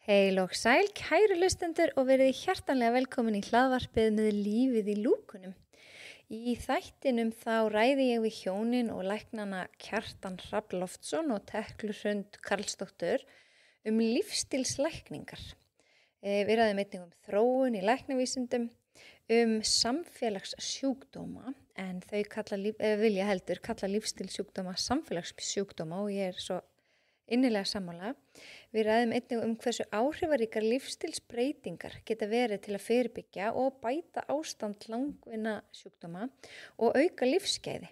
Heil og sæl, kæru hlustendur og verið hjartanlega velkomin í hlaðvarpið með lífið í lúkunum. Í þættinum þá ræði ég við hjónin og læknana Kjartan Hrafn Loftsson og Teklu Hrund Karlsdóttur lífstílslækningar. Við ræðum einnig þróun í læknavísindum, samfélagssjúkdóma, en þau vilja heldur kalla lífstílsjúkdóma samfélagssjúkdóma og ég svo innilega sammála. Við ræðum einnig hversu áhrifaríkar lífstílsbreytingar geta verið til að fyrirbyggja og bæta ástand langvinna sjúkdóma og auka lífsgæði.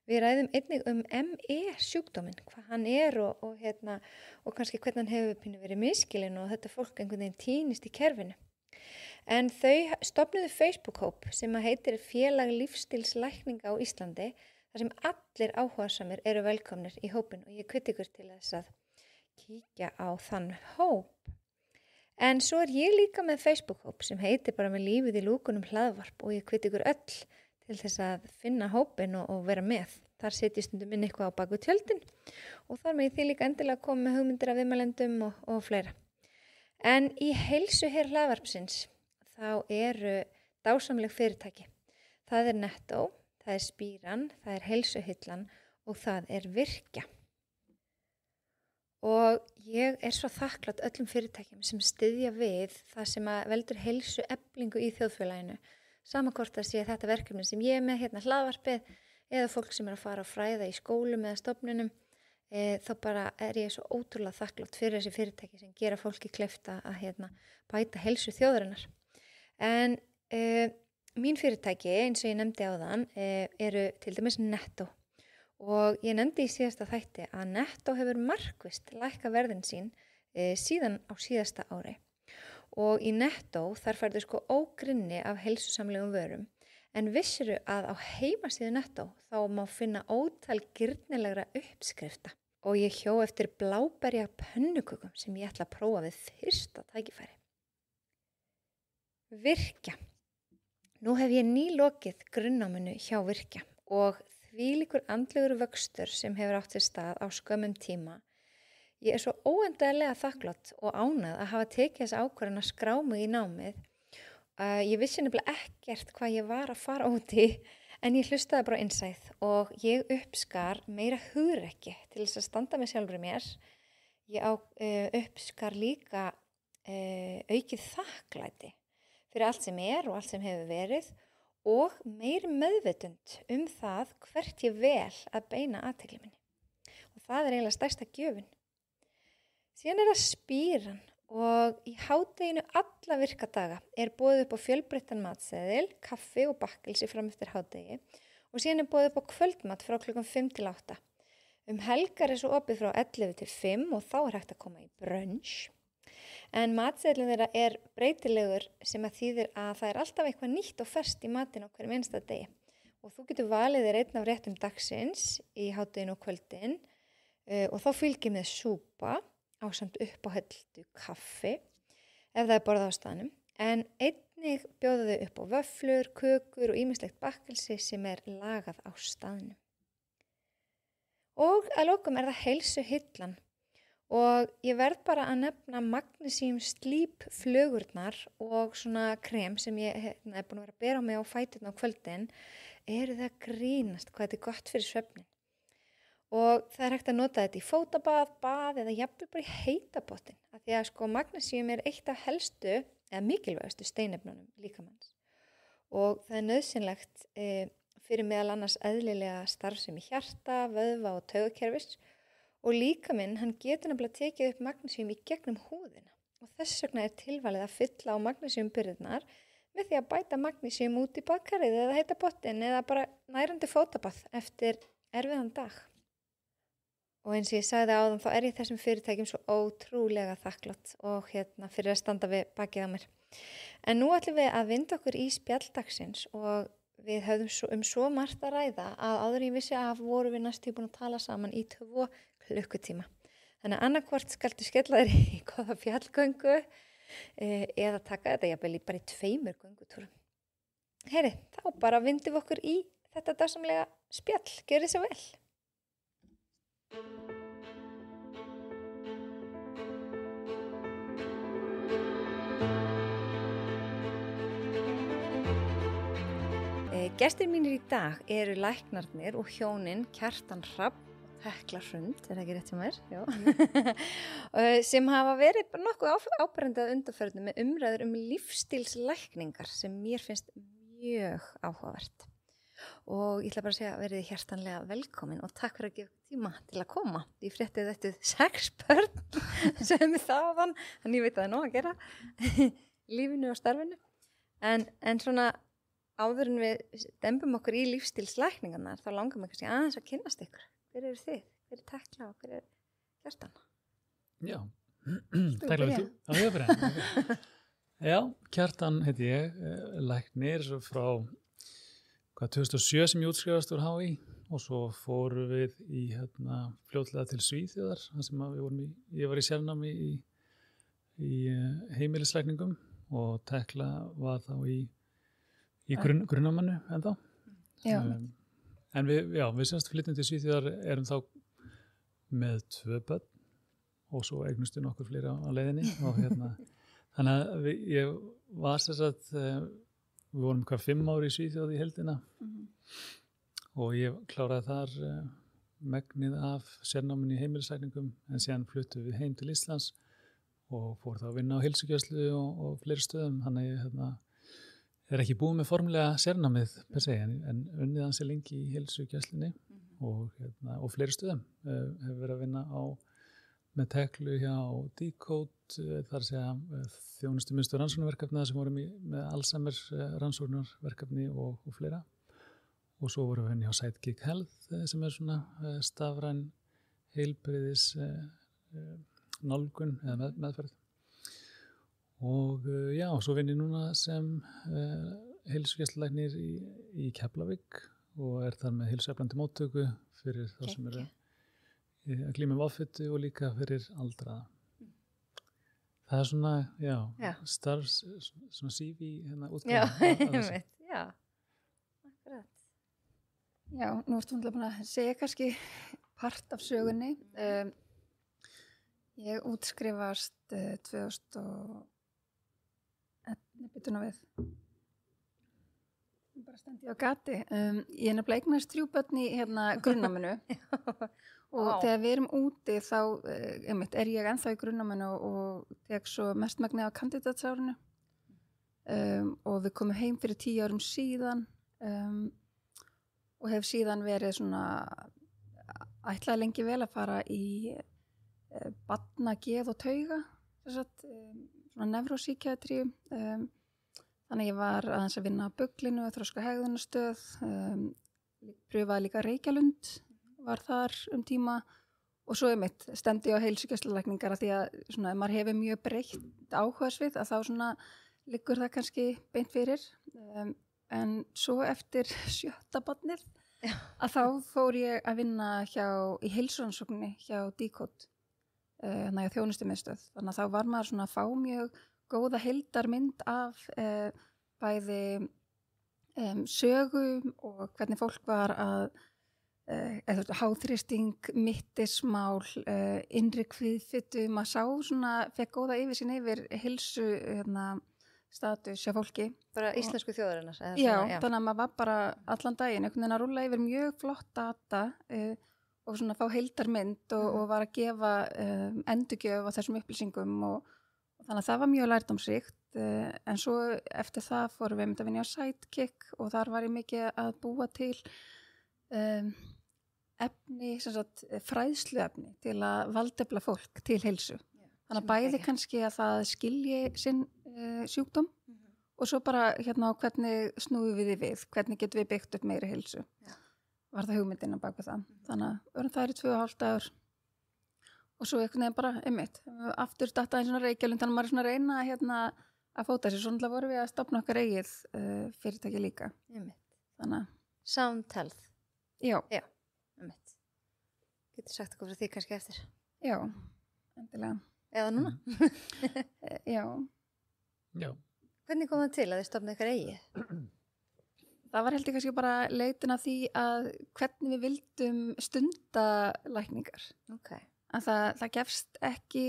Við ræðum einnig ME sjúkdóminn, hvað hann og kannski hvernig hann hefur verið misskilinn og þetta fólk einhvern veginn týnist í kerfinu. En þau stofnuðu Facebook-hóp sem heitir Félag lífstílslækninga á Íslandi, þar sem allir áhugasamir eru velkomnir í hópin og ég hvet ykkur til þess að kíkja á þann hóp. En svo ég líka með Facebook-hóp sem heitir bara með lífið í lúkunum hlaðvarp og ég hvet ykkur öll til þess að finna hópin og vera með. Þar setjum stundum inn eitthvað á baku tjöldin og þar með þið líka endilega koma með hugmyndir af viðmælendum og fleira. En í heilsu hér hlaðvarpsins þá eru dásamleg fyrirtæki. Það er Nettó, það er Spíran, það er Heilsuhyllan og það er Virkja. Og ég svo þakklát öllum fyrirtækjum sem styðja við það sem veldur heilsueflingu í þjóðfélaginu. Sama hvort að sé þetta verkefni sem ég með hlaðvarpið eða fólk sem að fara að fræða í skólum eða stofnunum, þá bara ég svo ótrúlega þakklátt fyrir þessi fyrirtæki sem gera fólki kleift að bæta heilsu þjóðarinnar. En mín fyrirtæki, eins og ég nefndi áðan, eru til dæmis Nettó og ég nefndi í síðasta þætti að Nettó hefur markvisst lækkað verðin sín síðan á síðasta ári og í Nettó þar færðu ógrynni af heilsusamlegum vörum en vissiru að á heimasíðu Nettó þá má finna ótal girnilegra uppskrifta og ég hjó eftir bláberja pönnukökum sem ég ætla að prófa við fyrsta tækifæri. Virkja. Nú hef ég nýlokið grunnnáminu hjá Virkja og þvílíkur andlegur vöxtur sem hefur átt sér stað á skömmum tíma. Ég svo óendanlega þakklátt og ánægð að hafa tekið þessa ákvörðun að skrá mig í námið. Ég vissi nefnilega ekkert hvað ég var að fara út í en ég hlustaði bara á innsæð og ég uppskar meira hugrekki til þess að standa með sjálfri mér. Ég uppskar líka aukið þakklæti fyrir allt sem er og allt sem hefur verið og meiri meðvitund það hvert ég vel að beina athygli minni. Og það er eiginlega stærsta gjöfin. Síðan það Spíran og í hádeginu alla virkadaga boðið upp á fjölbreyttan matseðil, kaffi og bakkelsi fram eftir hádegi og síðan boðið upp á kvöldmat frá klukkan 5 til 8. Helgar svo opið frá 11 til 5 og þá hægt að koma í brunch. En matseðlinn þeirra breytilegur sem að þýðir að það alltaf eitthvað nýtt og ferskt í matinn á hverjum einsta degi. Og þú getur valið þér einn af réttum dagsins í hádeginu og kvöldin og þá fylgir með súpa ásamt uppáhöldu kaffi ef það borðað á staðnum. En einnig bjóða þau upp á vöfflur, kökur og ýmislegt bakkelsi sem lagað á staðnum. Og að lokum það Heilsuhyllan. Og ég verð bara að nefna Magnesium Sleep flögurnar og svona krem sem ég búin að vera að bera á mig á fæturna á kvöldin það grínast hvað þetta gott fyrir svefnin. Og það hægt að nota þetta í fótabað, bað eða jafnvel bara í heitabottin. Af því að magnesium eitt af helstu eða mikilvægastu steinefnunum líkamanns. Og það nauðsynlegt fyrir meðal annars eðlilega starfsemi hjarta, vöðva og taugakerfis. Og líkaminn, hann getur nefnilega tekið upp magnesium í gegnum húðina og þess vegna tilvalið að fylla á magnesiumbyrðirnar með því að bæta magnesium út í baðkarið eða heita pottin eða bara nærandi fótabað eftir erfiðan dag. Og eins og ég sagði áðan þá ég þessum fyrirtækjum svo ótrúlega þakklátt og fyrir að standa við bakið á mér. En nú ætlum við að vinda okkur í spjalldagsins og við höfðum svo margt að ræða að áður en ég vissi af vorum við næstu búin að tala saman í 2 klukkutíma. Þannig að annarkvort skaltu skella þér í góða fjallgöngu eða taka þetta jafnvel bara í 2 göngutúrum. Heyri, þá bara vindum við okkur í þetta dásamlega spjall. Gjörið svo vel. Gestir mínir í dag eru læknarnir og hjónin Kjartan Hrafn og Tekla Hrund, er það ekki rétt hjá mér? Já. Sem hafa verið nokkuð áberandi að undanförnum með umræður lífstílslækningar sem mér finnst mjög áhugavert. Og ég ætla bara að segja verið hjartanlega velkomin og takk fyrir að gefa tíma til að koma. Ég frétti þetta 6 börn sem er þaðan, þannig ég veit að það er nóg að gera lífinu og starfinu. En svona áður en við dembum okkur í lífstílslækningarnar, þá langar mig kannski aðeins að kynnast ykkur. Hver eru þið? Hver er Tekla og hver er Kjartan? Já, Tekla við þú? Já, ég fyrir. Já, Kjartan heiti ég, læknir frá 2007 sem ég útskrifast úr HÍ og svo fórum við í fljótlega til Svíþjóðar, þar sem ég var í sérnámi í heimilislækningum og Tekla var þá í grunnáminu ennþá. Já. En við semst flytjum til Svíþjóðar, erum þá með 2 börn og svo eignustu nokkur fleiri á leiðinni og þannig að ég var sem sagt við vorum 5 ári í Svíþjóð í heildina og ég kláraði þar megnið af sérnáminu í heimilislækningum en síðan fluttum við heim til Íslands og fór þá að vinna á heilsugæslu og fleiri stöðum. Þannig ég er ekki búið með formulega sérnámið per se en unnið hans lengi í heilsugæslunni og fleiri stöðum. Hefur verið að vinna með Teklu hjá Decode, þar að segja þjónustumiðstöð rannsóknarverkefni sem vorum með Alzheimer rannsóknarverkefni og fleira. Og svo vorum við hjá Sidekick Health sem er svona stafræn heilbrigðis nálgun eða meðferð. Og svo vinn ég núna sem heilsugæslulæknir í Keflavík og er þar með heilsueflandi móttöku fyrir þá sem eru að glíma við offitu og líka fyrir aldraða. Það er svona, starfs, svona CV útgáfa. Já, akkurat. Já, nú ertu búin að segja kannski part af sögunni. Ég útskrifast 2001, býtum við. Bara stendi á gati. Ég er nefnilega eignast 3 börn í grunnáminu. Og þegar við erum úti þá er ég ennþá í grunnáminu og tek svo mestmegnið á kandidatsárinu og við komum heim fyrir 10 árum síðan og hef síðan verið svona ætlaði lengi vel að fara í barna, geð og tauga svona nevrópsíkiatríu þannig ég var aðeins að vinna á Buglinu og Þroska hegðunarstöð pröfaði líka Reykjalund var þar tíma og svo stendi ég á heilsugæslulækningar af því að svona, ef maður hefur mjög breytt áhugasvið að þá svona liggur það kannski beint fyrir en svo eftir 7. barnið að þá fór ég að vinna í heilsurannsókninni hjá Decode hjá þjónustumiðstöð þannig að þá var maður svona að fá mjög góða heildarmynd af bæði sögum og hvernig fólk var að háþrýsting, mittismál, innri kviðfitu, maður sá svona, fekk góða yfirsýn yfir heilsu status hjá fólki. Bara íslensku þjóðarinnar? Já, þannig að maður var bara allan daginn, einhvern veginn að rúlla yfir mjög flott data og svona fá heildarmynd og var að gefa endurgjöf á þessum upplýsingum og þannig að það var mjög lærdómsríkt en svo eftir það fórum við að vinna á Sidekick og þar var ég mikið að búa til efni, fræðsluefni til að valdefla fólk til heilsu. Þannig að bæði kannski að það skilji sinn sjúkdóm og svo bara hvernig snúum við við, hvernig getum við byggt upp meiri heilsu. Var það hugmyndin að baka það. Þannig að það eru 2,5 ár og svo einhvern veginn bara aftur datta eins og Reykjalund, þannig að maður er svona að reyna að fóta sér. Svona vorum við að stofna okkar eigið fyrirtæki líka. Þannig að Sound Health. Já. Getur sagt okkur frá því kannski eftir? Já, endilega. Eða núna? Já. Hvernig kom það til að þið stofnaðu ykkar eigið? Það var heldur kannski bara leitin að því að hvernig við vildum stunda lækningar. Að það gefst ekki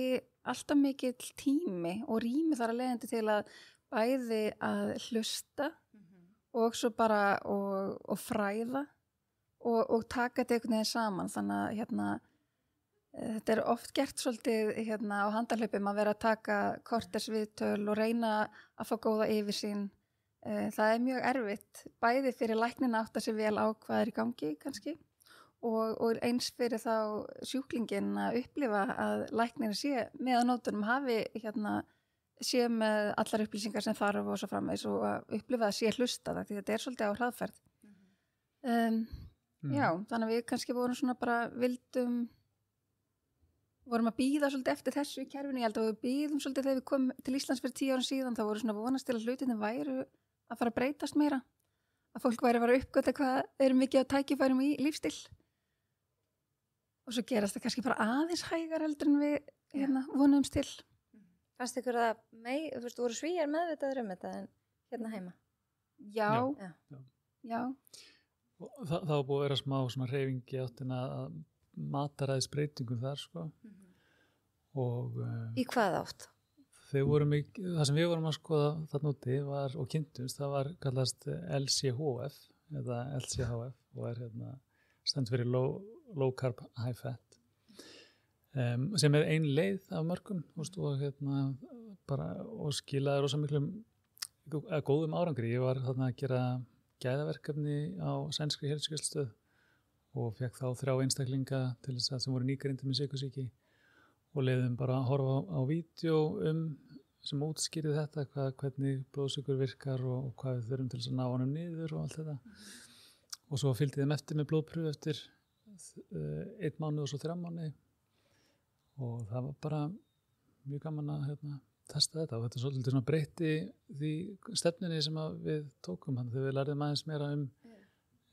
alltaf mikill tími og rými þar að leiðandi til að bæði að hlusta og svo bara og fræða og taka þetta einhvern veginn saman, þannig að þetta er oft gert svolítið á handahlaupum að vera að taka kortersviðtöl og reyna að fá góða yfirsýn. Það er mjög erfitt, bæði fyrir læknina átta sig vel á hvað er í gangi kannski og eins fyrir þá sjúklingin að upplifa að læknir sé með á nótunum, hafi sé með allar upplýsingar sem þarf og svo framvegis og að upplifa að sé hlusta það, því þetta er svolítið á hraðferð. Já, þannig að við kannski vorum svona bara vorum að bíða svolítið eftir þessu í kerfinu. Ég held að við bíðum svolítið þegar við komum til Íslands fyrir 10 árum síðan, þá voru svona vonast til að hlutinni væru að fara að breytast meira, að fólk væri að fara að uppgöta hvað mikið á tækifærum í lífstíl, og svo gerast það kannski bara aðeins hægar heldur en við vonuðumst til. Fannst ykkur að þú voru Svíjar meðvitaður þetta en heima? Já. Það var búið að vera smá svona hreyfingi áttina að mataræðisbreytingum þar sko. Og í hvað átt? Það sem við vorum að skoða þarna úti var, og kynntumst, það var kallast LCHF eða LCHF og stendur fyrir low carb high fat, sem er ein leið af mörgum og skilaði rosa miklum góðum árangri. Ég var þarna að gera gæðaverkefni á sænskri heilsugæslustöð og fekk þá 3 einstaklinga til þess að sem voru nýgreindir með sykursýki og leiðum bara að horfa á vídeo sem útskýrði þetta, hvernig blóðsykur virkar og hvað við þurfum til þess að ná honum niður og allt þetta. Og svo fylgdi þeim eftir með blóðprufu eftir 1 mánuð og svo 3 mánuði og það var bara mjög gaman að testa þetta og þetta svolítið svona breytti því stefnunni sem við tókum hann þegar við lærðum aðeins meira um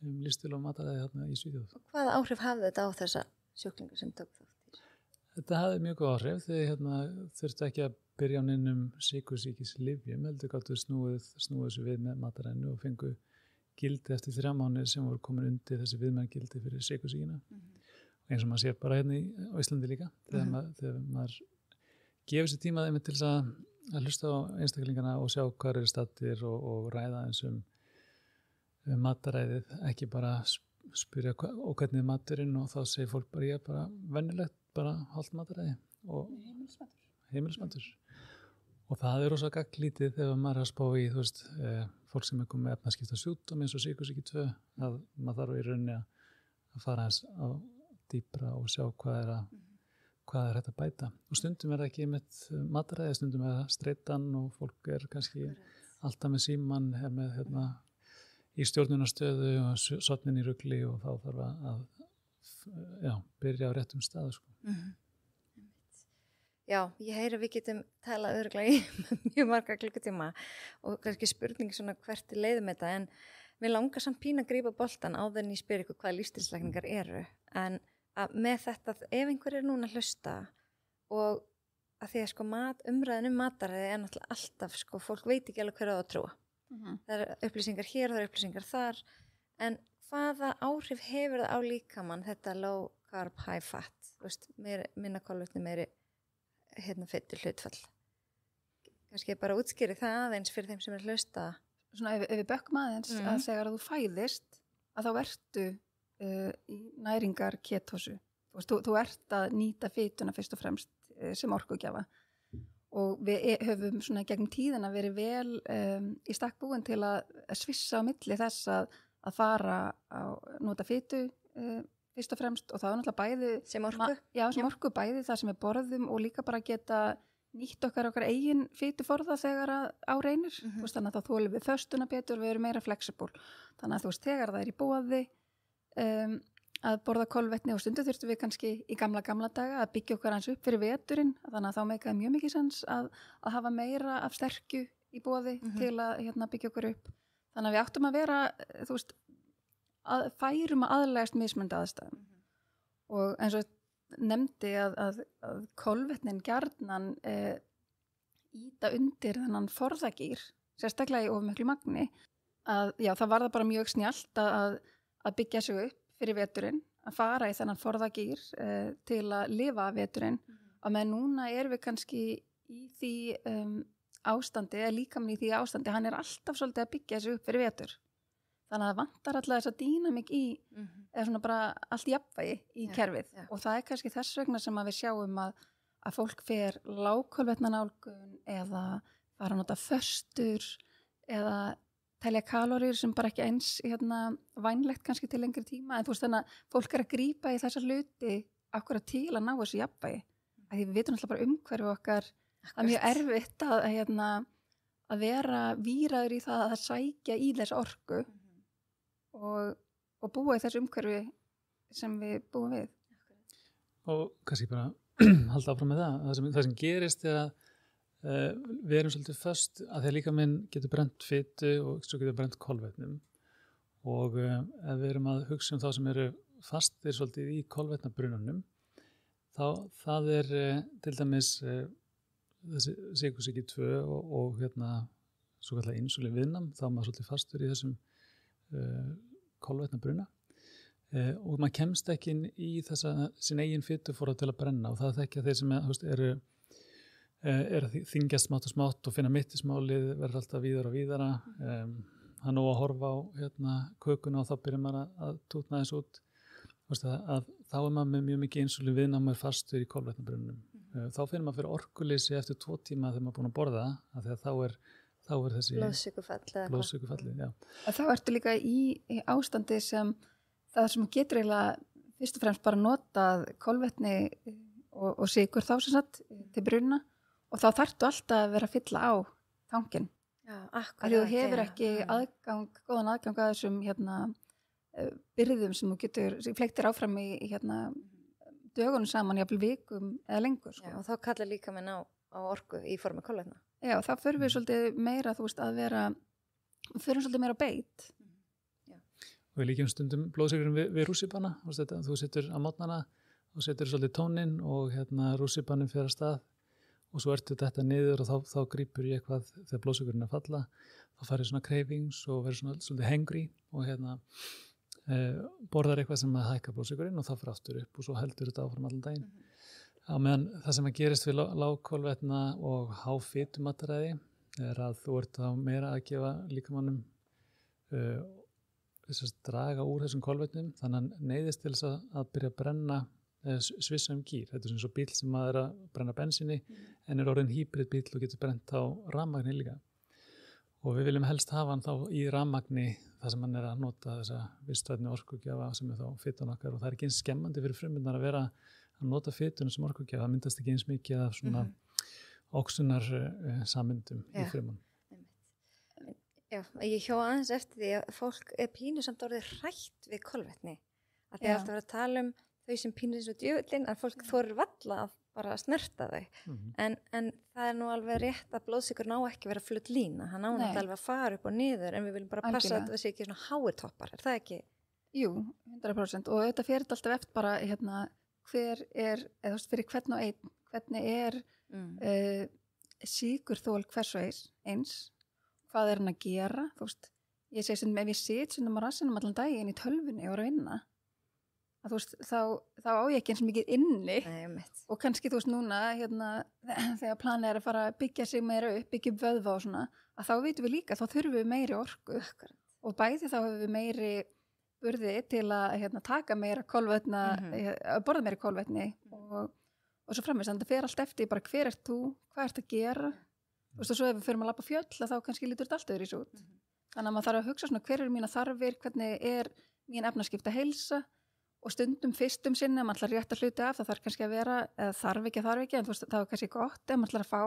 lífstíl og mataræði í Svíþjóð. Og hvaða áhrif hafði þetta á þessa sjúklingu sem tók þátt í? Þetta hafði mjög góð áhrif þegar þurfti ekki að byrja á neinum sykursýkislyfjum, heldur gáttu snúið þessu við með mataræðinu og fengu gildi eftir 3 mánuðir sem voru komin undir þessi viðmælgildi fyrir sykursýkina. Eins og maður sér bara á Íslandi líka þegar maður gefur sér tíma þeim til að hlusta á einstaklingana og sjá hvað eru stattir og ræða eins mataræðið, ekki bara spyrja hvernig er maturinn og þá segir fólk bara ég er bara venjulegt, bara hálft mataræði og heimilismatur. Og það er rosa gagglítið þegar maður er að spá í fólk sem er komið með efnaskipta sjúkdóm eins og sykursýki 2, að maður þarf í rauninni að fara eins á dýpra og sjá hvað er hægt að bæta. Og stundum er það ekki með mataræði, stundum er það streitan og fólk er kannski alltaf með símann, með í stjórnunarstöðu og svefnin í rugli og þá þarf að byrja á réttum stað. Já, ég heyri að við getum talað örugglega í mjög marga klukkutíma og kannski spurning svona hvert leiðum þetta, en mér langar samt pína að grípa boltan áður en ég spyr ykkur hvaða lífstílslækningar eru, en að með þetta, ef einhver er núna að hlusta og að því að umræðin mataræði er náttúrulega alltaf, fólk veit ekki alveg hverju á að trúa. Það eru upplýsingar hér og það eru upplýsingar þar, en hvaða áhrif hefur það á líkamann þetta low carb high fat, minna kolvetni, meiri fytu hlutfall? Kannski bara útskýri það aðeins fyrir þeim sem er hlusta. Svona ef við bökkum aðeins að þegar þú fæðist að þá ertu í næringar ketósu. Þú ert að nýta fituna fyrst og fremst sem orkugjafa. Og við höfum svona gegnum tíðina verið vel í stakk búin til að svissa á milli þess að fara að nota fitu fyrst og fremst, og það er náttúrulega bæði sem orku? Sem orku, bæði það sem við borðum og líka bara geta nýtt okkar eigin fituforða þegar á reynir. Þannig að þá þolum við föstuna betur, við erum meira flexible. Þannig að þegar það er í boði að borða kolvetni, og stundu þurftum við kannski í gamla daga að byggja okkar hans upp fyrir veturinn, þannig að þá meikaði mjög mikið sens að hafa meira af sterkju í boði til að byggja okkar upp. Þannig að við áttum að vera, færum að aðlegast mismunandi aðstæðum. Og eins og nefndi að kolvetnin gjarnan íta undir þennan forðagýr, sérstaklega í of miklu magni, að það var það bara mjög snjallt að byggja sig upp fyrir veturinn, að fara í þennan forðagýr til að lifa veturinn, að með núna erum við kannski í því ástandi, eða líkamann í því ástandi, hann er alltaf svolítið að byggja sig upp fyrir vetur. þannig að það vantar alltaf þessa dýnamík í eða svona bara allt jafnvægi í kerfið og það kannski þess vegna sem að við sjáum að fólk fer lágkolvetna nálgun eða fara að nota föstur eða telja kaloríur sem bara ekki eins vænlegt kannski til lengri tíma en þú veist þannig að fólk að grípa í þessa hluti akkurat til að ná þessu jafnvægi að því við vitum alltaf bara umhverfi okkar að mjög erfitt að vera víraður í það að sækja í þessa orku og búa í þessu umhverfi sem við búum við. Og kannski bara halda áfram með það sem gerist er að við erum svolítið föst að þegar líka minn getur brent fitu og svo getur brent kolvetnum og ef við erum að hugsa þá sem eru fastir svolítið í kolvetnabrununum þá það er til dæmis þessi sykursýki 2 og svo kallar insúlín viðnám þá er maður svolítið fastur í þessum kolvetnabruna og maður kemst ekki inn í þessa sin eigin fituforða til að brenna og það er ekki að þeir sem eru að þyngjast smátt og smátt og finna mittismálið verður alltaf víðara og víðara hann og að horfa á kökuna og þá byrjar maður að tútna þess út að þá er maður með mjög mikið insúlín viðnám og er fastur í kolvetnabrunum þá finnir maður fyrir orkuleysi eftir 2 tíma þegar maður er búin að borða af því að þá er þessi blóðsykufallið þá ertu líka í ástandi sem það sem getur eiginlega fyrst og fremst bara notað kolvetni og sykur þá sem sagt til bruna og þá þarftu alltaf að vera að fylla á tankinn. Þú hefur ekki góðan aðgang að þessum byrðum sem þú getur fleiktir áfram í dögunum saman, jafnvel vikum eða lengur. Sko. Já, og þá kallar líka menn á orku í formi kolvetna. Já, þá förum við svolítið meira, þú veist, förum svolítið meira beit. Og við líkjum stundum blóðsykurinn við rússíbana, þú setur á mótnana og setur svolítið tóninn og rússíbanin fer að stað og svo ertu þetta niður og þá grípur ég eitthvað þegar blóðsykurinn að falla þá farið svona cravings og verður svolítið hangry og borðar eitthvað sem að hækka blóðsykurinn og þá fyrir aftur upp og svo heldur þetta áfram allan daginn á meðan það sem að gerist við lágkolvetna og háfitumataræði er að þú ert þá meira að gefa líkamannum þess að draga úr þessum kolvetnum þannig að neyðist til þess að byrja að brenna svissa gír. Þetta er svo bíl sem að er að brenna bensíni en er orðin hýbrid bíl og getur brent á rafmagni líka. Og við viljum helst hafa hann þá í rafmagni þar sem hann er að nota þessa vistvætni orkugjafa sem er þá fitan okkar og það er ekki eins skemmandi fyrir frumurnar að vera að nota fituna sem orkugjafa. Það myndast ekki eins mikið af svona oxunar sammyndum í frumunum. Já, ég hjó aðeins eftir því að fólk er pínu samt orðið hrætt við kolvetni. Að þið alltaf verið að tala þau sem pínur þessu djöfullin að fólk þorir valla að bara snerta þau. En það er nú alveg rétt að blóðsykur ná ekki vera flutt lína. Hann ná náttúrulega alveg að fara upp og niður en við viljum bara passa að það sé ekki svona háir toppar. Er það ekki? Jú, 100%. Og þetta fer alltaf eftir bara hver er, eða þú veist, fyrir hvern og einn, hvernig er sykurþol hvers og eins, hvað er hann að gera? Þú veist, ég segi sem ef ég sit á rassinum allan daginn í tölvunni og er að vinna að þú veist, þá á ég ekki eins og mikið inni. Nei, og kannski þú veist núna þegar planið er að fara að byggja sig meira upp, byggja upp vöðva og svona að þá vitum við líka, þá þurfum við meiri orku og bæði þá hefur við meiri burði til að taka meira kolvetna, að borða meira kolvetni og svo framvegis, þannig að það fer allt eftir bara hver ert þú, hvað ert að gera þú veist og svo ef við förum að labba fjöll þá kannski lítur þetta allt öðru í svo út þannig að maður þarf að hugsa svona hver eru mína þarfir, hvernig er mín efnaskipta heilsa og stundum fyrstum sinni að maður ætlar rétt að hluti af, það þarf kannski að vera, eða þarf ekki, en þú veist, það er kannski gott ef maður ætlar að fá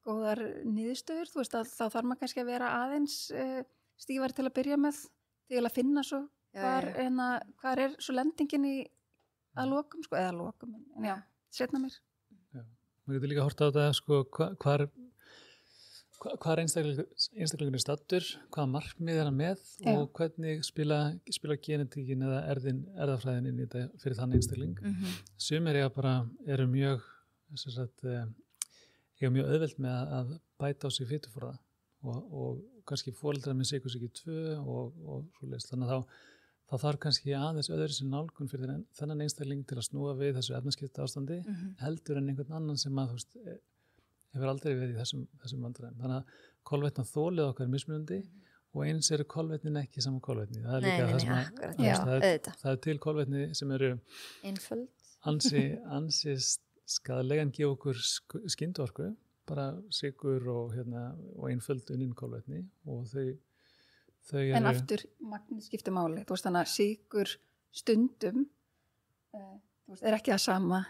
góðar niðurstöður, þú veist, þá þarf maður kannski að vera aðeins stífari til að byrja með, til að finna svo hvar er svo lendingin í að lokum, sko, eða lokum, en já, setna mér. Já, maður getur líka að horta á þetta, sko, hvað er einstaklingurinn stattur, hvaða markmið er hann með og hvernig spila genetíkin eða erðafræðin inn í þetta fyrir þann einstakling. Sumir eru mjög auðvelt með að bæta á sig fituforða og kannski foreldrar með sykursýki 2 og svoleiðis. Þannig að þá þarf kannski aðeins öðru sem nálgun fyrir þennan einstakling til að snúa við þessu efnaskipta ástandi heldur en einhvern annan sem að þú veist hefur aldrei verið í þessum vandræðum. Þannig að kolvetna þolið okkar er mismunandi og eins eru kolvetnin ekki saman kolvetni. Það er Nei, líka nei, það sem nei, að, akkurat, þú já, veist, auðvitað. það er til kolvetni sem eru Einföld. ansi skaðlega en gefa okkur skyndorku, bara sykur og einföld unnin kolvetni og þau eru... En aftur, magnið skiptir máli. Þú veist, þannig að sykur stundum þú veist, er ekki það sama.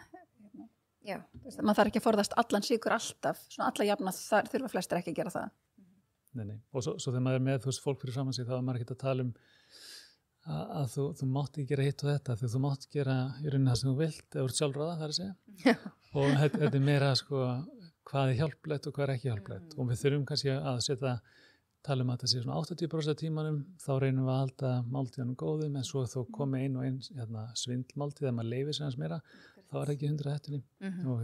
Já. Maður þarf ekki að forðast allan sykur alltaf. Svona alla jafna þurfa flestir ekki að gera það. Nei. Og svo þegar maður er með, þú veist, fólk fyrir saman sig, þá er maður ekki að tala að þú mátt ekki gera hitt og þetta, því þú mátt gera í rauninni það sem þú vilt, eða þú ert sjálfráða, það er að segja. Já. Og þetta er meira, sko, hvað er hjálplegt og hvað er ekki hjálplegt. Og við þurfum kannski að tala að það sé svona 80% af tímanum, þá reynum við að halda máltíðanum góðum, en svo þó komi ein og ein svindlmáltíð, þegar maður leifir sér hans meira, þá er það ekki 100 hættunni. Og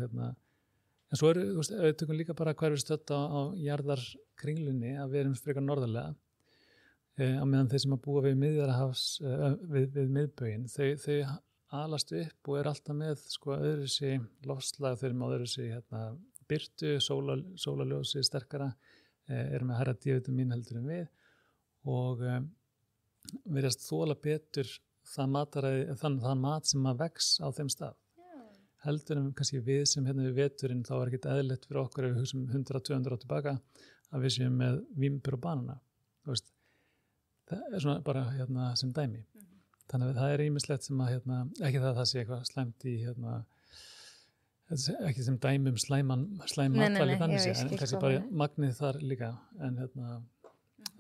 en svo þú veist, við tökum líka bara hver við stödd á jarðarkringlunni, að við erum frekar norðarlega, á meðan þeir sem að búa við Miðjarðarhafs, við miðbauginn, þau alast upp og er alltaf með sko öðruvísi loftslag, þau eru með öðruvísi birtu, sólarljósi sterkara, eru með hærra D-vitamin heldur en við og virðast þola betur þann mat sem að vex á þeim stað. Heldur en kannski við sem við veturinn, þá er ekkert eðlilegt fyrir okkur ef við hugsaum 100-200 á tilbaka að við séum með vímbur og banana. Þú veist, það er svona bara sem dæmi. Þannig að það er ýmislegt sem að ekki það sé eitthvað slæmt í ekki sem dæmi slæm matvæli þannig sé, en kannski bara magnið þar líka. En þannig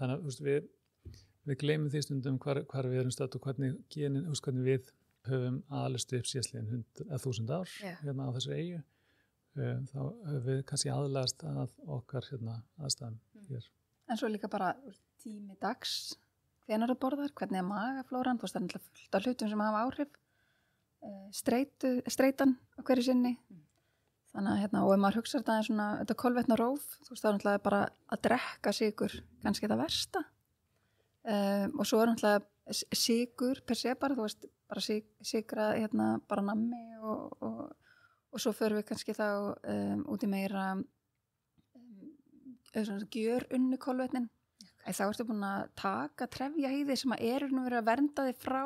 að þú veist, við gleymum því stundum hvar við erum stödd og hvernig genin, hvernig við höfum aðlustu upp síðastliðin 1000 ár á þessu eyju, þá höfum við kannski aðlagast að okkar aðstæðum hér. En svo líka bara tími dags, hvenær þú borðar, hvernig er magaflóran, þú veist það er náttúrulega fullt af hlutum sem hafa áhrif, streitan á hverju sinni, þannig að og ef maður hugsar þetta kolvetna róf, þú veist það er náttúrulega bara að drekka sykur kannski það versta, og svo er náttúrulega sykur per se bara, þú veist, bara sykra bara nammi og svo förum við kannski þá út í meira gjör unnu kolvetnin. Þá ertu búin að taka trefjahýði sem að verið að vernda þig frá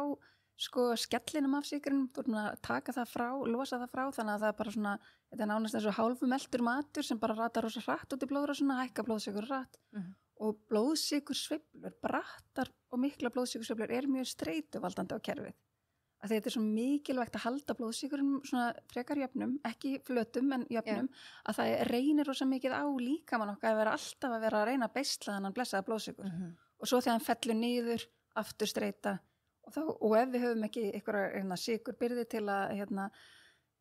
sko skellinum af sykrunum, þú erum að taka það frá, losa það frá, þannig að það er bara svona, þetta er nánast eins og hálfumeltur matur sem bara ratar rosa hratt út í blóðrásina, hækka blóðsykur hratt. Og blóðsykursveiflur, brattar og mikla blóðsykursveiflur er mjög streituvaldandi á kerfið. Að þetta er svo mikilvægt að halda blóðsykurum svona frekar jöfnum, ekki flötum en jöfnum, að það reynir rosa mikið á líkamann okkar að vera alltaf að reyna að beisla þannig blessaða blóðsykur. Og svo þegar hann fellur niður, aftur streita, og ef við höfum ekki einhverja sykurbyrði til að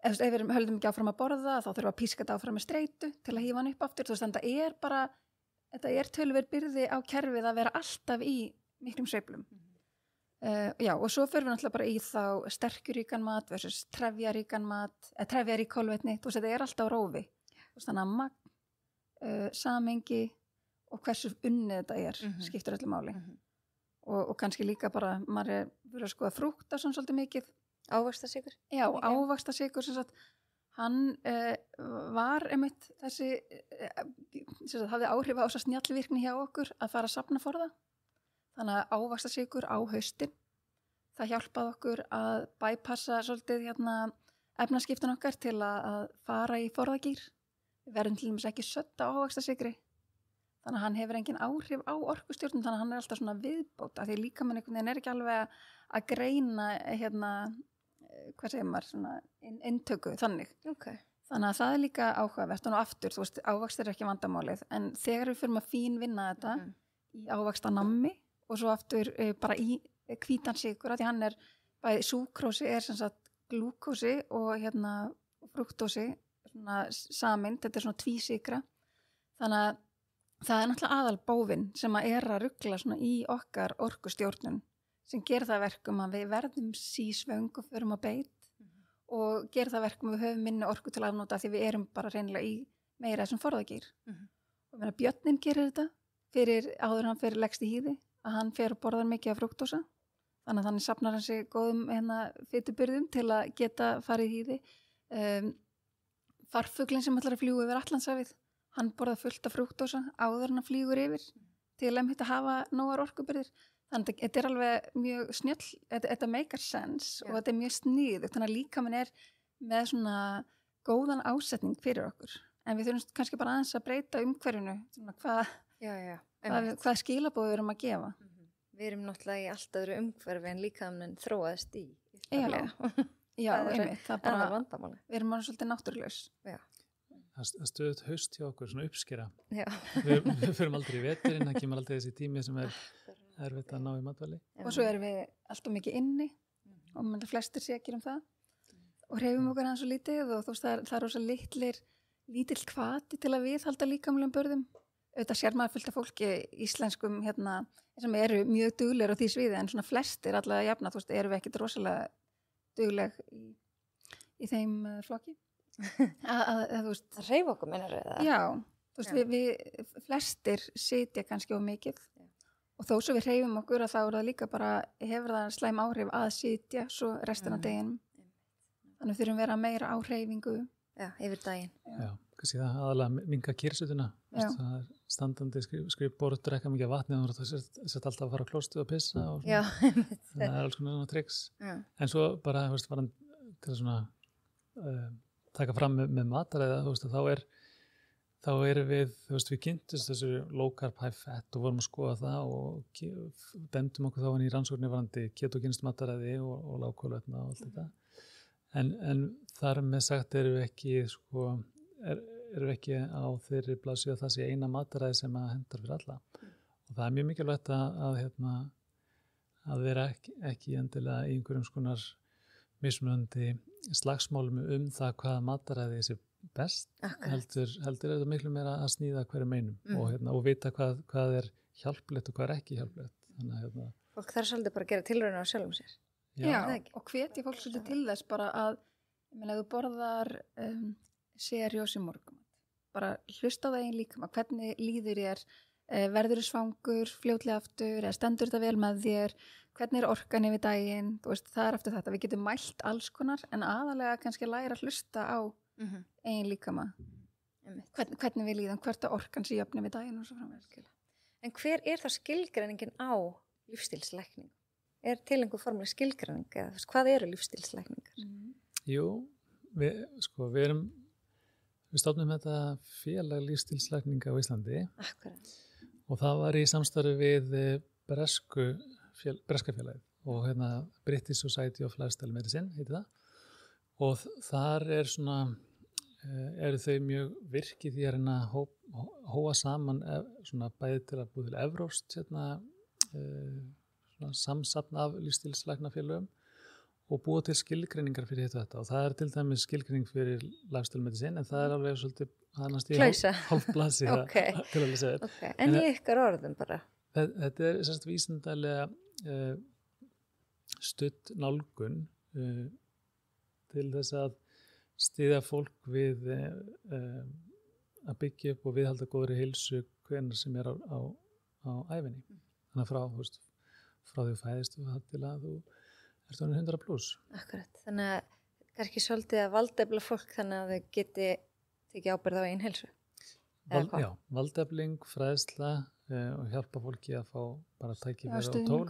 ef við höldum ekki áfram að borða, þá þurfum að píska þetta áfram með streitu til að hífa hann upp aftur. Þú veist, þetta er töluverð byrði á kerfið að vera alltaf í miklum sveiflum. Og svo fyrir við náttúrulega bara í þá sterkjuríkan mat versus trefjaríkan mat, trefjarík kolvetni, þú veist, þetta er alltaf á rófi. Þú veist, þannig að magn, samhengi og hversu unnið þetta er, skiptir öllu máli. Og kannski líka bara, maður verið að skoða frúkta svona svolítið mikið. Ávaxtasykur? Já, ávaxtasykur sem sagt, hann var einmitt þessi, hafði áhrif á þessa snjallvirkni hjá okkur að fara að safna forða. Þannig að ávaxtasykur á haustin, það hjálpaði okkur að bypassa svolítið efnaskiptin okkar til að fara í forðagýr. Við verðum til dæmis ekki sött á ávaxtasykri. Þannig að hann hefur engin áhrif á orkustjórnum, þannig að hann er alltaf svona viðbót, af því líkamann einhvern veginn er ekki alveg að greina hvað segir maður, svona inntöku þannig. Okay. Þannig að það er líka áhugavert og aftur, þú veist, ávaxtir er ekki vandamálið, en þegar við fyrir að fínvinna þetta í ávaxtanammi og svo aftur bara í hvítan sykur, því hann er bæði súkrósi er sem sagt glúkósi og fruktósi svona sameind, þetta er svona tvísykra, þannig að það er náttúrulega aðalbófinn sem að rugla svona í okkar orkustjórnun sem gerir það verkum að við verðum sísvöng og förum að beit og gerir það verkum að við höfum minni orku til að afnota því við erum bara reynilega í meira þessum forðagýr. Og björnin gerir þetta áður hann fyrir leggst í hýði, að hann fer og borðar mikið af fruktósa, þannig að þannig safnar hann sig góðum fitubyrðum til að geta farið í hýði. Farfuglinn sem ætlar að fljúga yfir Atlantshafið, hann borðar fullt af fruktósa áður hann flýgur yfir, til að hafa nógar orkubyrðir. Þannig að þetta alveg mjög snjöll, þetta make sense og þetta mjög sniðugt, þannig að líkaminn með svona góðan ásetning fyrir okkur. En við þurfum kannski bara aðeins að breyta umhverfinu, svona hvað skilaboð við erum að gefa. Við erum náttúrulega í allt öðru umhverfi en líkaminn þróaðist í. Já, einmitt, það bara vandamáli. Við erum bara svolítið náttúrulegs. Já. Það stöðut haust hjá okkur, svona uppskera. Við förum aldrei í veturinn, það kemur aldrei þessi tími sem erfitt að ná í matvæli. Og svo erum við alltaf mikið inni og maður flestir segir það og hreyfum okkur hans svo lítið og þú veist það er rosa lítill hvati til að viðhalda líkamlegum börðum. Auðvitað sér maður fullt af fólki íslenskum sem eru mjög duglegir á því sviði en svona flestir allavega jafna, þú veist, erum við ekkit rosalega dugleg í þeim flokki. Þú veist, að hreyfa okkur meinar eða? Já, þú veist, við flestir sitja kannski of mikið og þó svo við hreyfum okkur að þá það líka bara hefur það slæm áhrif að sitja svo restina af deginum. Þannig þurfum vera meira á hreyfingu. Já, yfir daginn. Já, kannski það aðalega minka kýrsutuna. Það er standandi skrifborð, drekka mikið vatni og það sett alltaf að fara á klóstu og pissa og já, það er alls konar triks. En svo bara, þú veist, var hann til að svona taka fram með mataræða, þú veist, þá erum við, þú veist, við kynntist þessu low carb high fat og vorum að skoða það og bendum okkur þá í rannsóknir varandi ketogenisk mataræði og lágkolvetna og allt þetta. En þar með sagt erum við ekki, sko, erum við ekki á þeirri blaðsíðu að það sé eina mataræði sem að hendar fyrir alla. Og það er mjög mikilvægt að vera ekki endilega í einhverjum skonar mismunandi slagsmálum það hvaða mataræði sé best. Heldur er þetta miklu meira að sníða hverjum einum og vita hvað er hjálplegt og hvað er ekki hjálplegt. Þannig að fólk þarf svolítið bara að gera tilraun á sjálfum sér. Já, og hvetja fólk svolítið til þess bara að, ef þú borðar seriós í morgun, bara hlusta á það einn líka, hvernig líður þér, verður þú svangur, fljótlega aftur, eða stendur þetta vel með þér, hvernig er orkan yfir daginn, þú veist, það er eftir þetta, við getum mælt alls konar, en aðalega kannski læra að hlusta á einn líkama, hvernig við líðum, hvert að orkan sé jöfn yfir daginn og svo framvegis. En hver er það skilgreiningin á lífstílslækning? Er til einhver formuleg skilgreining eða hvað eru lífstílslækningar? Jú, við stofnum þetta félag lífstílslækninga á Íslandi. Akkurat. Og það var í samstarfi við breska félagið og British Society of Lifestyle Medicine heitir það. Og þar eru þau mjög virkið því að hóa saman svona bæði til að búið til evrópskt samsafn af lífstílslæknafélögum og búa til skilgreiningar fyrir þetta og það er til dæmis skilgreining fyrir lifestyle medicine en það er alveg svolítið hálfblasi til að lesa þetta. En í ykkar orðum bara? Þetta er sérst vísindalega studd nálgun til þess að styðja fólk við að byggja upp og viðhalda góðri heilsu hvenær sem er á ævinni. Þannig að frá því fæðist og það til að þú ert 100 pluss. Akkurat, þannig að kannski svolítið að valdefla fólk þannig að þau geti tekið ábyrgð á eigin heilsu. Já, valdefling, fræðsla og hjálpa fólki að fá bara tækifæri og tól.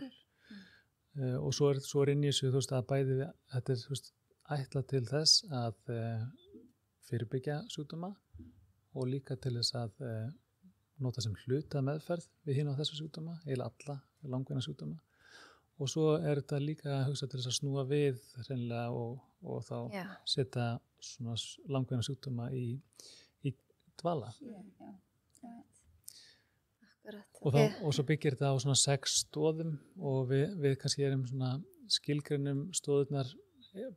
Og svo er inn í þessu, þú veist, að bæði þetta er, þú veist, ætlað til þess að fyrirbyggja sjúkdóma og líka til þess að nota sem hluta meðferð við hina á þessu sjúkdóma, eiginlega alla langvinna sjúkdóma og svo er þetta líka að hugsa til þess að snúa við hreinlega og þá setja svona langvinna sjúkdóma í dvala. Akkurat. Og svo byggir þetta á svona 6 stoðum og við kannski erum svona skilgreinum stoðurnar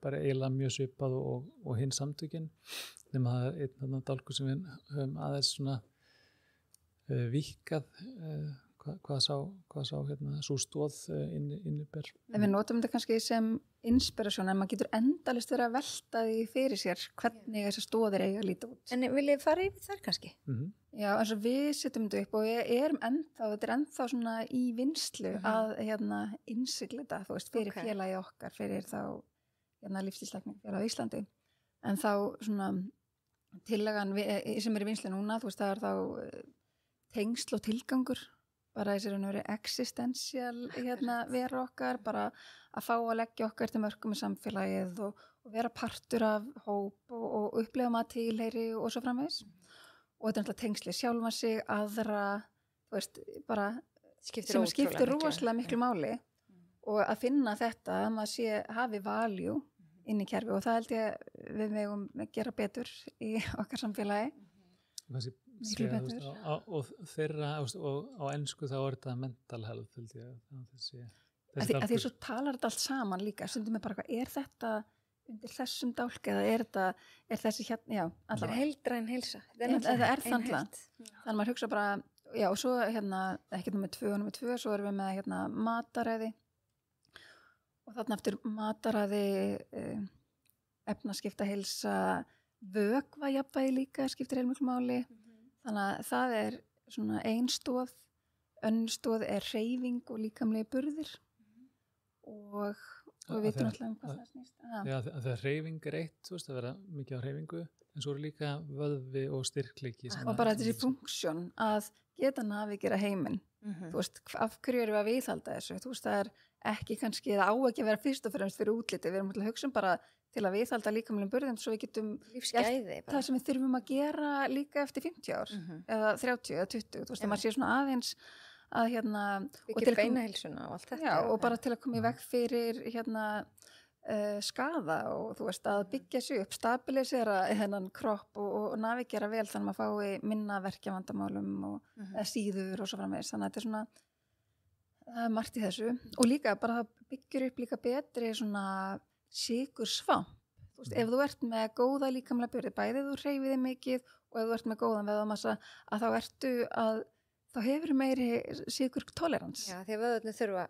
bara eiginlega mjög svipað og hinn samtökin nema það er einn dálkur sem við höfum aðeins svona víkkað hvað sá svo stóð inniber. En við notum þetta kannski sem inspirasjón en maður getur endalist verið að velta því fyrir sér hvernig þessar stóðir eiga að líta út. En viljið fara yfir þær kannski? Já, eins og við setjum þetta upp og þetta er ennþá svona í vinslu að innsigla þetta, þú veist, fyrir félagið okkar, fyrir þá lífstílslækning fyrir á Íslandi. En þá svona tillagan sem er í vinslu núna, þú veist, það er þá tengsl og tilgangur bara þessi raunveru existential vera okkar, bara að fá að leggja okkar til mörkum í samfélagið og vera partur af hóp og upplifa maður tilheyri og svo framvegis. Og þetta er náttúrulega tengsli sjálfa sig, aðra, þú veist, bara sem skiptir rosalega miklu máli og að finna þetta að maður hafi value inn í kerfi og það held ég við megum gera betur í okkar samfélagi. Og þeirra og á ensku þá er þetta mental health held ég að því svo talar þetta allt saman líka stundum er bara þetta undir þessum dálk eða þessi hérna það er heildræn heilsa það er þannig þannig að maður hugsa bara og svo ekki nummer 2 og nummer 2 svo erum við með mataræði og þarna eftir mataræði efnaskipta heilsa vökva jafnvægi líka skiptir heilmiklu máli þannig að það er svona ein stoð önnur stoð er hreyfing og líkamlega burðir og við vitum alltaf hvað það snýst þegar hreyfing er eitt, þú veist, að vera mikið á hreyfingu en svo eru líka vöðvi og styrkleiki og bara þessi funksjón að geta navigera heiminn þú veist, af hverju erum við að viðhalda þessu þú veist, það er ekki kannski það á ekki að vera fyrst og fremst fyrir útliti við erum að hugsa bara til að viðhalda líkamlegum burðum svo við getum það sem við þurfum að gera líka eftir 50 ár eða 30 eða 20 þú veist, að maður sé svona aðeins að og til beinaheilsuna og allt þetta og bara til að koma í veg fyrir skaða og þú veist að byggja sig upp stabilisera þennan kropp og navigera vel þannig að maður fái minna verkjavandamálum og síður og svo framvegis þannig að þetta er svona það er margt í þessu og líka bara það byggir upp líka betri svona sykursvamp þú veist, ef þú ert með góða líkamlega burði bæði þú hreyfir þig mikið og ef þú ert með góðan vöðvamassa að þá hefur meiri sykurtolerans því að vöðvarnir þurfa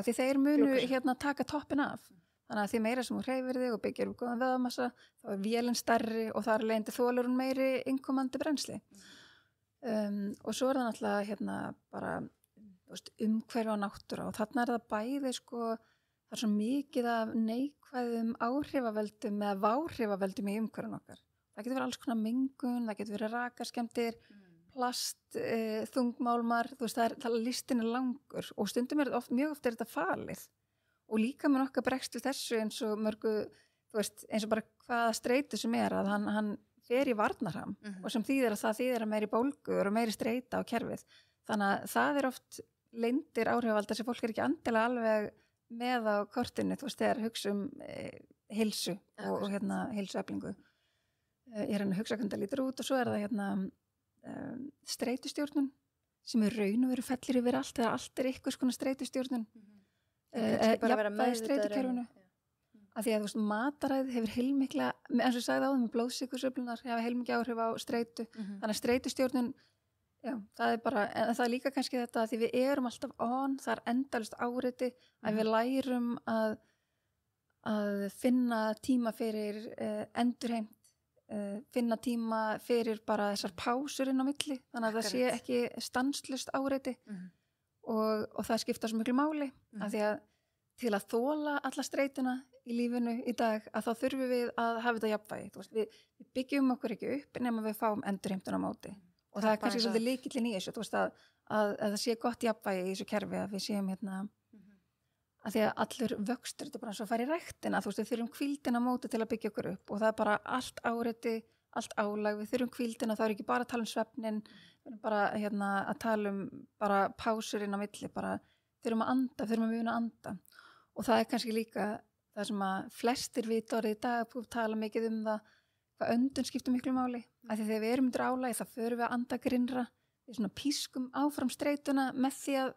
því þeir munu taka toppin af þannig að því meira sem þú hreyfir þig og byggir upp góðan vöðvamassa þá er vélinn stærri og þar leiðandi þolur hún meiri innkomandi brennsli og svo er það náttúrulega bara umhverfi og náttúra og þarna er það bæði það er svo mikið af neikvæðum áhrifavöldum eða váhrifavöldum í umhverfinu okkar. Það getur verið alls konar mengun, það getur verið rakaskemmdir, plast, þungmálmar, þú veist, það listin er langur og stundum er þetta mjög oft er þetta falið og líka með okkar bregst við þessu eins og mörgu, þú veist, eins og bara hvaða streitu sem er að hann fer í varnarham og sem þýðir að það þýðir að meiri bólgur og meiri streita á kerfið. Þannig að það er oft leyndir áhrifavaldar sem fólk er ekki endilega alveg með á kortinu, þú veist, þegar hugsa heilsu og heilsueflingu. Ég er að hugsa hvernig það lítur út og svo er það streitustjórnun sem er raun og veru fellir yfir allt eða allt er eitthvað svona streitustjórnun. Jafnvægi streitukerfinu. Af því að þú veist, mataræð hefur heilmikla, eins og ég sagði áður með blóðsykursveiflurnar, hefur heilmikla áhrif á streitu. Þannig að streitustjórnun það er bara, en það er líka kannski þetta að því við erum alltaf það er endalaust áreiti að við lærum að finna tíma fyrir endurheimt, finna tíma fyrir bara þessar pásur inn á milli, þannig að það sé ekki stanslaust áreiti og það skipta svo miklu máli að því að til að þola alla streituna í lífinu í dag að þá þurfum við að hafa þetta jafnvægi, þú veist, við byggjum okkur ekki upp nema við fáum endurheimtun á móti. Og það er kannski svolítið lykillinn í þessu, þú veist að það sé gott jafnvægi í þessu kerfi að við séum að því að allur vöxtur, þetta er bara eins og að fara í ræktina, þú veist, við þurfum hvíldina á móti til að byggja okkur upp og það er bara allt áreiti, allt álag, við þurfum hvíldina, það er ekki bara að tala svefnin, við erum bara að tala bara pásurinn á milli, bara þurfum að anda, þurfum að muna að anda og það er kannski líka það sem að flestir vita orðið í dag, tala mikið það, hvað öndun skiptir miklu máli af því þegar við erum undir álagi þá förum við að anda grinnra við svona pískum áfram streituna með því að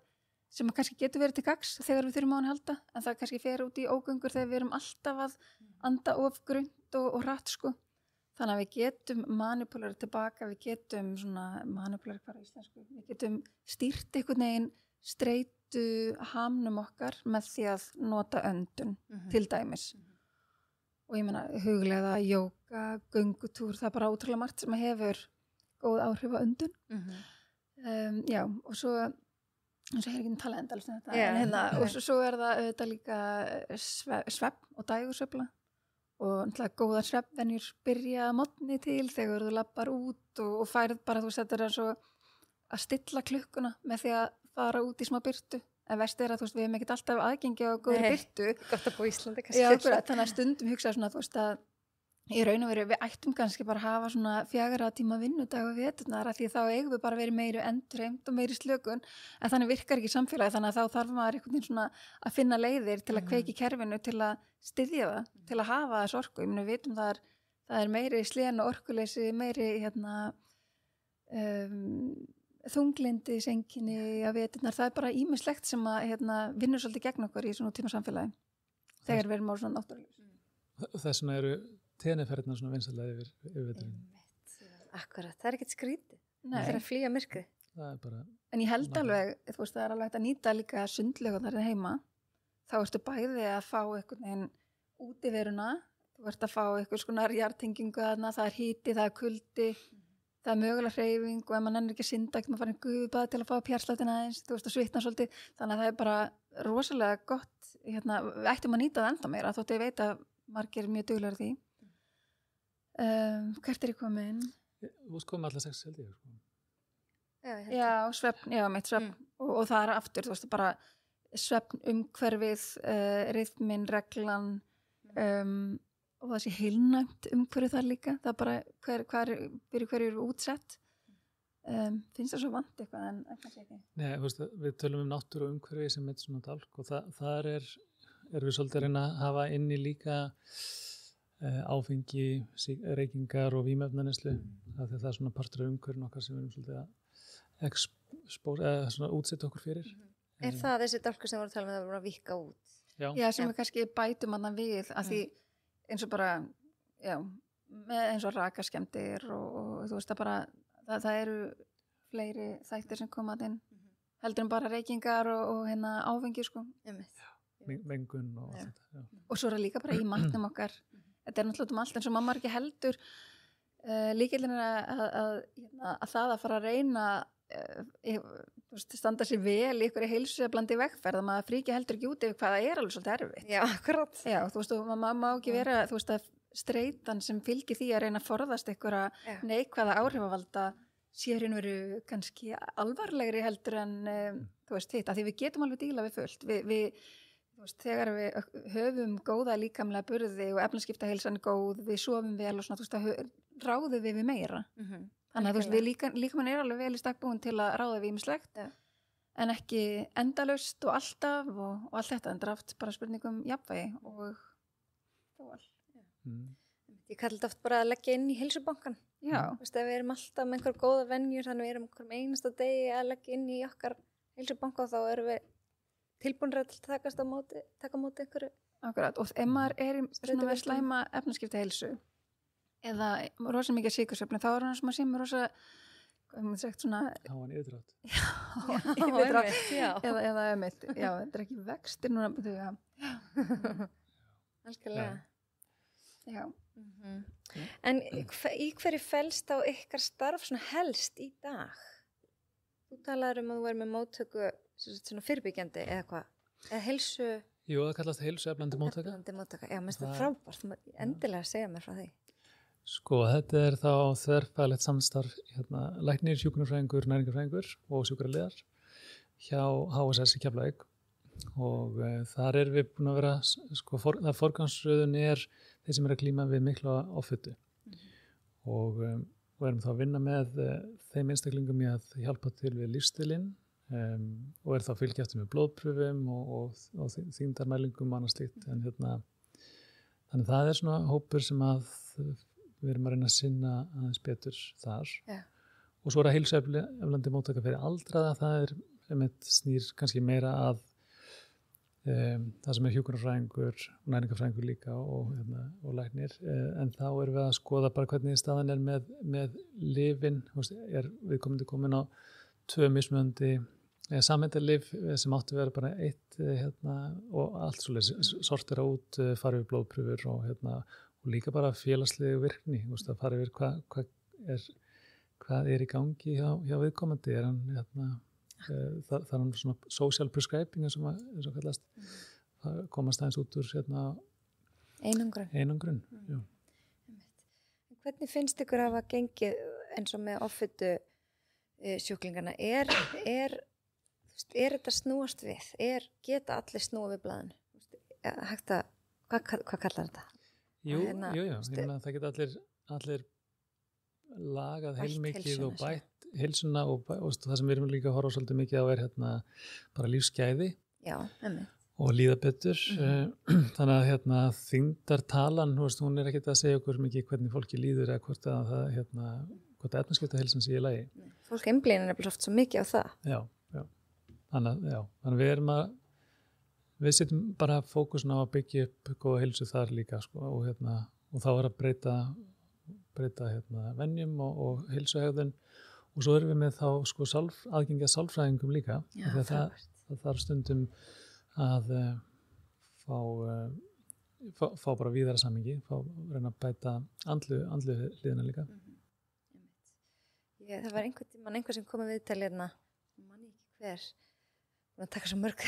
sem að kannski getur verið til gagns þegar við þurfum á hann halda en það kannski fer út í ógöngur þegar við erum alltaf að anda of grunnt og hratt þannig að við getum manipulæra tilbaka, við getum svona manipulæra hvað á íslensku, við getum stýrt einhvern veginn streitu hamnum okkar með því að nota öndun til dæmis og ég meina hugleiða, jóga, göngutúr, það er bara ótrúlega margt sem hefur góð áhrif á öndun. Og svo, eins og ég er ekki talað endalist um þetta, og svo er það auðvitað líka svefn og dægursveifla og náttúrulega góðar svefnvenjur byrja að morgni til þegar þú lappar út og færð bara, þú setur það svo að stilla klukkuna með því að fara út í smá byrtu. En verst að þú veist, við hefum ekkert alltaf aðgengi á góðri byrtu. Gott að búa í Íslandi Já, akkurat, þannig að stundum hugsa svona, þú veist, að í raun og veru við ættum kannski bara að hafa svona 4 tíma vinnudag á veturnar af því þá eigum við bara verið meiri endurheimt og meiri slökun, en þannig virkar ekki samfélagi, þannig að þá þarf maður einhvern veginn svona að finna leiðir til að kveiki kerfinu til að styðja það, til að hafa þess orku. Ég meina, við vitum það er meiri slen og orkuleysi, meiri þunglindi, senkinni á veturnar, það er bara ýmislegt sem að vinnur svolítið gegn okkur í svona tíma samfélagi þegar við erum á svona náttúrulega. Þess vegna eru tenniferðina svona vinsalega yfir veturinn. Akkurat, það er ekkert skrítið. Nei. Það er að flýja myrkrið. Það er bara... En ég held alveg, þú veist, það er alveg hægt að nýta líka sundlaugarnar heima. Þá ertu bæði að fá einhvern veginn útiveruna, þú ert að fá einhvers konar jarðtengingu þarna, það er hiti, það er kuldi, það er mögulega hreyfing og ef maður nennir ekki að synda, ekki maður fara í gufubað til að fá pjarslátina aðeins, þú veist, að svitna svolítið. Þannig að það er bara rosalega gott, við ættum að nýta það enda meira, þótt ég veit að margir er mjög duglegar því. Hvert er ég komin? Þú komið allar 6 held ég. Sko. Já, svefn, mitt svefn og það er aftur, þú veist, bara svefn umhverfið, rytmin, reglan og það sé heilnæmt umhverfið þar líka, það er bara hverju eru útsett. Finnst það svo vant eitthvað en kannski ekki? Nei, við tölum náttúru og umhverfið sem er svona dálk og þar er við svolítið að reyna að hafa inni líka áfengi, reykingar og vímefnaneyslu það er svona partur af umhverfinu okkar sem við erum svolítið að svona útsetta okkur fyrir. Er það þessi dálkur sem voru að tala með að voru að víkka út? Já, sem við kannski bætum annað við að því eins og bara eins og rakaskemmdir og þú veist að bara það eru fleiri þættir sem koma inn heldur en bara reykingar og áfengi sko. Mengun og allt þetta. Og svo er það líka bara í matnum okkar. Þetta er náttúrulega allt eins og mamma ekki heldur líkillin er að það að fara að reyna standa sér vel í ykkur heilsu að blandi vegferð að maður fríki heldur ekki út yfir hvað það er alveg svolítið erfitt. Já, akkurat. Já, þú veist, og maður má ekki vera þú veist að streitan sem fylgir því að reyna að forðast einhverja neikvæða áhrifavalda sér veru kannski alvarlegri heldur en þú veist hitt, að því við getum alveg díla við fullt. Þú veist, þegar við höfum góða líkamlega burði og efnaskiptaheilsan er góð, við sofum vel og svona, þú veist, ráðum við meira. Þannig að þú veist, líkamann er alveg vel í stakk búin til að ráða við ýmislegt, en ekki endalaust og alltaf og allt þetta, en draft bara spurningum jafnvægi og þól. Ég kalli þetta oft bara að leggja inn í heilsubankan. Já. Þú veist, ef við erum alltaf með einhver góða venjur, þannig við erum einhverjum einasta degi að leggja inn í okkar heilsubanka og þá erum við tilbúinir til að taka móti einhverju. Akkurat, og ef maður er í svona slæma efnaskiptaheilsu eða rosa mikið sykursveiflu, þá er hann sem að sé með rosa, hvað maður sagt svona... Háan yfirdrátt. Eða ömmitt. Já, þetta er ekki vextir núna, já. Algjörlega. Já. En í hverju felst á ykkar starf svona helst í dag? Þú talaður að þú er með móttöku svona fyrirbyggjandi eða hvað? Eða heilsu... Jú, það kallast heilsueflandi móttaka. Eflandi móttaka, já, mér finnst það frábært. Endilega segja mér frá því. Sko, þetta er þá þverfaglegt samstarf læknir, hjúkrunarfræðingur, næringarfræðingur og sjúkraliðar hjá HSS í Keflavík og þar erum við búin að vera, sko, forgangsröðun er þeir sem er að glíma við mikla offitu og erum þá að vinna með þeim einstaklingum í að hjálpa til við lífsstílinn og er þá fylgja eftir með blóðprufum og þyngdarmælingum og annað slíkt en þannig það er svona hópur sem að við erum að reyna að sinna aðeins betur þar og svo er að heilsueflandi móttaka fyrir aldraða, það er snýr kannski meira að það sem er hjúkrunarfræðingur og næringarfræðingur líka og læknir en þá erum við að skoða bara hvernig staðan er með lyfin, viðkomandi komin á 2 mismunandi samheitalyf sem áttu að vera bara 1 og allt svoleiðis sortira út, fara yfir blóðprufur og líka bara félagslegu virkni, að fara yfir hvað er í gangi hjá viðkomandi, er hann það er hann svona social prescribing eins og kallast komast aðeins út úr einangrun. Hvernig finnst ykkur að hafa gengið eins og með offitu sjúklingarna? þetta snúast við? Geta allir snúa við blaðinu? Hægt að, hvað kallar þetta? Jú, ég meina það geta allir lagað heilmikið og bætt heilsuna og það sem við erum líka að horfa svolítið mikið á bara lífsgæði og líða betur. Þannig að þyngdartalan, hún ekkert að segja okkur mikið hvernig fólki líður eða hvort efnaskiptaheilsan sé í lagi. Fólk einblínir oft svo mikið á það. Já. Þannig við setjum bara fókusin á að byggja upp góða heilsu þar líka og þá að breyta venjum og heilsuhegðun og svo erum við með þá aðgengi að sálfræðingum líka. Já, það þarf stundum að fá bara víðara samhengi, reyna að bæta andlu hliðina líka. Það var einhver sem kom að viðtali mann ekki hver að taka svo mörg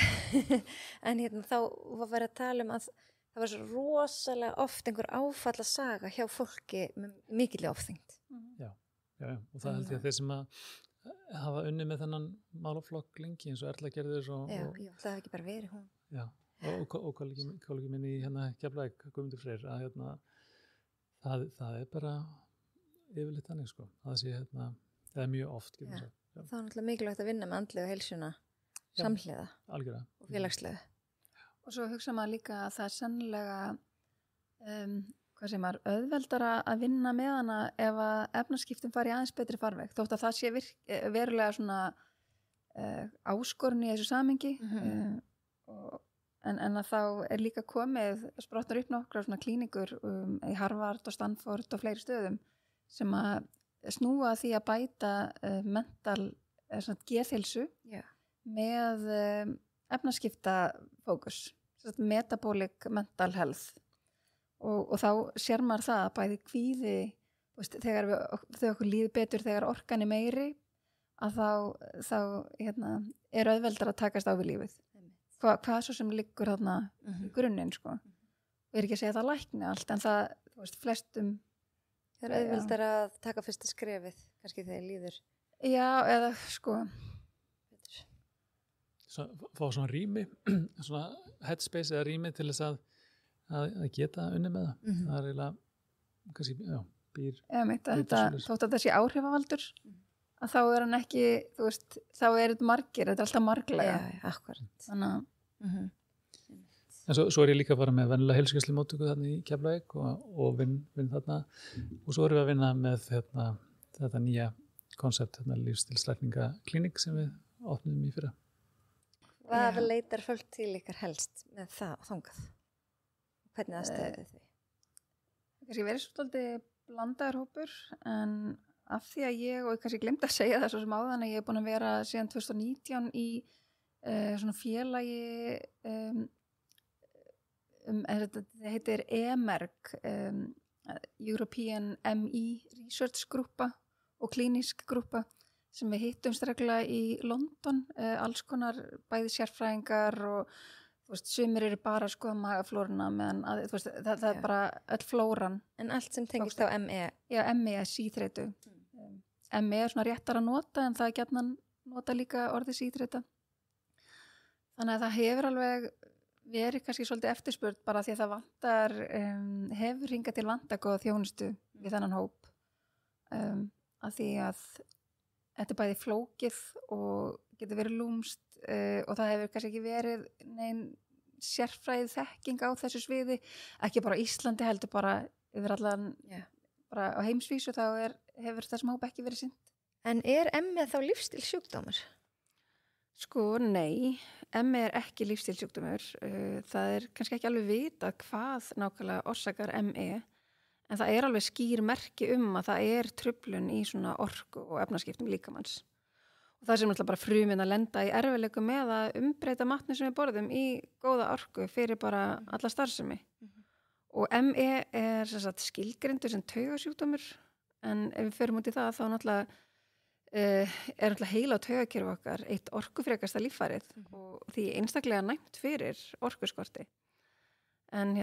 en þá var verið að tala að það var svo rosalega oft einhver áfalla saga hjá fólki með mikilvæg ofþyngd. Já, og það held ég að þeir sem að hafa unnið með þennan málaflokk lengi eins og Erla gerður það hef ekki bara verið hún. Já, og kollegi minn í Keflavík, Guðmundur Freyr, að það bara yfirleitt þannig það mjög oft það er náttúrulega mikilvægt að vinna með andlegu heilsuna samhliða og félagslega. Og svo hugsa maður líka að það sennilega auðveldara að vinna með hana ef að efnaskiptin fari aðeins betri farveg, þótt að það sé verulega svona áskorun í þessu samhengi en að þá líka komið sprotnar upp nokkra svona klínikur í Harvard og Stanford og fleiri stöðum sem að snúa því að bæta geðheilsu með efnaskiptafókus, metabolic mental health og þá sér maður það að bæði kvíði þegar okkur líður betur þegar orkan meiri að þá auðveldar að takast á við lífið. Hvað svo sem liggur þarna í grunninn og ekki að segja það lækni allt en það flestum það auðveldar að taka fyrsta skrefið kannski þegar líður. Já, eða fá svona rými, svona headspace eða rými til þess að geta unnið með það. Það er eiginlega, kannski, býr þótt að það sé áhrifavaldur, að þá er hann ekki, þá er þetta margir, þetta er alltaf marglega. Já, akkurat. Þannig En svo er ég líka bara með venjulega heilsugæslumóttöku þarna í Keflavík og vinn þarna og svo erum við að vinna með þetta nýja konsept, lífstilslækningaklínik sem við opnum í fyrra. Hvað leitar fólk til ykkar helst með það og þangað? Hvernig aðstöðu því? Kannski verið svolítið blandaður hópur en af því að ég kannski glemt að segja það svo sem áðan að ég er búin að vera síðan 2019 í svona félagi þetta heitir EMERG European ME Research grúpa og klínisk grúpa sem við hittumst reglulega í London, alls konar bæði sérfræðingar og sumir eru bara að skoða magaflóruna meðan það er bara öll flóran. En allt sem tengist á ME? Já, ME er síþreytu. ME er svona réttar að nota en það er gjarnan nota líka orðið síþreyta. Þannig að það hefur alveg verið kannski svolítið eftirspurn bara því að það vantar, hefur hingað til góða þjónustu við þennan hóp. Að því að þetta er bæði flókið og getur verið lúmst og það hefur kannski ekki verið nein sérfræðið þekking á þessu sviði, ekki bara á Íslandi heldur bara yfir allan bara á heimsvísu þá hefur þessum hóp ekki verið sinnt. En ME þá lífsstílsjúkdómur? Nei, ME er ekki lífsstílsjúkdómur. Það er kannski ekki alveg vitað hvað nákvæmlega orsakar ME en það er alveg skýr merki að það er truflun í svona orku og efnaskiptum líkamanns. Og það sem náttúrulega bara fruminn að lenda í erfiðleikum með að umbreyta matnum sem við borðum í góða orku fyrir bara alla starfsemi. Og ME er skilgreindur sem taugasjúkdómur en ef við förum út í það þá náttúrulega heila og taugakerfi okkar eitt orkufrekasta líffærið og því einstaklega næmt fyrir orkuskorti. En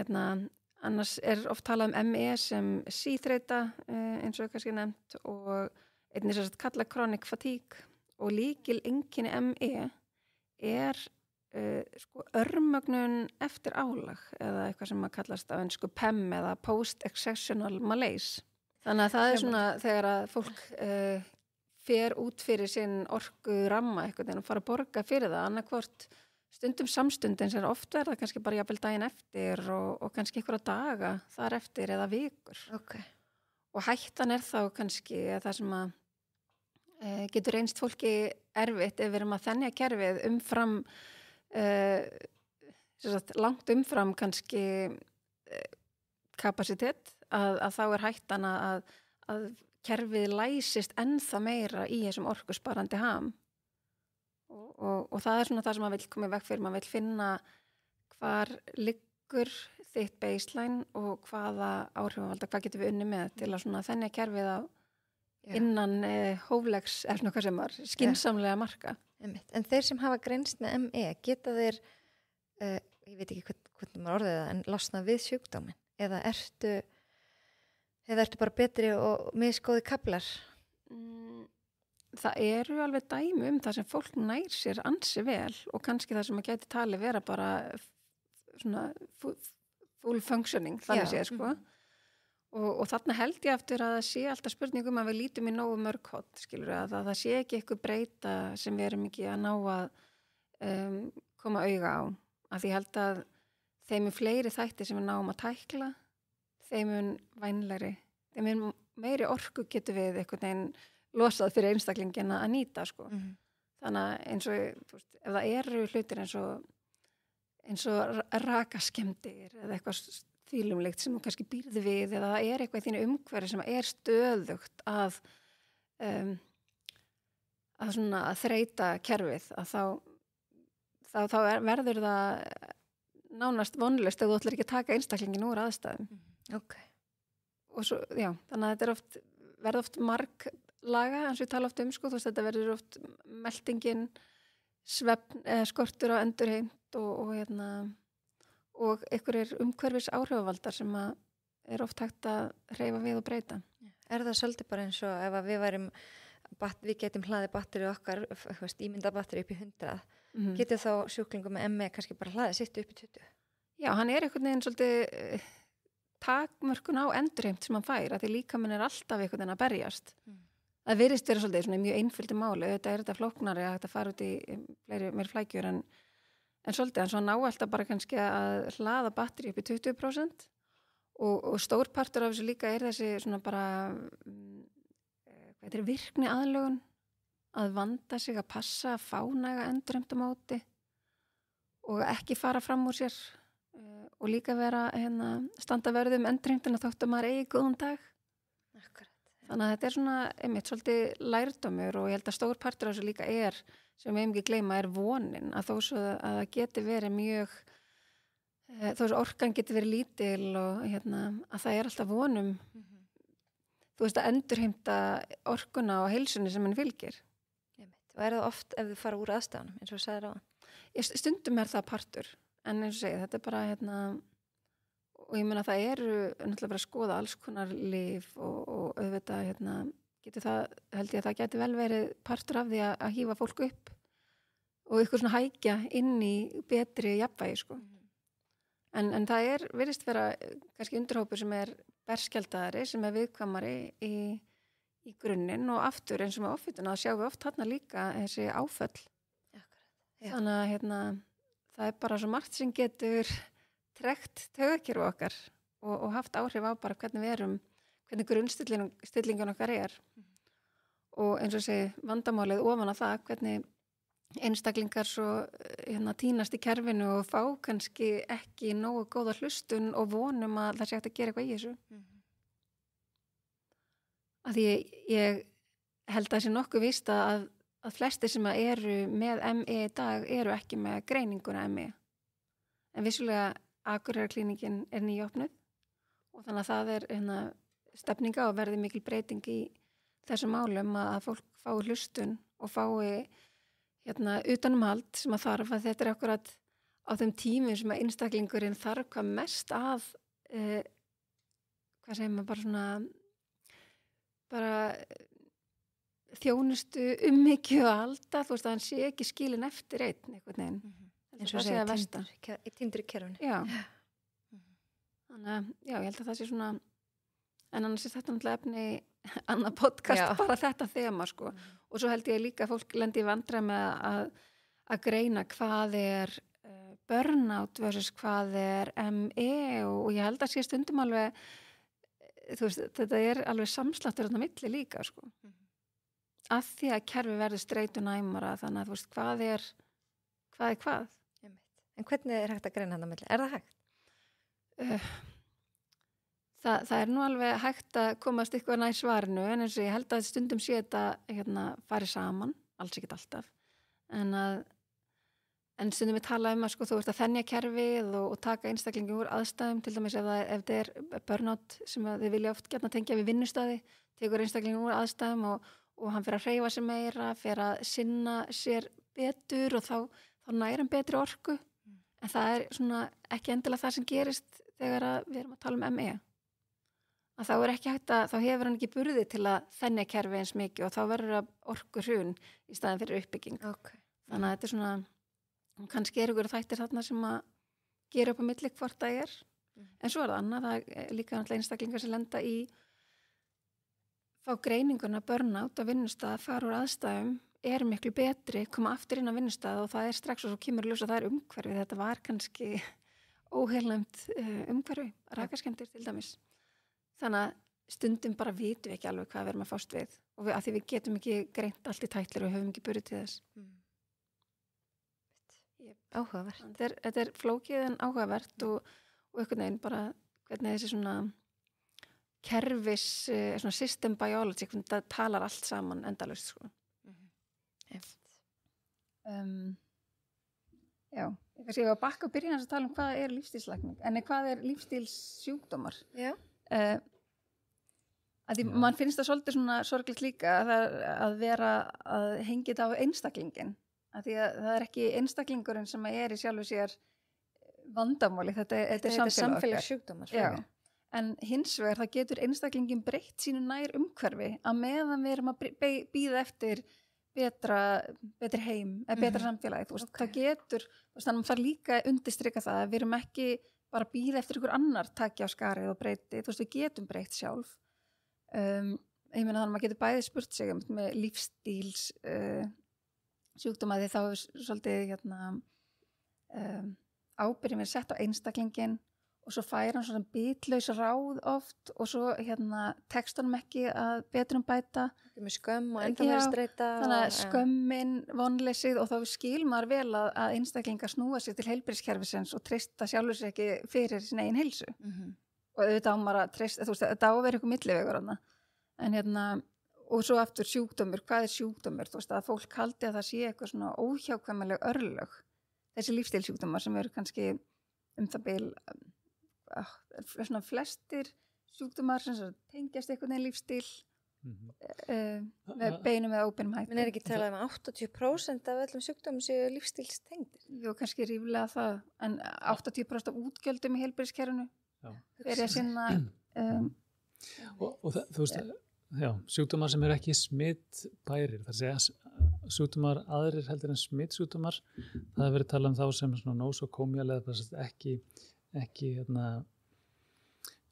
annars er oft talað ME sem síþreyta eins og kannski nefnt og einnig kalla chronic fatigue og lykileinkenni ME sko örmögnun eftir álag eða eitthvað sem að kallast á ensku PEM eða Post-Exceptional Malaise. Þannig að það svona þegar að fólk fer út fyrir sinn orku ramma eitthvað en fara að borga fyrir það, annarkvort stundum samstundin sem oft verða kannski bara jafnvel daginn eftir og kannski einhverja daga þar eftir eða vikur. Okay. Og hættan þá kannski það sem að getur reynst fólki erfitt ef við erum að þenja kerfið umfram langt umfram kannski kapasitet að þá hættan að kerfið læsist ennþá meira í þessum orkusparandi ham og það svona það sem maður vill koma í veg fyrir, maður vill finna hvar liggur þitt baseline og hvaða áhrifavalda, hvað getum við unni með til að svona þenja kerfið á innan hóflegs hvað sem var skynsamlega marka. En þeir sem hafa greinst með ME geta þeir ég veit ekki hvernig maður orðið það en losna við sjúkdóminn eða ertu bara betri og misgóði kaflar? Það eru alveg dæmi það sem fólk nær sér ansi vel og kannski það sem að gæti talið vera bara svona full functioning þannig séð sko. Og þarna held ég aftur að það sé alltaf spurningum að við lítum í nógu mörg hot, skilur að það sé ekki eitthvað breyta sem við erum ekki að ná að koma auga á. Að ég held að þeim fleiri þætti sem við náum að tækla, þeim vænlegri, þeim meiri orku getur við einhvern veginn losað fyrir einstaklingin að nýta sko. Þannig að eins og þú veist, ef það eru hlutir eins og rakaskemmdir eða eitthvað þvílumlegt sem þú kannski býrði við eða það eitthvað í þínu umhverfi sem stöðugt að þreyta kerfið að þá verður það nánast vonlaust ef þú ætlar ekki að taka einstaklingin úr aðstæðum. Okay. Og svo, já, þannig að þetta verður oft marglaga eins og ég tala oft sko, þú veist þetta verður oft meltingin, svefn, skortur á endurheimt og einhverjir umhverfis áhrifavaldar sem að oft hægt að hreyfa við og breyta. Það svolítið bara eins og ef við við getum hlaðið batteri okkar, ímynda batteri upp í 100, getur þá sjúklingur með ME kannski bara hlaðið sitt upp í 20? Já, hann einhvern veginn svolítið takmörkun á endurheimt sem hann fær, að því líkaminn alltaf einhvern veginn að berjast. Það virðist vera svolítið svona mjög einföldu máli, þetta flóknari að þetta fara út í meir flækjur en svolítið, en svo ná alltaf bara kannski að hlaða batteri upp í 20% og stór partur af þessu líka þessi svona bara virkni aðlögun að vanda sig, að passa, að fá næga endurheimt á móti og ekki fara fram úr sér og líka vera standa vörðum endurheimtina þótt að maður eigi góðan dag. Akkurat. Þannig að þetta svona svolítið lærdómur og ég held að stór partur af þessu líka sem við ekki gleyma vonin að þó svo að það geti verið mjög þó svo orkan geti verið lítil og að það alltaf vonum þú veist að endurheimta orkuna og heilsunni sem hann fylgir. Og það oft ef þið fara úr aðstæðanum eins og þú sagðir á það? Stundum það partur en eins og segið þetta bara og ég meina það náttúrulega bara að skoða alls konar lyf og auðvitað getur það, held ég að það geti vel verið partur af því að hífa fólk upp og eitthvað svona hækja inn í betri jafnvægi sko. En það virðist vera kannski undirhópur sem berskjaldaðari, sem viðkvæmari í grunninn og aftur eins og með offituna, það sjáum við oft þarna líka þessi áföll. Þannig að það bara svo margt sem getur trekt taugakerfi okkar og haft áhrif á bara hvernig við erum, hvernig grunnstillingin okkar og eins og segi vandamálið ofan á það hvernig einstaklingar svo tínast í kerfinu og fá kannski ekki nógu góða hlustun og vonum að það sé hægt að gera eitthvað í þessu. Af því ég held að það sé nokkuð víst að flestir sem eru með ME í dag eru ekki með greininguna ME. En vissulega Akureyrarklínikin nýopnuð og þannig að það stefninga og verði mikil breyting í þessum málum að fólk fái hlustun og fái utanumhald sem að þarf að þetta akkurat á þeim tímum sem að einstaklingurinn þarf hvað mest að hvað segir maður bara svona bara þjónustu mikið að halda, þú veist að hann sé ekki skilin eftir einn einhvern veginn. Eins og segja týndur í kerfunni. Já. Þannig að, já, ég held að það sé svona, en annars er þetta náttúrulega efni annað podcast, bara þetta þema, sko. Og svo held ég líka að fólk lendi í vandræði með að greina hvað er burnout versus hvað er ME og ég held að sé stundum alveg, þú veist, þetta er alveg samsláttur þarna milli líka, sko. Af því að kerfi verður streitunæmara, þannig að þú veist, hvað er hvað? En hvernig er hægt að greina þarna milli? Er það hægt? Það er nú alveg hægt að komast eitthvað nær svarinu, en eins og ég held að stundum sé þetta fari saman, alls ekkert alltaf, en stundum við tala að sko, þú ert að þenja kerfið og taka einstaklingi úr aðstæðum, til dæmis ef þetta er burnout sem þið vilja oft gjarna tengja við vinnustæði, tekur einstaklingi úr aðstæðum og hann fyrir að hreyfa sig meira, fyrir að sinna sér betur og þá næra hann betri orku, en það er svona ekki endilega það sem gerist þegar við erum að tala um ME. Að þá er ekki hægt þá hefur hann ekki burði til að þenja kerfi eins mikið og þá verður það orku hrun í staðin fyrir uppbygging. Okay. Þannig að þetta er svona, kannski er ykkur þættir þarna sem að gera upp á milli hvort það er. En svo er það annað, það er líka náttúrulega einstaklingar sem lenda í fá greininguna burnout á vinnustað, fara úr aðstæðum, er miklu betri, koma aftur inn á vinnustað og það er strax og svo kemur ljós að það er umhverfi. Þetta var kannski óheilnæmt umhverfi, rakaskemmtir til dæmis. Þannig að stundum bara vitum við ekki alveg hvað við erum að fást við og að því við getum ekki greint allt í tætlir og við höfum ekki burði til þess. Áhugavert. Þetta er flókið en áhugavert og einhvern veginn bara hvernig þessi svona kerfis, svona system biology, hvernig það talar allt saman endalaust, sko. Já, ég var að bakka og byrja að tala um hvað er lífstílslækning, en hvað er lífstílssjúkdómar? Já. Að því mann finnst það svolítið svona sorglegt líka að vera að hengja þetta á einstaklingin, að því að það er ekki einstaklingurinn sem er í sjálfu sér vandamáli, þetta er samfélagssjúkdómar. Já, en hins vegar það getur einstaklingin breytt sínu nær umhverfi að meðan við erum að bíða eftir betri heim, betra samfélagi, þú veist, það getur, þannig að það líka undirstrika það að við erum ekki bara bíða eftir ykkur annar taki á skarið og breyti, þú veist, við getum breytt sjálf. Ég meina þannig að maður getur bæði spurt sig með lífstíls sjúkdóma því þá er svolítið ábyrgðin verið sett á einstaklingin og svo fær hann svona bitlaus ráð oft og svo tekst honum ekki að betrum bæta. Með skömm og enda verið streita. Þannig að skömmin, vonleysið og þá skil maður vel að einstaklingar snúa sig til heilbrigðiskerfisins og treysta sjálfur sér ekki fyrir sin eigin heilsu. Og auðvitað á maður að treysta, þú veist, þetta á að vera eitthvað millivegur þarna. En og svo aftur sjúkdómur, hvað er sjúkdómur? Þú veist, að fólk haldi að það sé eitthvað svona óhjákvæmileg örlög. Þessi lífstílssjúkdómar sem eru kannski það bil svona flestir sjúkdómar sem tengjast einhvern veginn lífstíl með beinum eða óbeinum hætti. Men er ekki talað um 80% af öllum sjúkdómum séu lífstílstengdir? Jú, kannski ríflega það, en 80% af útgjöldum í heilbrigðiskerfinu er að sinna og þú veist, já, sjúkdómar sem eru ekki smitbærir, það segja sjúkdómar aðrir heldur en smitsjúkdómar, það hefur verið talað um þá sem svona nósokómíalega, ekki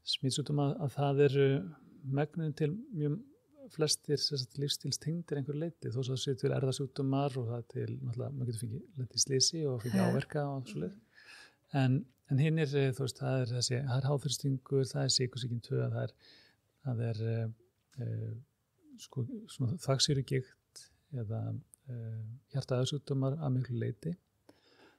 smitsjúkdóma, að það eru megnin til mjög flestir lífstílstengdir einhver leiti, þó svo það sé til erfðasjúkdómar og það til, náttúrulega, maður getur fengið lent í slysi og fengið áverka og svoleið. En hinn þú veist, það er háþrýstingur, það er sykursýkin 2, það er sko, svona þvagsýrugigt eða hjartaæðasjúkdómar að miklu leiti.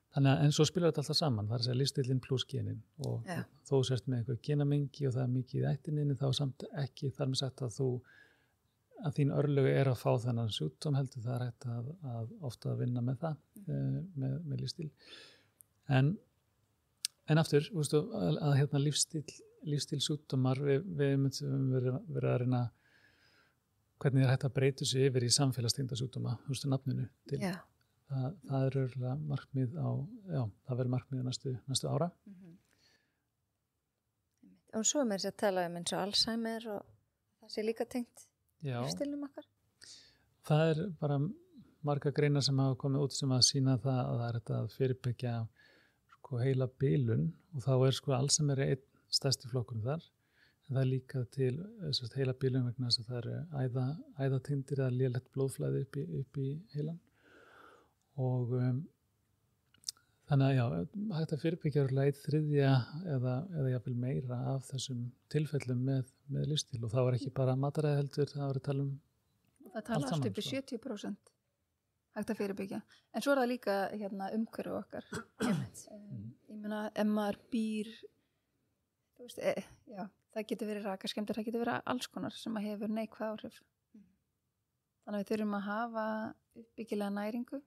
Þannig að, en svo spilar þetta alltaf saman, það er að segja lífstílinn pluss genin og þó sért með einhver genamengi og það er mikið í ættininni, þá samt ekki þar með sagt að þín örlögu er að fá þennan sjúkdóm, heldur það er hægt að ofta að vinna með það, með lífstíl. En aftur, veistu, að lífstíl sjúkdómar, við myndum verið að reyna hvernig er hægt að breyta sig yfir í samfélagstengda sjúkdóma, þú veistu, nafninu til. Já. Það er örgulega markmið það verður markmið næstu ára. Og svo er að tala um eins og Alzheimer og það sé líka tengt lífstílnum okkar. það bara marga greinar sem hafa komið út sem að sýna það að það þetta að fyrirbyggja sko heila bilun og þá sko Alzheimer einn stærsti flokkur þar en það líka til heila bilun vegna þess að það æðatengdir eða lélegt blóðflæði upp í heilan og þannig að hægt að fyrirbyggja eitt þriðja eða jafnvel meira af þessum tilfellum með lífstíl og það var ekki bara mataræði heldur, það var að tala það tala allt upp í 70% hægt að fyrirbyggja. En svo það líka umhverfi okkar. Ég meina, ef maður býr, þú veist, það getur verið rakaskemmdir, það getur verið alls konar sem að hefur neikvæð áhrif. Þannig að við þurfum að hafa uppbyggilega næringu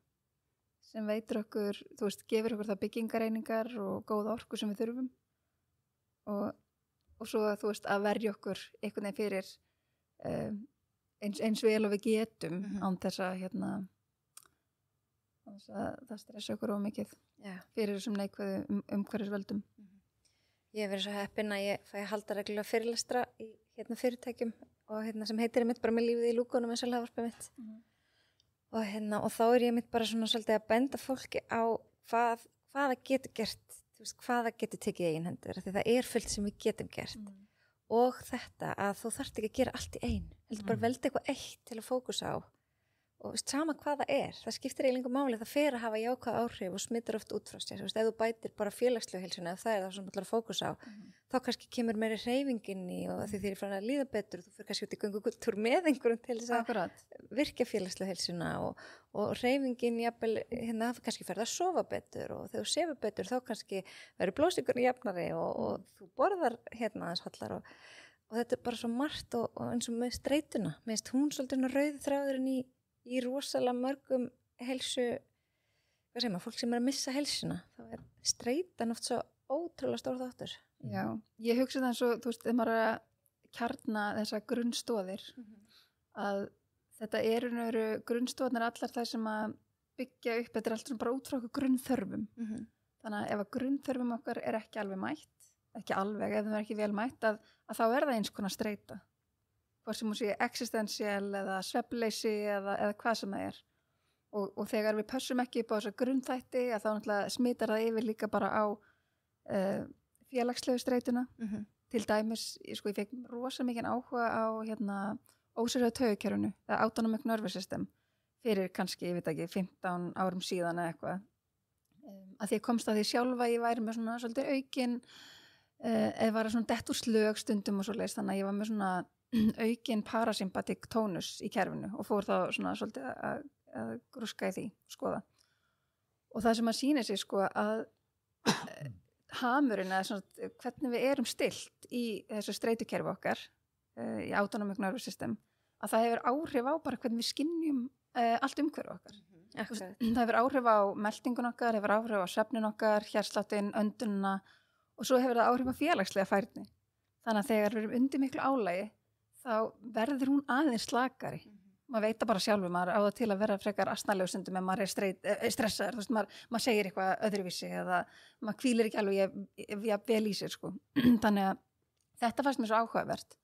sem veitur okkur, þú veist, gefur okkur það byggingareiningar og góða orku sem við þurfum og svo, þú veist, að verja okkur einhvern veginn fyrir eins vel og við getum án þess að það stressa okkur ómikið fyrir þessum neikvæðu umhverfisvöldum. Ég hef verið svo heppin að ég fæ að halda reglulega fyrirlestra í fyrirtækjum og sem heitir mitt bara með lífið í lúkunum eins og hlaðvarpið mitt. Og þá ég mitt bara svona svolítið að benda fólki á hvað það getur gert, þú veist, hvað það getur tekið í eigin hendur, því það fullt sem við getum gert. Og þetta að þú þarft ekki að gera allt í einu, heldur bara veldi eitthvað eitt til að fókusa á. Og sama hvað það skiptir eiginlega máli, það fer að hafa jákvæð áhrif og smittar oft út frá sér. Þú veist, ef þú bætir bara félagslegu heilsuna, ef það það sem allar að fókusa á, þá kannski kemur meiri hreyfingin í og því þér farin að líða betur, þú fyrir kannski út í göngutúr með einhverjum til þess að virka félagslegu heilsuna og hreyfingin jafnvel, það kannski ferð að sofa betur og þegar þú sefur betur þá kannski verður blóðsykurinn jafnari og þú borðar aðeins hollar og þetta bara svo margt og eins og með streituna, með hún svolítið rauði þráðurinn í rosalega mörgum heilsu, hvað segir maður, fólk sem að missa heilsuna, þá streitan oft svo ótrúlega stór þáttur. Já, ég hugsa það eins og, þú veist, ef maður að kjarna þessar grunnstoðir, að þetta eru grunnstoðnar allar þær sem að byggja upp, þetta allt sem bara út frá okkur grunnþörfum. Þannig að ef að grunnþörfum okkar ekki alveg mætt, ekki alveg, ef þeim ekki vel mætt, að þá það eins konar streita. Hvort sem hún sé existential eða svefnleysi eða hvað sem það og þegar við pössum ekki upp á þessa grunnþætti að þá náttúrulega smitar það yfir líka bara á félagslegu streituna til dæmis, ég fekk rosa mikinn áhuga á ósérhæðu taugakerfinu eða autonomic nervous system fyrir kannski, ég veit ekki, 15 árum síðan eða eitthvað að því ég komst að því sjálfa ég væri með svona svolítið aukin eða var svona dett úr slög stundum og svoleiðis, þannig að ég var með svona aukin parasympatic tónus í kerfinu og fór þá svona svolítið að grúska í því, skoða. Og það sem að sýna sig að hamurinn eða svona hvernig við erum stilt í þessu streitukerfi okkar í autonomic nervous system, að það hefur áhrif á bara hvernig við skynjum allt umhverfi okkar. Það hefur áhrif á meltingun okkar, hefur áhrif á svefnin okkar, hjartsláttinn, öndunina og svo hefur það áhrif á félagslega færni. Þannig að þegar við erum undir miklu álagi þá verður hún aðeins slakari. Maður veit bara sjálfur, maður á það til að vera frekar asnalegur stundum ef maður stressaður, þú veist, maður segir eitthvað öðruvísi eða maður hvílir ekki alveg vel í sér, Þannig að þetta fannst mér svo áhugavert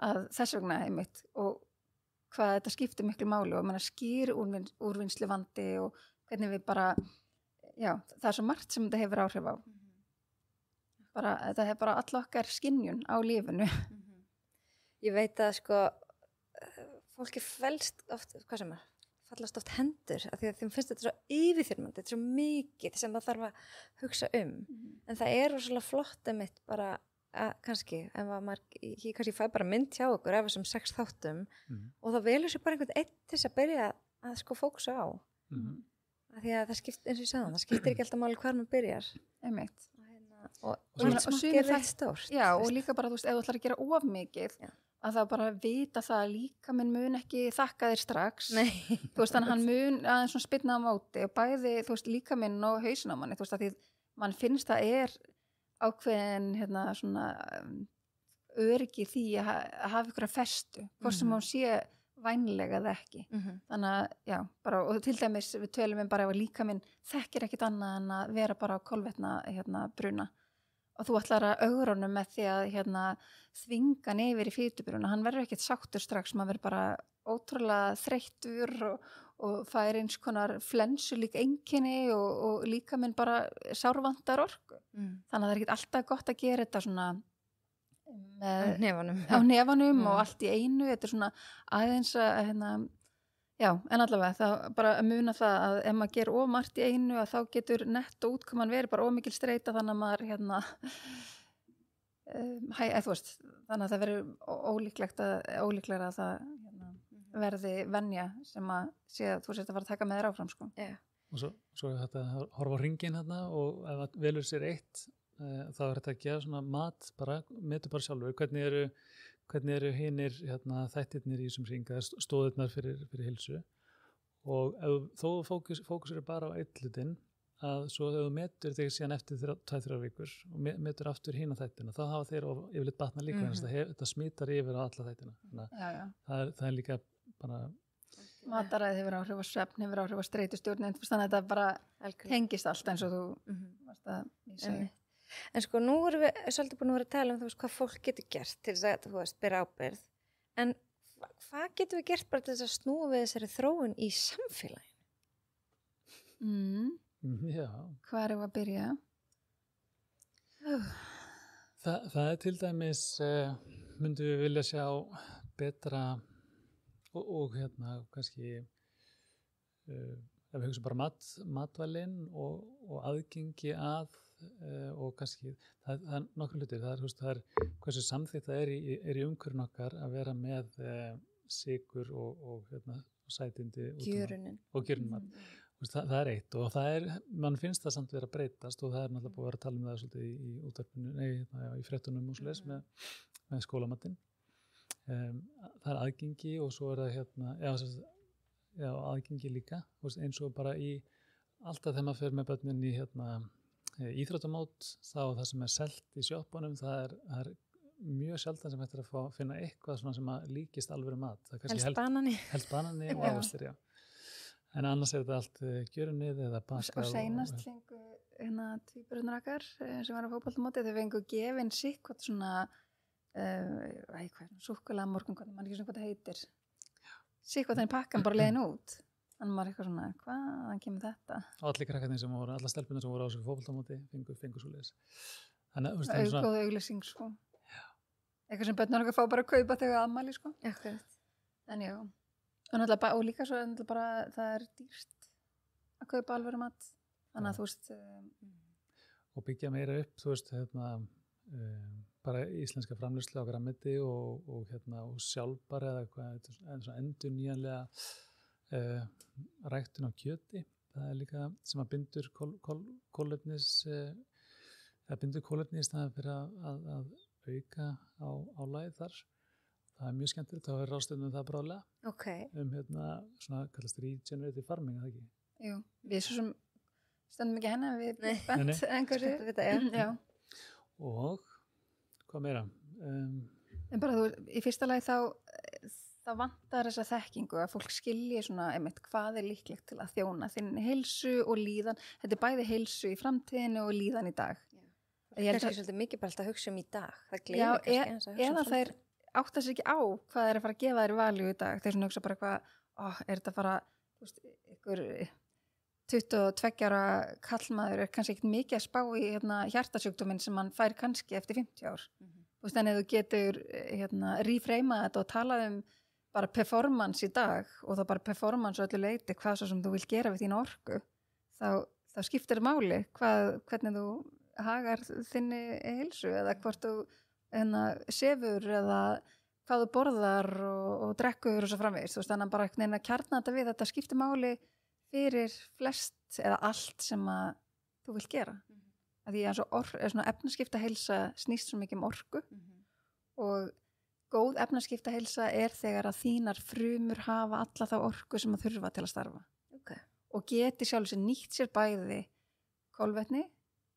að þess vegna einmitt og hvað þetta skiptir miklu máli og maður skýr úrvinnslu vandi og hvernig við bara, það svo margt sem þetta hefur áhrif á. Þetta hefur bara all okkar skynjun á lífinu. Ég veit að fólki fellst oft, fallast oft hendur af því að þeim finnst þetta svo yfirþyrmandi, þetta er svo mikið sem það þarf að hugsa en það rosalega flott mitt bara að kannski, ef maður kannski fæ bara mynd hjá okkur af þessum 6 þáttum og þá velur sér bara einhvern einn til þess að byrja að fókusa á af því að það skiptir, eins og ég sagði það skiptir ekki alltaf máli hvar maður byrjar einmitt og smakir þetta stórt. Já, og líka bara, þú veist, ef þú ætlar að gera of mikið að það bara vita það að líka minn mun ekki þakka þér strax. Nei. Þú veist, þannig hann mun aðeins svona spyrna á móti og bæði, þú veist, líka minn og hausin á manni, þú veist, að því mann finnst það ákveðin, svona öryggi því að hafa ykkur að festu, hvort sem hún sé vænlega eða ekki. Þannig að, já, bara, og til dæmis við tölum bara ef líka minn þekkir ekkit annað en að vera bara á kolvetna bruna og þú ætlar að ögra honum með því að þvinga hann yfir í fitubruna, hann verður ekkert sáttur strax, maður verður bara ótrúlega þreyttur og fær eins konar flensu líka einkenni og líka minn bara sárvantar orku. Þannig að það er ekkert alltaf gott að gera þetta svona á hnefanum og allt í einu, þetta er svona aðeins að já, en allavega það bara að muna það að ef maður ger of margt í einu að þá getur nett og útkoman verið bara ómikil streita, þannig að maður þú veist, þannig að það verður ólíklegra að það verði venja sem að sé að þú sést að fara að taka með þér áfram sko. Og svo er þetta að horfa á hringinn og ef það velur sér eitt þá er þetta að gera svona mat metur bara sjálfur, hvernig eru hinir þættirnir í þessum hring, stóðirnar fyrir heilsu, og þó fókusir bara á einn hlutin, að svo ef þú metur þig síðan eftir 2-3 vikur og metur aftur hina þættina, þá hafa þeir yfirleitt batna líka, þetta smítar yfir á alla þættina. Það er líka bara mataræði hefur áhrif á svefn, hefur áhrif á streitustjórn, þannig að þetta bara tengist allt eins og þú varst að segja. En sko, nú erum við svolítið búin að vera að tala þú veist, hvað fólk getur gert til þess að, þú veist, bera ábyrgð. En hvað getum við gert bara til þess að snúa við þessari þróun í samfélaginu? Já. Hvað erum við að byrja? Það er til dæmis, myndum við vilja sjá betra og kannski, ef við hugsa bara matvælin og aðgengi að og kannski, það er nokkur hlutir, það er hversu samþykkt það er í umhverfinu okkar að vera með sykur og sætindi og gjörunin mat. Það er eitt og mann finnst það samt vera að breytast og það er náttúrulega búið að vera að tala það svolítið í útvarpinu, í fréttunum og svoleiðis með skólamatinn. Það er aðgengi og svo er það aðgengi líka, eins og bara í alltaf þegar maður fer með börnin í íþróttamót, þá það sem er selt í sjoppunum, það er mjög sjaldan sem hættir að finna eitthvað svona sem að líkist alvöru mat. Helst banani. Helst banani og ávextir, já. En annars er þetta allt gjörunnið eða bakað. Og seinast fengu tvíburunrakar sem var á fótboltamóti, þau fengu gefin sikkot svona súkkulaði morgunkotni, mann ekki svona hvað það heitir. Sikkot þannig pakkan bara leiðin út. Þannig maður eitthvað svona, hvaðan kemur þetta? Og allir krakkarnir sem voru, alla stelpunir sem voru á þessu fótboltamóti fengu svoleiðis. Góð auglýsing, sko. Eitthvað sem börnur okkar fá bara að kaupa þegar afmæli, sko. Akkurat. En já. Og líka svo bara það er dýrt að kaupa alvöru mat. Þannig að þú veist... Og byggja meira upp, þú veist, bara íslenska framleiðslu á grænmeti og sjálfbara eða eitthvað endurnýjanlega ræktun á kjöti, það er líka sem að bindur kólefnis bindur kólefni í staðan fyrir að auka á lagið þar. Það er mjög skemmtilegt, þá er ráðstöfnum það bráðlega svona kallast regenerative farming, það ekki? Jú, við svo sem stöndum ekki henni við bent einhverju. Og hvað meira? En bara í fyrsta lagi þá vantar þessa þekkingu að fólk skilji svona hvað er líklegt til að þjóna þinn heilsu og líðan. Þetta er bæði heilsu í framtíðinu og líðan í dag. Það er kannski svolítið mikið bara að hugsa í dag. Það gleymir kannski eins að hugsa eða þær átta sig ekki á hvað er að fara að gefa þér valjú í dag. Þeir svona hugsa bara er þetta að fara, ykkur 22 ára kallmaður er kannski ekkert mikið að spá í hjartasjúkdóminn sem hann fær kannski eftir 50 ár. En ef þú getur refreima þetta og tala bara performance í dag og þá bara performance og öllu leiti hvað svo sem þú vil gera við þína orku, þá skiptir máli hvernig þú hagar þinni heilsu eða hvort þú sefur eða hvað þú borðar og drekkur og svo framvegis. Þannig að bara einhvern veginn að kjarna þetta við, þetta skiptir máli fyrir flest eða allt sem að þú vilt gera. Því að efnaskipta heilsa snýst svo mikið orku og góð efnaskipta heilsa er þegar að þínar frumur hafa alla þá orku sem að þurfa til að starfa. Og geti sjálf sér nýtt sér bæði kolvetni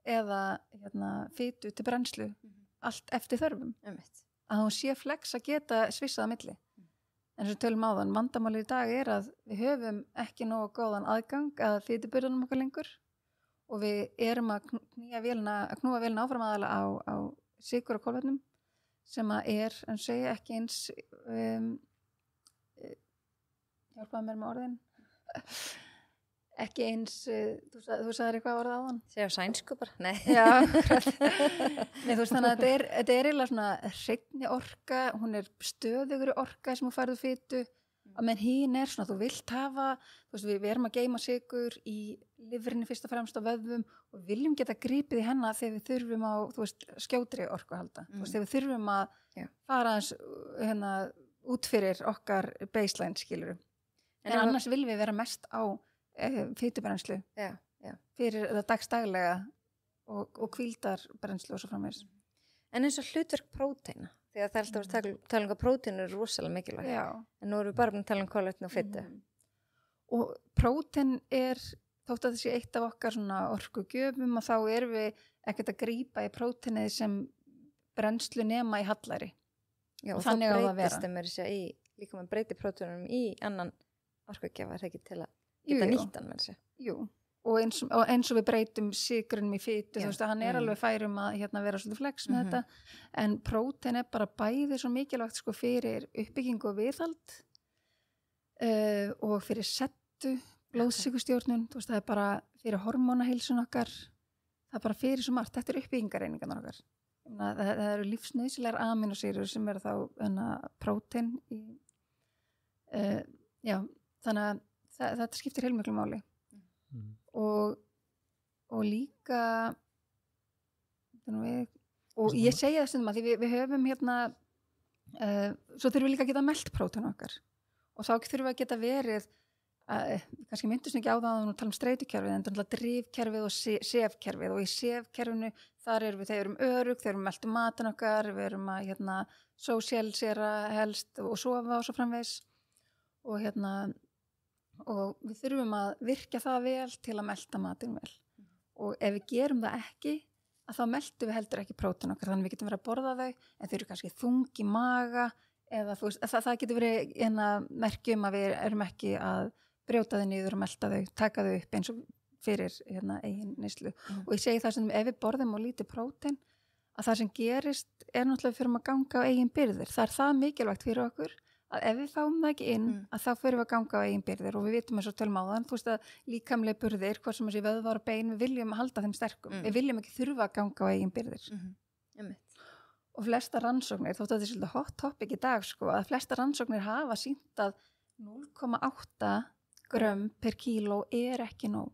eða fitu til brennslu, allt eftir þörfum. Að hún sé flex að geta svissað á milli. En sem tölum áðan, vandamálið í dag er að við höfum ekki nógu góðan aðgang að fituburðunum okkar lengur og við erum að knúa vélina áfram aðalega á sykur og kolvetnum sem að en segja ekki eins hjálpaði mér með orðin ekki eins þú sagðir eitthvað orðið áðan segja sænsku bara, nei já, nei, þú veist þannig að þetta er eiginlega svona hreinni orka, hún er stöðugri orka sem hún færðu fitu að menn hín er svona, þú vilt hafa þú veist, við erum að geyma sykur í lifrinni fyrst og fremst á vöðvum og við viljum geta grípið í hennar þegar við þurfum á, þú veist, skjótri orku að halda þú veist, þegar við þurfum að fara aðeins út fyrir okkar baseline, skilur en annars viljum við vera mest á fitubrennslu fyrir það dagstaglega og hvíldarbrennslu og svo framvegis en eins og hlutverk próteina því að það er alltaf að tala um að prótein er rosalega mikilvægt en nú erum við bara að tala um kolvetni og fitu og prótein þótt að það sé eitt af okkar svona orkugjöfum og þá erum við ekkert að grípa í próteinið sem brennslu nema í hallæri og þannig á það að vera líka með breyti próteinum í annan orkugjafa er ekki til að geta nýttan með þessu jú og eins og við breytum sykrunum í fitu, þú veist að hann alveg færum að vera svolítið flex með þetta en prótein er bara bæði svo mikilvægt sko fyrir uppbyggingu og viðhald og fyrir settu, blóðsykustjórnun þú veist það er bara fyrir hormónaheilsun okkar það er bara fyrir svo margt, þetta er uppbyggingareiningarnar okkar það eru lífsnauðsynlegar amínósýrur sem eru þá prótein í þannig að þetta skiptir heilmiklu máli og líka og ég segja það stundum að því við höfum svo þurfum við líka að geta meldt prótein okkar og þá þurfum við að geta verið kannski myndust ekki á það að tala um streitukerfið en drifkerfið og sefkerfið og í sefkerfinu þar erum við örugg, þegar við meltum matin okkar við erum að sósíalisera helst og sofa og svo framvegis og við þurfum að virkja það vel til að melta matinn vel og ef við gerum það ekki að þá meltum við heldur ekki prótein okkar þannig við getum verið að borða þau en þau eru kannski þung í maga eða þú veist, það getur verið merkjum að við erum ekki að brjóta þau niður og melta þau, taka þau upp eins og fyrir eigin neyslu og ég segi það sem ef við borðum og lítið prótein að það sem gerist náttúrulega fyrir að ganga á eigin byrðir það er það mikilvægt fyrir okkur að ef við fáum það ekki inn að þá fyrir við að ganga á eigin byrðir og við vitum eins og tölum á þann þú veist að líkamlega burðir, hvað sem þessi vöðvar og bein við viljum halda þeim sterkum við viljum ekki þurfa að ganga á eigin byrðir og flesta rannsóknir þótt að þetta er svolítið hot topic í dag sko, að flesta rannsóknir hafa sýnt að 0,8 grömm per kíló ekki nóg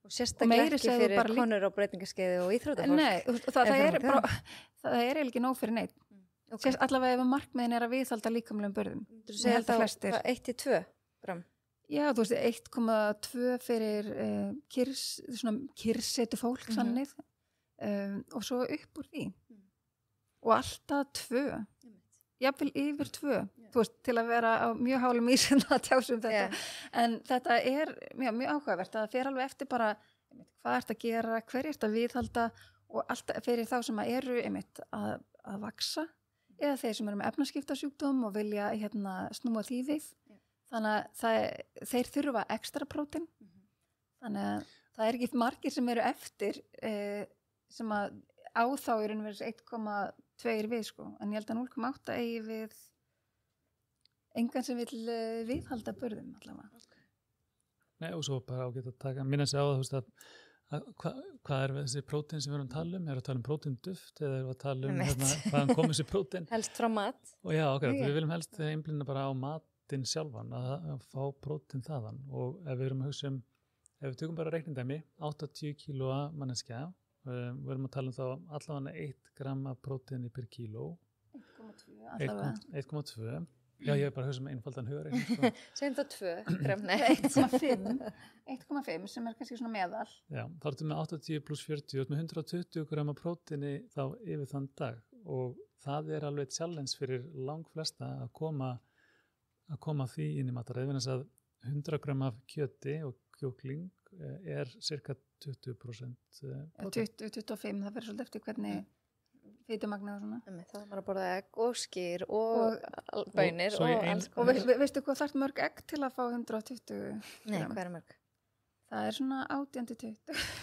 og sérstaklega ekki fyrir konur á breytingaskeiði og íþróttafólk nei, það ekki nóg fyrir neitt allavega ef markmiðin að viðhalda líkamlegum börðum þú segir þá 1-2 gram já, þú veist 1,2 fyrir kyrsetu fólk sannið og svo upp úr því og alltaf 2 jafnvel yfir 2 þú veist, til að vera á mjög hálum ísinn að tjásum þetta en þetta er mjög áhugavert að það fer alveg eftir bara hvað ert að gera, hver ert að viðhalda og alltaf fyrir þá sem eru að vaksa eða þeir sem eru með efnaskiptasjúkdóm og vilja snúa því við þannig að þeir þurfa ekstra prótein þannig að það er ekki margir sem eru eftir sem að á þá eru 1,2 við sko en ég held að 0,8 eigi við engan sem vil viðhalda burðum allavega Nei, og svo bara ágætt að taka minna sig á það, þú veist að hvað er þessi prótein sem við erum að tala um? Er að tala um próteinduft eða er að tala um hvaðan kom þessi prótein? Helst frá mat. Og já, við viljum helst einblína bara á matinn sjálfan, að fá prótein þaðan og ef við erum að hugsa ef við tökum bara reiknindæmi, 80 kílóa manneskja, við erum að tala um þá allavega 1 gram af próteini per kíló. 1,2. Já, ég er bara að hugsa með einfaldan hugareikning. Segjum það 2 gram, nei. 1,5 sem er kannski svona meðal. Já, þá ertu með 80 plus 40, með 120 gram af próteini þá yfir þann dag og það er alveg challenge fyrir langflesta að koma því inn í mataræði, vegna að 100 gram af kjöti og kjúkling er cirka 20% prótein. 20-25, það verður svolítið eftir hvernig fitumagna og svona. Það er bara að borða egg og skyr og bönir og alls. Og veistu hvað þarf mörg egg til að fá 120 gram? Nei, hvað er mörg? Það svona 18-20.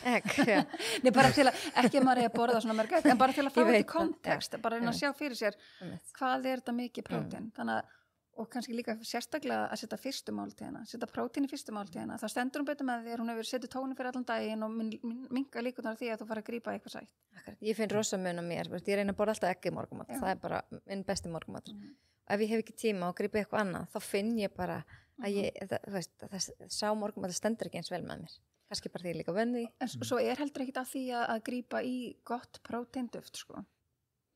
Egg, já. Nei, bara til að, ekki að maður er að borða svona mörg egg, en bara til að fá Ég veit þetta í kontekst, bara reyna að sjá fyrir sér hvað þetta mikið prótein. Þannig að, og kannski líka sérstaklega að setja fyrstu máltíðina, setja prótein í fyrstu máltíðina. Það stendur betur með þér, hún hefur setið tónin fyrir allan daginn og minka líkunar því að þú fara að grípa eitthvað sætt. Akkurat. Ég finn rosa mun á mér, ég reyna að borða alltaf egg í morgumat, það er bara minn besti morgumat. Ef ég hef ekki tíma og grípa eitthvað annað, þá finn ég bara að það sá morgumat, það stendur ekki eins vel með mér. Kannski bara því ég líka vönn því. En svo heldur ekkit að því að grípa í gott próteinduft, sko.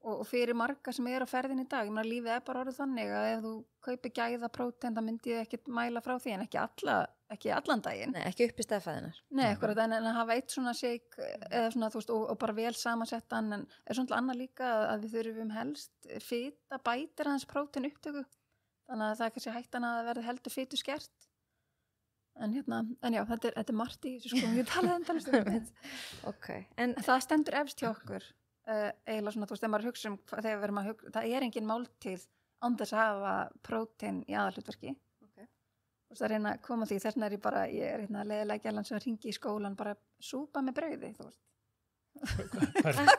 Og fyrir marga sem á ferðin í dag, ég meina lífið bara orðið þannig að ef þú kaupir gæða prótein, það myndi ég ekkit mæla frá því, en ekki allan daginn. Nei, ekki upp í staðfæðinar. Nei, akkurat, en að hafa eitt svona shake, eða svona, þú veist, og bara vel samansettan, en svona annað líka að við þurfum helst fita bætir aðeins prótein upptöku, þannig að það kannski hættan að verði heldur fitu skert. En já, þetta er margt í þessu, sko, ég talaði endalist. Okay. En það stendur efst hjá okkur. Eiginlega svona, þú veist, þegar maður hugsa þegar við erum að hugsa, það er engin máltíð án þess að hafa prótein í aðalhlutverki. Og það reyna að koma því, þess vegna ég er leiðilega gælan sem hringi í skólan, bara súpa með brauði, þú veist.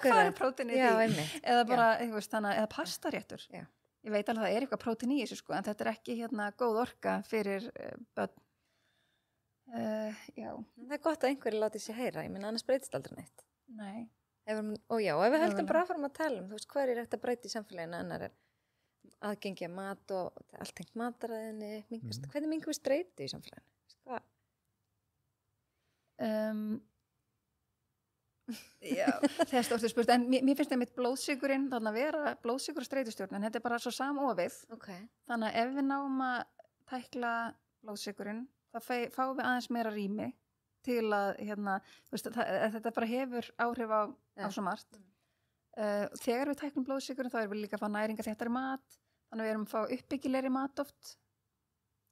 Hvað er prótein í því? Eða bara, þú veist, eða pastaréttur. Ég veit alveg að það er eitthvað prótein í þessu, sko, en þetta er ekki góð orka fyrir börn. Já. Það er gott að einhverju láti sér heyra, ég meina annars breytist aldrei neitt. Nei. Og já, ef við höldum bara áfram að tala þú veist, hvað er hægt að breyta í samfélaginu annar er aðgengja mat og allt tengt mataræðinni, hvernig minnkar við streitu í samfélaginu? Já, það er stórt spurt, en mér finnst einmitt blóðsykurinn, þannig að vera blóðsykur og streitustjórn, en þetta er bara svo samofið, þannig að ef við náum að tækla blóðsykurinn, þá fáum við aðeins meira rými til að, veist, þetta bara hefur áhrif á svo margt. Þegar við tæklum blóðsykurinn, þá erum við líka að fá næringarþéttari mat, þannig að við erum að fá uppbyggilegri mat oft.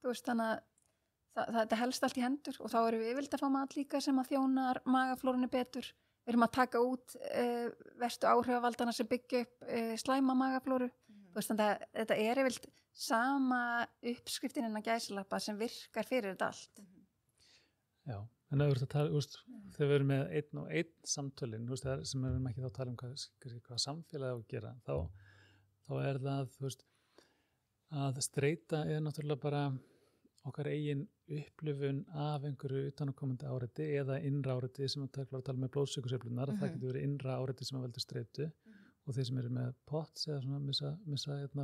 Þú veist, þannig að þetta helst allt í hendur og þá erum við yfirleitt að fá mat líka sem að þjónar magaflórunni betur. Við erum að taka út verstu áhrifavaldana sem byggja upp slæma magaflóru. Þú veist, þannig að þetta er yfirleitt sama uppskriftin innan gæsalappa sem virkar fyrir þetta allt. Já. En að þegar við erum með einn og einn samtölin, sem við erum ekki þá að tala hvað samfélagi á að gera, þá er það, þú veist, að streita er náttúrulega bara okkar eigin upplifun af einhverju utanakomandi áreiti eða innra áreiti sem að tala með blóðsykursveiflunar, það getur verið innra áreiti sem að veldur streitu og þeir sem eru með POTS eða svona missa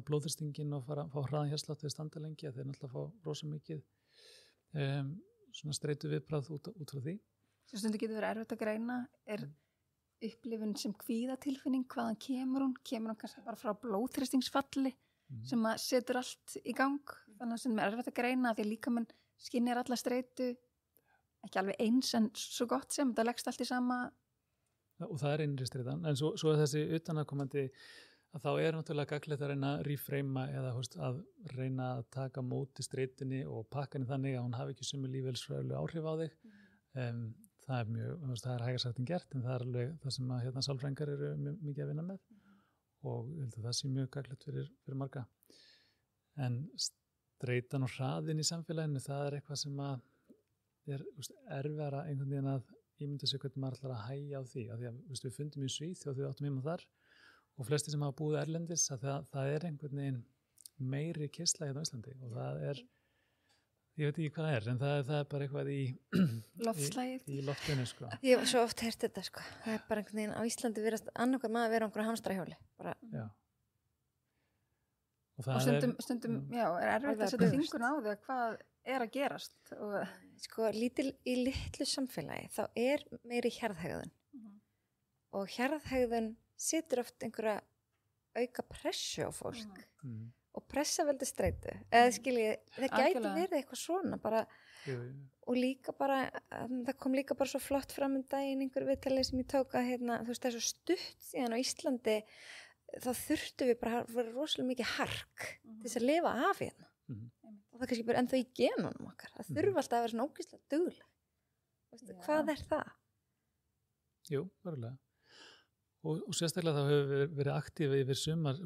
blóðþrýstinginn og fá hraðan hjartslátt við standa lengi, þeir náttúrulega fá rosa mikið svona streitu viðbragð út frá því. Svo stundu getur verið erfitt að greina er upplifun sem kvíðatilfinning, hvaðan kemur hún kannski bara frá blóðþrýstingsfalli sem að setur allt í gang, þannig að sem er erfitt að greina því líkaminn skynjar alla streitu ekki alveg eins en svo gott sem það leggst allt í sama. Og það er innri streitan, en svo er þessi utanakomandi að þá er náttúrulega gagnlegt að reyna að reframa eða að reyna að taka móti streitunni og pakka henni þannig að hún hafi ekki sömu lífeðlisfræðilegu áhrif á þig. Það er mjög, það er hægast sagt en gert, en það er alveg það sem að sálfræðingar eru mikið að vinna með og ég held að það sé mjög gagnlegt fyrir marga. En streitan og hraðin í samfélaginu, það er eitthvað sem að er erfiðara einhvern veginn að ímynda sig hvernig maður ætlar að hægja á því. Af því að við fundum í Svíþjóð og við áttum heima þar og flestir sem hafa búið erlendis að það er einhvern veginn meiri kysla hérna á Íslandi og það er, ég veit ekki hvað það er, en það er bara eitthvað í loftinu, sko. Ég hef svo oft heyrt þetta, sko. Það er bara einhvern veginn á Íslandi virðast annarkvæð maður vera einhverju hamstrahjóli. Bara. Já. Og stundum, já, er erfitt að setja fingur á því hvað er að gerast. Og sko, í litlu samfélagi, þá er meiri hjarðhegðun. Og hjarðhegðun setur oft einhverja auka pressu á fólk og pressa veldur streitu eða skiljið, það gæti verið eitthvað svona bara og líka bara, það kom líka bara svo flott fram um daginn einhver viðtalið sem ég tók að þú veist, það er svo stutt síðan á Íslandi þá þurftum við bara að vera rosalega mikið hark til þess að lifa af hérna og það kannski bara ennþá í genunum okkar það þurfa alltaf að vera svona ógeðslega dugleg hvað er það? Jú, verulega og sérstaklega þá hefur við verið aktífið yfir sumar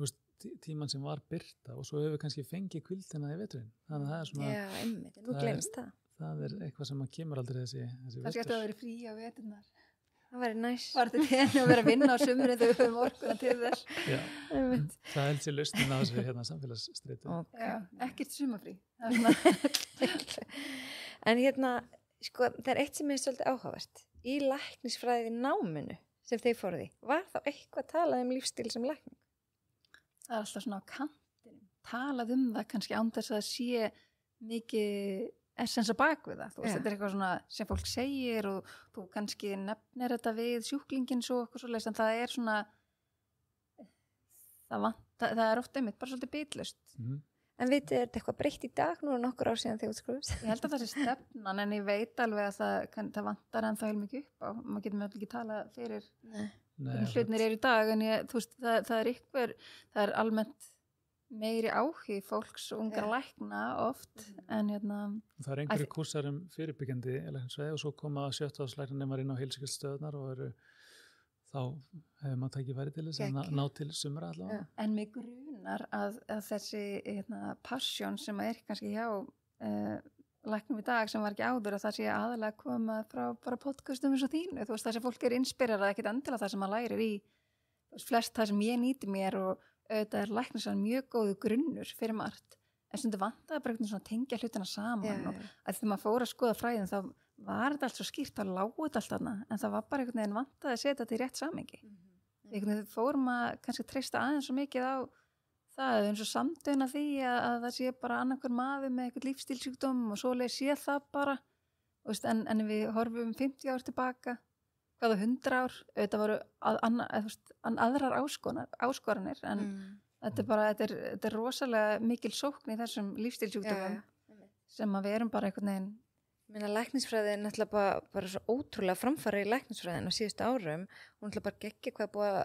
tíman sem var birta og svo hefur við kannski fengið kvildina í veturinn þannig að það er svona já, einmitt, nú gleymst það það eitthvað sem kemur aldrei þessi Kannski ætti að vera frí á veturnar. Það væri næs. Var þetta tenni að vera að vinna á sumrið þegar við höfum orkuna til þess. Já, það held sér lausnin á þessu samfélagsstreitu. Okay. Já, ekkert sumarfrí. En sko, það er eitt sem er svolítið áhugavert. Í læknisfræði náminu sem þeir fóruð í, var þá eitthvað talað lífstíl sem lækning? Það er alltaf svona á kantinum. Talað það kannski án þess að sé mikið essens að bak við það. Þú veist, þetta er eitthvað svona sem fólk segir og þú kannski nefnir þetta við sjúklingin svo okkur svoleiðis, en það er svona það er ofta einmitt bara svolítið bitlust. En vitið, er þetta eitthvað breytt í dag nú nokkur ár síðan þegar útskrifast? Ég held að það sé stefnan, en ég veit alveg að það vantar en það heil mikið upp á. Maður getur með ekki tala fyrir hlutinir í dag, en þú veist, það er almennt meiri áhugi fólks og ungar lækna oft, en það er einhverju kúrsar fyrirbyggjandi læknisfræði og svo koma 17 læknanemar inn á heilsugæslustöðvarnar og þá hefur maður tækifæri til þess að ná til sumra allavega. En mig grunar að þessi passion sem er kannski hjá læknum í dag sem var ekki áður, að það sé aðalega að koma frá bara podcastum eins og þínu. Þú veist, þessi fólk inspirerað ekkit endilega það sem maður lærir í. Flest það sem ég nýti mér og auðvitað er læknisfræðin mjög góðu grunnur fyrir margt. En sem þetta vantaði bara einhvern svona tengja hlutina saman og að þegar maður fór að skoða fræðin þá var þetta allt svo skýrt að lágu þetta allt þarna, en það var bara einhvern veginn vantaði að setja þetta í rétt samhengi. Einhvern veginn fórum að kannski treysta aðeins svo mikið á það, eins og samdöina því að það sé bara annarkur maður með eitthvað lífstílsjúkdóm og svoleið sé það bara, veist, en við horfum 50 ár tilbaka, hvaða 100 ár, auðvitað voru aðrar áskoranir, en þetta er rosalega mikil sókn í þessum lífstílsjúkdómum sem að við erum bara einhvern veginn. Læknisfræði er náttúrulega bara svo ótrúlega framfara í læknisfræðin á síðustu árum og náttúrulega bara geggja hvað búið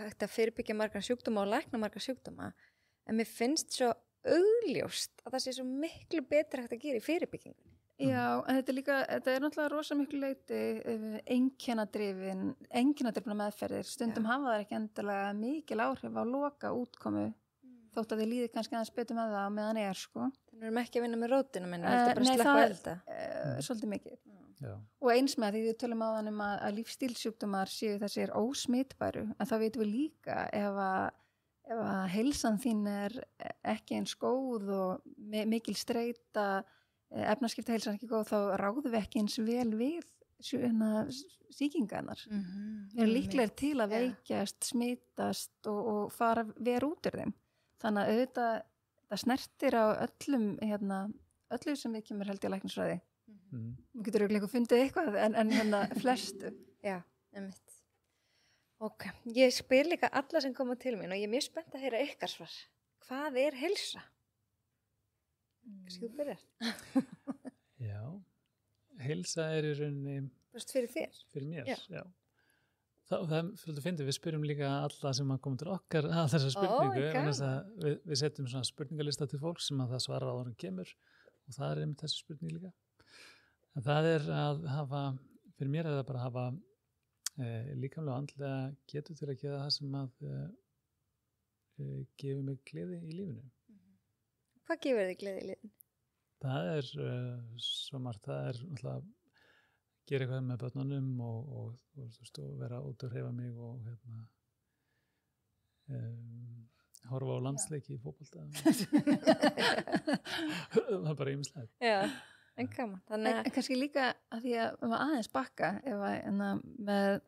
að fyrirbyggja margar sjúkdóma og lækna margar sjúkdóma, en mér finnst svo augljóst að það sé svo miklu betra hægt að gera í fyrirbyggingunni. Já, en þetta er náttúrulega rosa miklu leyti einkennadrifna meðferðir. Stundum hafa það ekki endilega mikil áhrif á loka útkomu, þótt að þið líði kannski aðeins betur með það meðan sko. Þannig erum ekki að vinna með rótina minna, þetta bara slekka á elda. Svolítið mikið. Já. Og eins með því við tölum á þannig að lífstílsjúkdómar séu þessir ósmitbæru, en þá veitum við líka ef að heilsan þín er ekki eins góð og mikil streita, efnaskipta heilsan ekki góð, þá ráðum við ekki eins vel við sýkingarnar. Við erum líklegir til að veikjast, smitast og fara vera út úr þeim. Þannig að auðvitað það snertir á öllu sem við kemur held í læknisfræði. Við getur auðvitað fundið eitthvað en flestu. Já, einmitt. Ok, ég spyr líka alla sem koma til mín og ég er mjög spennt að heyra ykkar svar. Hvað er heilsa? Kannski þú byrjar? Já, heilsa er í rauninni... Bara fyrir þér? Fyrir mér, já. Það er fyrir að finna, við spyrjum líka alla sem að koma til okkar að þessa spurningu. Við setjum svona spurningalista til fólk sem að það svarar áður en kemur og það er einmitt þessi spurning líka. En það er að hafa, fyrir mér er það bara að hafa líkamlega og andlega getu til að gera það sem að gefur mig gleði í lífinu. Hvað gefur þig gleði í lífinu? Það er svo margt, það er náttúrulega gera eitthvað með börnunum og vera út að hreyfa mig og horfa á landsleiki í fótbolta. Það er bara ýmislegt. Já, en gaman. En kannski líka að því að maður aðeins bakka með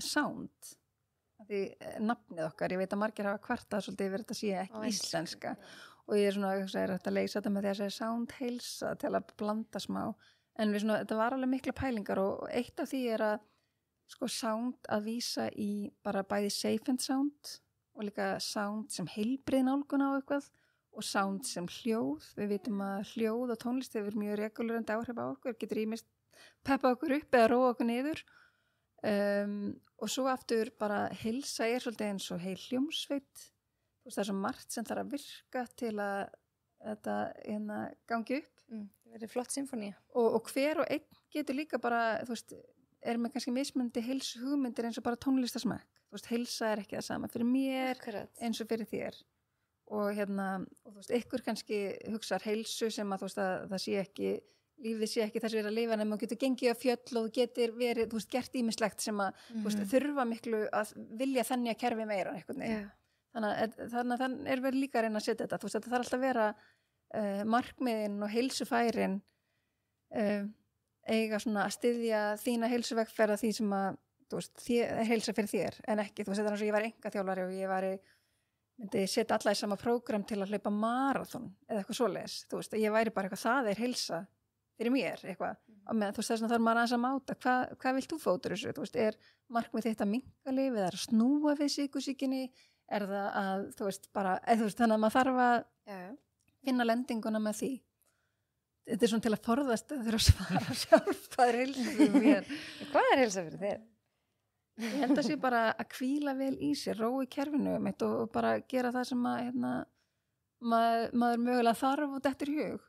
sound. Því nafnið okkar, ég veit að margir hafa kvartað svolítið yfir þetta sé ekki íslenska. Og ég er svona að leysa þetta með því að segja sound heilsa til að blanda smá. En þetta var alveg mikla pælingar og eitt af því er að sound að vísa í bara bæði safe and sound og líka sound sem heilbrigð nálgun á eitthvað og sound sem hljóð. Við vitum að hljóð og tónlist hefur mjög regulerandi áhrif á okkur, getur ýmist peppa okkur upp eða róa okkur niður. Og svo aftur bara heilsa er svolítið eins og heil hljómsveit. Það er svo margt sem þarf að virka til að þetta gangi upp. Það verður flott symfónía. Og hver og einn getur líka bara, er með kannski mismunandi heilsu hugmyndir eins og bara tónlistasmekk. Heilsa er ekki það sama fyrir mér eins og fyrir þér. Og ykkur kannski hugsar heilsu sem að það sé ekki lífið sé ekki þess að vera að lifa en maður getur gengið á fjöll og þú getur verið, þú veist, gert ýmislegt sem að þú veist, þurfa miklu að vilja þenni að kerfi meira einhvern veginn. Þannig að er verið líka að reyna að setja þetta, þú veist, þetta þarf alltaf að vera markmiðin og heilsufærin eiga svona að styðja þína heilsuvegferð því sem að, þú veist, heilsa fyrir þér en ekki, þú veist, þetta er eins og ég var engaþjálfari og ég myndi setja alla í sama prógram til að hlaupa marathon eða eitthvað svoleiðis, þú veist, ég væri bara eitthvað, það er heilsa fyrir mér, eitthvað og með, þú veist, þess að þarf maður aðeins að máta hvað vilt þú fótur þessu, þú veist, er markmið þitt að minnka lyfið, er að snúa við sykursýkinni, er það að þú veist, bara, þú veist, þannig að maður þarf að finna lendinguna með því þetta er svona til að forðast að þurfa að svara sjálf hvað er heilsa fyrir mér hvað er heilsa fyrir þér? Ég held að sé bara að hvíla vel í sér, rói kerfinu mitt og bara gera það sem að maður mögulega þarf og dettur í hug.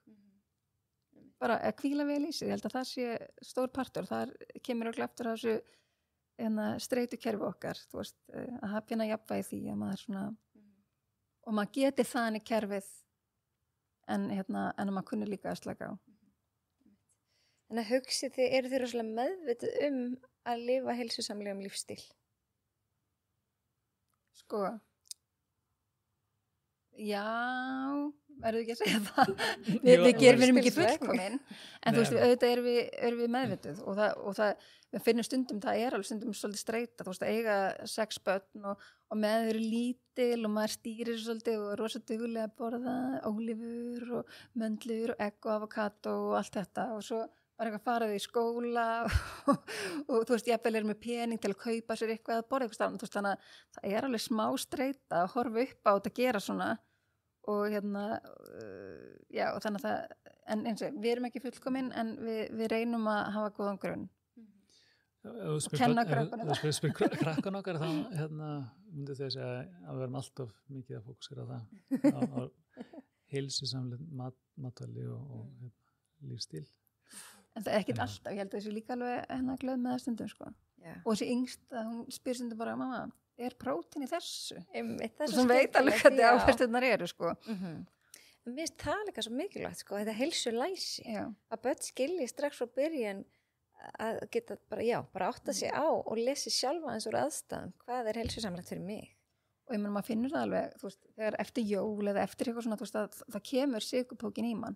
Bara að hvíla vel í sér, ég held að það sé stór partur, það kemur okkur eftir að þessu streitu kerfi okkar, þú veist, að finna jafnvægi því að maður svona, og maður geti þannig kerfið en að maður kunni líka að slaka á. En að hugsið þið, eru þið rosalega meðvituð að lifa heilsusamlegum lífstíl? Sko, já, verður ekki að segja það. Við erum ekki fullkomin, en þú veist, auðvitað erum við meðvituð og það, við finnum stundum, það er alveg stundum svolítið streita, þú veist, að eiga 6 börn og með þau eru lítil og maður stýrir svolítið og er rosa duglega að borða ólívur og möndlur og egg og avokado og allt þetta og svo var eitthvað farið í skóla og þú veist, ég er með pening til að kaupa sér eitthvað að borða eitthvað stafn, þú veist, þannig að það er alveg smá streita að horfa upp á þetta að gera svona og já, og þannig að það, en eins og við erum ekki fullkomin en við reynum að hafa góðan grunn og kenna krakkan okkar. Þú spyrir krakkan okkar þá, myndi þau segja að við erum alltof mikið að fókusera á það, á heilsusamlega matvæli og lífstíl. En það er ekkert alltaf, ég held að þessu líka alveg glöð með það stundum, sko. Og þessi yngsta, hún spyr stundum bara, mamma, er prótín í þessu? Og svo veit alveg hvað þetta áfersturnar eru, sko. En mér finnst það líka svo mikilvægt, sko, þetta heilsulæsi, að börn skilji strax frá byrjun að geta bara átta sig á og lesi sjálfa eins úr aðstæðum, hvað er heilsusamlegt fyrir mig? Og ég meina, maður finnur það alveg, þú veist, þegar eftir jól eða eftir eitthvað svona, þú veist, það kemur sykurpókin í mann.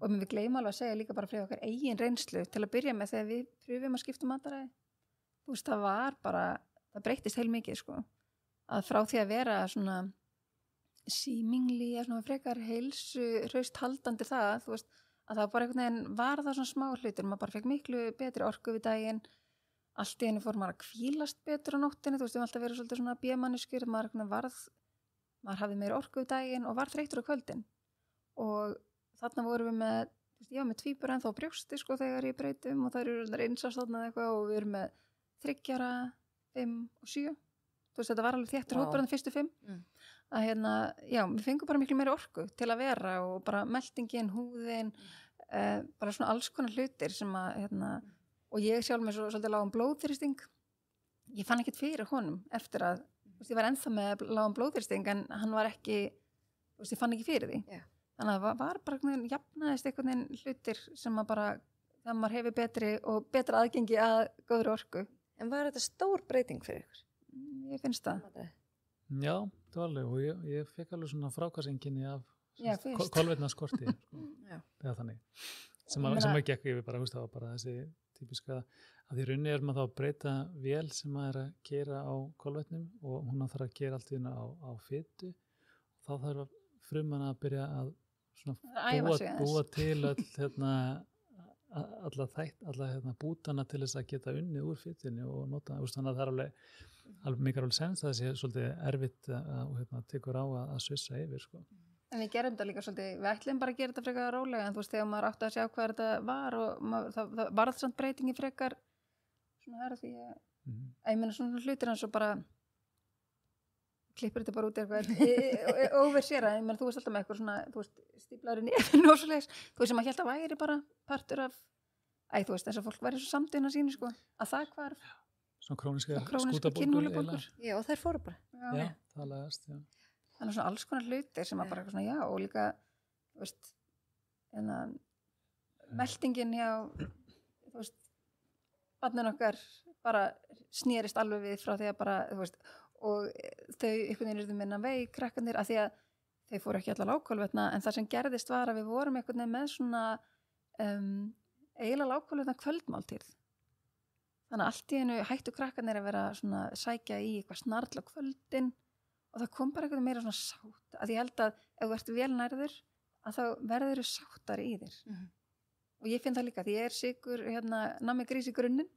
Og við gleymum alveg að segja líka bara fyrir okkar eigin reynslu til að byrja með þegar við pröfum að skipta mataræði. Þú veist, það breytist heil mikið, sko. Að frá því að vera svona seemingly, svona frekar heilsu, hraust haldandi það, þú veist, að það bara einhvern veginn var það svona smá hlutur, maður bara fekk miklu betri orku við daginn, allt í einu fór maður að hvílast betur á nóttinni, þú veist, við alltaf verið svolítið svona B-manneskjur, maður hafði meiri orku við daginn og var þreyttur á kvöldin. Og þarna vorum við með, ég var með tvíbur ennþá á brjósti sko þegar ég breytum og það eru einsast þarna eitthvað og við erum með 3, 5 og 7. Þú veist, þetta var alveg þéttur hópur en fyrstu 5. Að já, við fengum bara miklu meiri orku til að vera og bara meltingin, húðin, bara svona alls konar hlutir sem að, og ég sjálf með svolítið lágum blóðþrýsting. Ég fann ekkert fyrir honum eftir að, þú veist, ég var ennþá með lágum blóðþrýsting en hann var ekki, þú veist, ég fann ekki fyrir því. Yeah. Þannig að það var bara jafnaðist einhvern veginn hlutir sem að bara, þegar maður hefur betri og betra aðgengi að góðri orku. En var þetta stór breyting fyrir ykkur? Ég finnst það. Já, það var alveg og ég fekk alveg svona frákaseinkenni af kolvetnaskorti, sko. Eða þannig. Sem að gekk yfir bara, það var bara þessi típiska, að því runni er maður þá að breyta vél sem maður er að gera á kolvetnum og hún þarf að gera allt í hérna á fitu. Þá þarf fruman að byrja að búa til alla bútana til þess að geta unnið úr fitinu og nota, þannig að það er alveg mikið alveg sens að það sé svolítið erfitt og tekur á að svissa yfir, sko. En við gerum þetta líka svolítið, við ætlum bara að gera þetta frekar rólega en þú veist, þegar maður átti að sjá hvað þetta var og það varð samt breytingi frekar svona herra því að ég meina svona hlutir eins og bara klippur þetta bara út eitthvað oversera, ég menn þú veist alltaf með eitthvað svona, þú veist, stíplarinn í efinn og svoleiðis, þú veist sem að held að væri bara partur af, þú veist þess að fólk væri svo samtíðina sínu, sko, að það hvarf svona króniska kynhúlubólgur. Já, og þær fóru bara. Já, það lagast, já. Þannig svona alls konar hlutir sem að bara eitthvað svona, já, og líka, þú veist, meltingin hjá þú veist, barnin okkar bara snerist alveg við frá því að bara, þú veist, og þau einhvern veginn eru minna veik, krakkarnir, að því að þau fóru ekki allar lágkólvetna, en það sem gerðist var að við vorum einhvern veginn með svona eiginlega lágkólvetna kvöldmáltíð. Þannig að allt í einu hættu krakkarnir að vera svona sækja í eitthvað snarl á kvöldin og það kom bara einhvern meira svona sátt, að ég held að ef þú ert vel nærður, að þá verður þau sáttari í þér. Og ég finn það líka, því ég er sigur nammi grís í grunninn,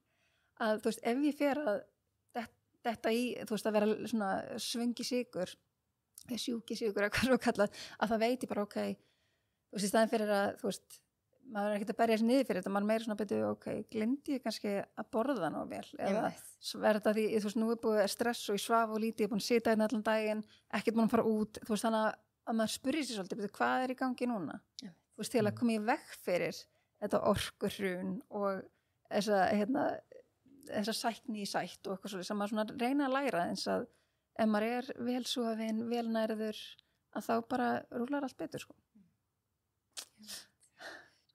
að þú veist, ef ég fer að detta í, þú veist, að vera svona svöngi sigur, sjúki sigur, eitthvað svo kallað, að það veit ég bara, ok, þú veist, í staðin fyrir að, þú veist, maður er ekkert að berja sér niður fyrir þetta, maður meira svona betur, ok, glemdi ég kannski að borða nóg vel, eða verður þetta því, þú veist, nú er búið stress og ég svaf og lítið, ég er búin að sita hérna allan daginn, ekkert búin að fara út, þú veist, þannig að maður spurði sér svolítið, betur, hvað er í gangi núna? Þú veist, til að koma í veg fyrir þetta orkuhrun og þessa sækni í sætt og eitthvað svolítið sem maður svona reyna að læra, eins að ef maður er vel sofin, vel nærður, að þá bara rúlar allt betur, sko.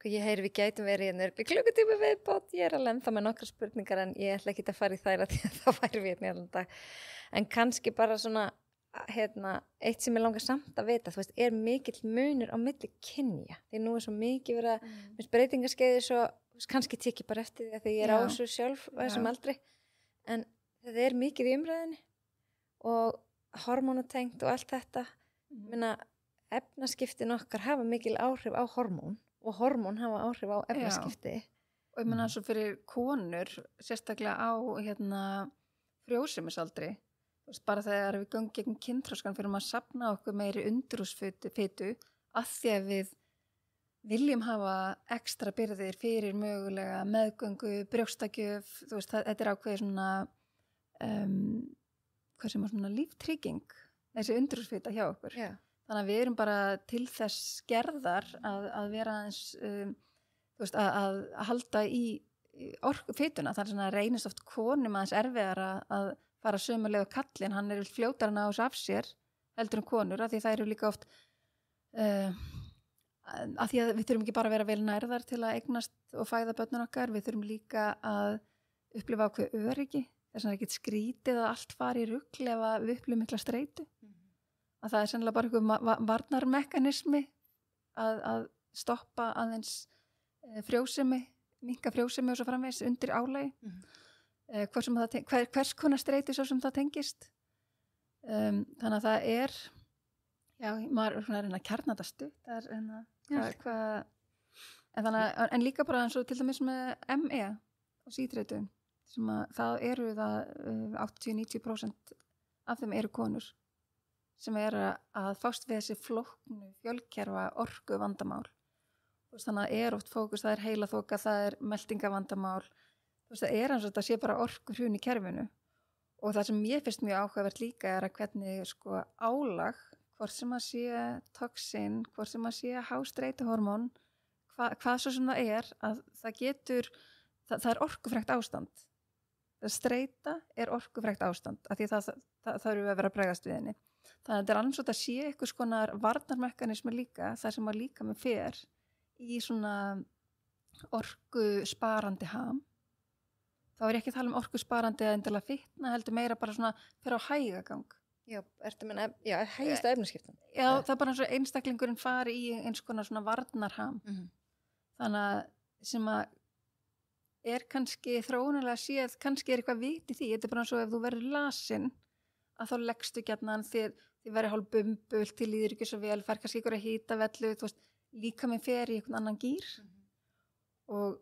Ég heyri við gætum verið hérna klukkutími viðbót, ég er alveg ennþá með nokkra spurningar en ég ætla ekki að fara í þær að því að það væri við hérna allan dag. En kannski bara svona, eitt sem ég langar samt að vita, þú veist, er mikill munur á milli kynja? Því nú er svo mikið verið að breytingaskeiði svo, kannski tek ég bara eftir því að ég er á þessu sjálf á þessum aldri, en það er mikið í umræðinni og hormónatengt og allt þetta. Minna, efnaskiptin okkar hafa mikil áhrif á hormón og hormón hafa áhrif á efnaskipti. Og ég menna svo fyrir konur, sérstaklega á frjósemisaldri, þú veist, bara þegar við göngum gegn kynþroskan fyrir maður að safna okkur meiri undirhúsfitu að því að við viljum hafa ekstra byrðir fyrir mögulega meðgöngu, brjóstakjöf, þú veist, þetta er ákveðið svona hvað sem er svona líftrygging, þessi undirhúsfita hjá okkur. Þannig að við erum bara til þess gerðar að vera aðeins, þú veist, að halda í fituna. Það er svona reynist oft konum aðeins erfiðara að fara sömulega kallinn, hann er fljótar að ná þessu af sér, heldur konur, af því það eru líka oft, af því að við þurfum ekki bara að vera vel nærðar til að eignast og fæða börnun okkar, við þurfum líka að upplifa ákveð öryggi, þess að það er ekkert skrítið að allt fari í rugl ef við upplifum mikla streitu. Að það er sennilega bara einhver varnarmekanismi að stoppa aðeins frjósemi, minnka frjósemi og svo framvegis undir álagi. Hvers konar streyti svo sem það tengist. Þannig að það er, já, maður er að reyna að kjarna þetta stutt. En líka bara eins og til dæmis með ME og sítreitu, sem að það eru það 80-90% af þeim eru konur sem er að fást við þessi flóknu fjölkerfa orku vandamál. Þannig að er oft fókus, það er heilaþoka, það er meltingavandamál. Það er eins og þetta sé bara orkuhrun í kerfinu. Og það sem ég finnst mjög áhugavert líka er að hvernig sko álag, hvort sem að sé toxin, hvort sem að sé hástreituhormón, hvað svo sem það er, að það getur, það er orkufrekt ástand. Það streita er orkufrekt ástand, af því það eru við að vera að bregðast við henni. Þannig að þetta er alveg svo að sé eitthvað skonar varnarmekanismi líka, þar sem að líka með fer í svona orkusparandi ham. Þá er ég ekki að tala um orkusparandi eða endilega fitna, heldur meira bara svona fyrir á hægagang. Já, hægista efnaskiptan. Já, það er bara eins og einstaklingurinn fari í eins konar svona varnarham. Þannig að sem að er kannski þróunalega séð, kannski er eitthvað vit í því, þetta er bara eins og ef þú verður lasin, að þá leggstu gjarnan þið verður hálf bumbul til líður ekki svo vel, fær kannski ykkur að hýta vellu, þú veist, líka með fer í einhvern annan gýr. Og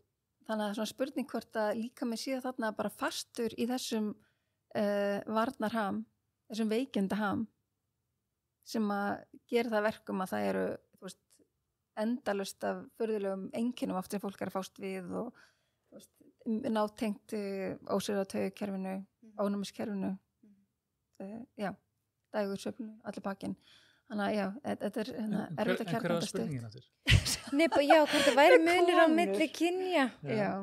þannig að það er svona spurning hvort að líka með síðan þarna bara fastur í þessum varnarham, þessum veikindaham, sem að gera það verkum að það eru, þú veist, endalaust af furðulegum einkennum oft sem fólk er að fást við og þú veist, nátengt ósýrðataugakerfinu, ónæmiskerfinu, já, dægursöfnu, allir pakkin. Þannig að já, þetta er erfitt að kjarna þetta stutt. Nei, já, hvort það væri munur á milli kynja,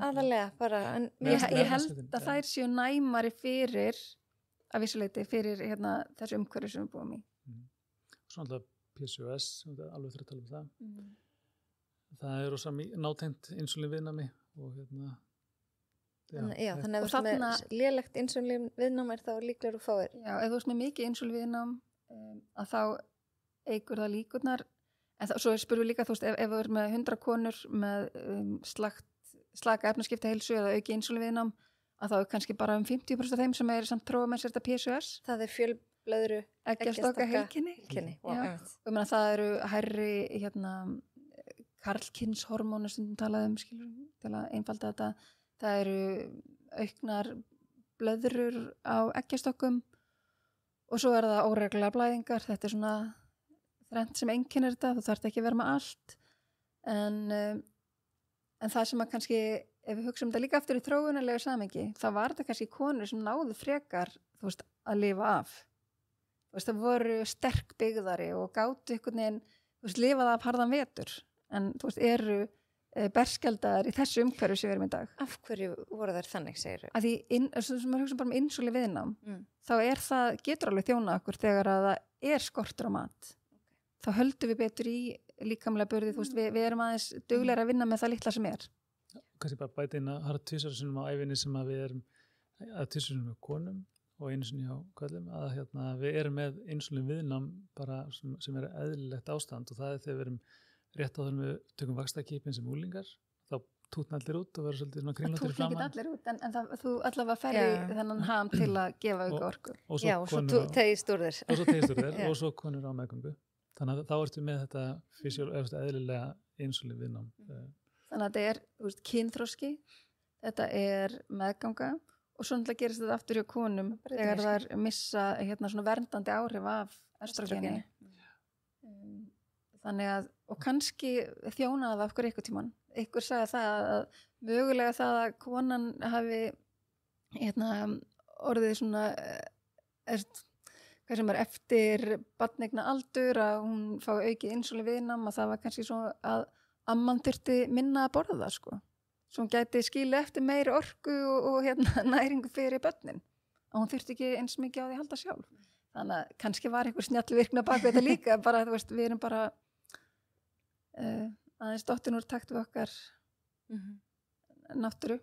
aðalega bara. En ég held að þær séu næmari fyrir, að vissuleiti, fyrir þessu umhverfi sem við búum í. Svona alltaf PCOS, alveg fyrir að tala um það. það rosa nátengt insúlín viðnami og þannig að þú veist með lélegt insúlín viðnám þá líklegur þú fáir. Já, ef þú veist með mikið insúlín viðnám að þá eykur það líkurnar, en svo spurðum við líka, þú veist, ef þú er með 100 konur með slaka efnaskipta heilsu eða auki insúlín viðnám, að þá er kannski bara 50% af þeim sem samt prófa með sér þetta PCOS. Það er fjölblöðru eggjastokka heilkenni. Og meina, það eru hærri karlkynshormónu stundum talað skilur, til að einfalda þetta. Það eru auknar blöðrur á eggjastokkum og svo er það óreglulegar blæðingar. Þetta er svona þrennt sem einkennir þetta, þú þarft ekki að vera með allt. En það sem að kannski, ef við hugsaum þetta líka aftur í þróunarlegu samhengi, þá var þetta kannski konur sem náðu frekar, þú veist, að lifa af. Þú veist, það voru sterk byggðari og gátu einhvern veginn, þú veist, lifað af harðan vetur. En þú veist, eru berskjaldaðar í þessu umhverju sem við erum í dag. Af hverju voru þær þannig, segir þú? Að því, sem við hugsaum bara um insúlín viðnám, þá það getur alveg þjóna okkur þegar að það er skortur á mat. Þá höldum við betur í líkamlega burði, þú veist, við erum aðeins duglegir að vinna með það litla sem er. Kannski bara bæta inn að það 2 sinnum á ævinni sem að við erum að 2 sinnum með konum og 1 sinni á körlum, að við erum með insúlín viðnám bara sem er eðlilegt ástand og það þegar við erum rétt áður við tökum vaxtakipin sem úlingar, þá tútna allir út og verður svolítið svona kringlóttir framan. Það tútna ekki allir út, en þú allavega ferði þennan ham til að gefa auka orku. Og svo tegist úr þér. Og svo tegist úr þér og svo konur á meðgöngu. Þannig að þá ertu með þetta eðlilega insúlín viðnám. Þannig að þetta er, þú veist, kynþroski, þetta er meðganga og svo náttúrulega gerist þetta aftur hjá konum þegar það er missa svona verndandi áhrif af estrogeni. Þannig að, og kannski þjónaði það okkur einhver tímann. Einhver sagði það að mögulega það að konan hafi orðið svona hvað sem er eftir barneigna aldur að hún fái aukið insúlín viðnám að það var kannski svo að amman þurfti minna að borða það sko. Svo hún gæti skilja eftir meiri orku og næringu fyrir börnin. Og hún þurfti ekki eins mikið á því að halda sjálf. Þannig að kannski var einhver snjallvirkna bak við þetta líka, bara þú veist, við erum bara aðeins dottin úr takt við okkar náttúru.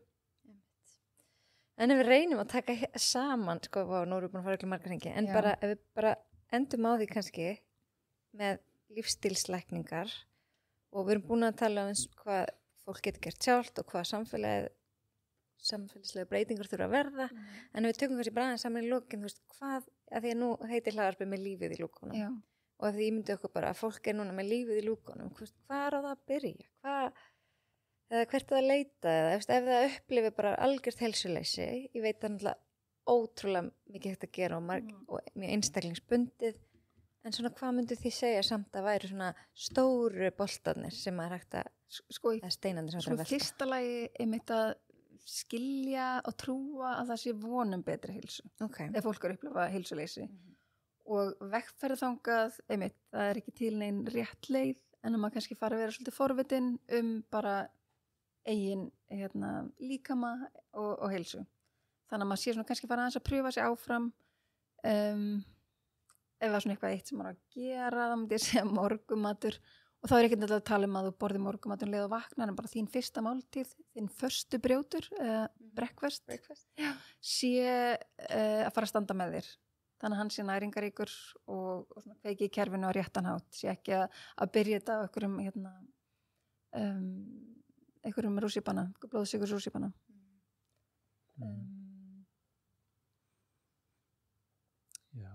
En ef við reynum að taka saman, sko, nú erum við búin að fara ekki margar hringi, en bara, ef við bara endum á því kannski með lífstílslækningar og við erum búin að tala um hvað fólk getur gert sjálft og hvað samfélagslega breytingar þurfa að verða, en ef við tökum kannski bara aðeins saman í lokin, þú veist, hvað, að því að nú heitir hlaðarpið með lífið í lúkunum og ef því ég myndi okkur bara að fólk er núna með lífið í lúkunum, hvað er á það að byrja? Eða hvert að leita eða ef það upplifir bara algjört heilsuleysi, ég veit það náttúrulega ótrúlega mikið hægt að gera og mjög einstaklingsbundið, en svona hvað myndi þið segja samt að væri svona stóru boltarnir sem er hægt að steinandi sem velta? Fyrsta lagi einmitt að skilja og trúa að það sé vonum betri heilsu. Ef fólk er upplifa heilsuleysi. Og vegferðangað, einmitt, það er ekki til neinn rétt leið, en að maður kannski fara að vera svolítið forvitin bara eigin líkama og heilsu. Þannig að maður sé svona kannski fara aðeins að pröfa sig áfram ef það er svona eitthvað eitt sem maður að gera, þá myndi ég segja morgumatur og þá er ekki að tala um að þú borði morgumatur leið og vaknar, en bara þín fyrsta máltíð, þín förstu brjótur, breakfast. Sé að fara að standa með þér. Þannig að hann sé næringaríkur og svona kveiki í kerfinu á réttan hátt, sé ekki að byrja þetta á einhverjum rússíbana, blóðsykurs rússíbana. Já.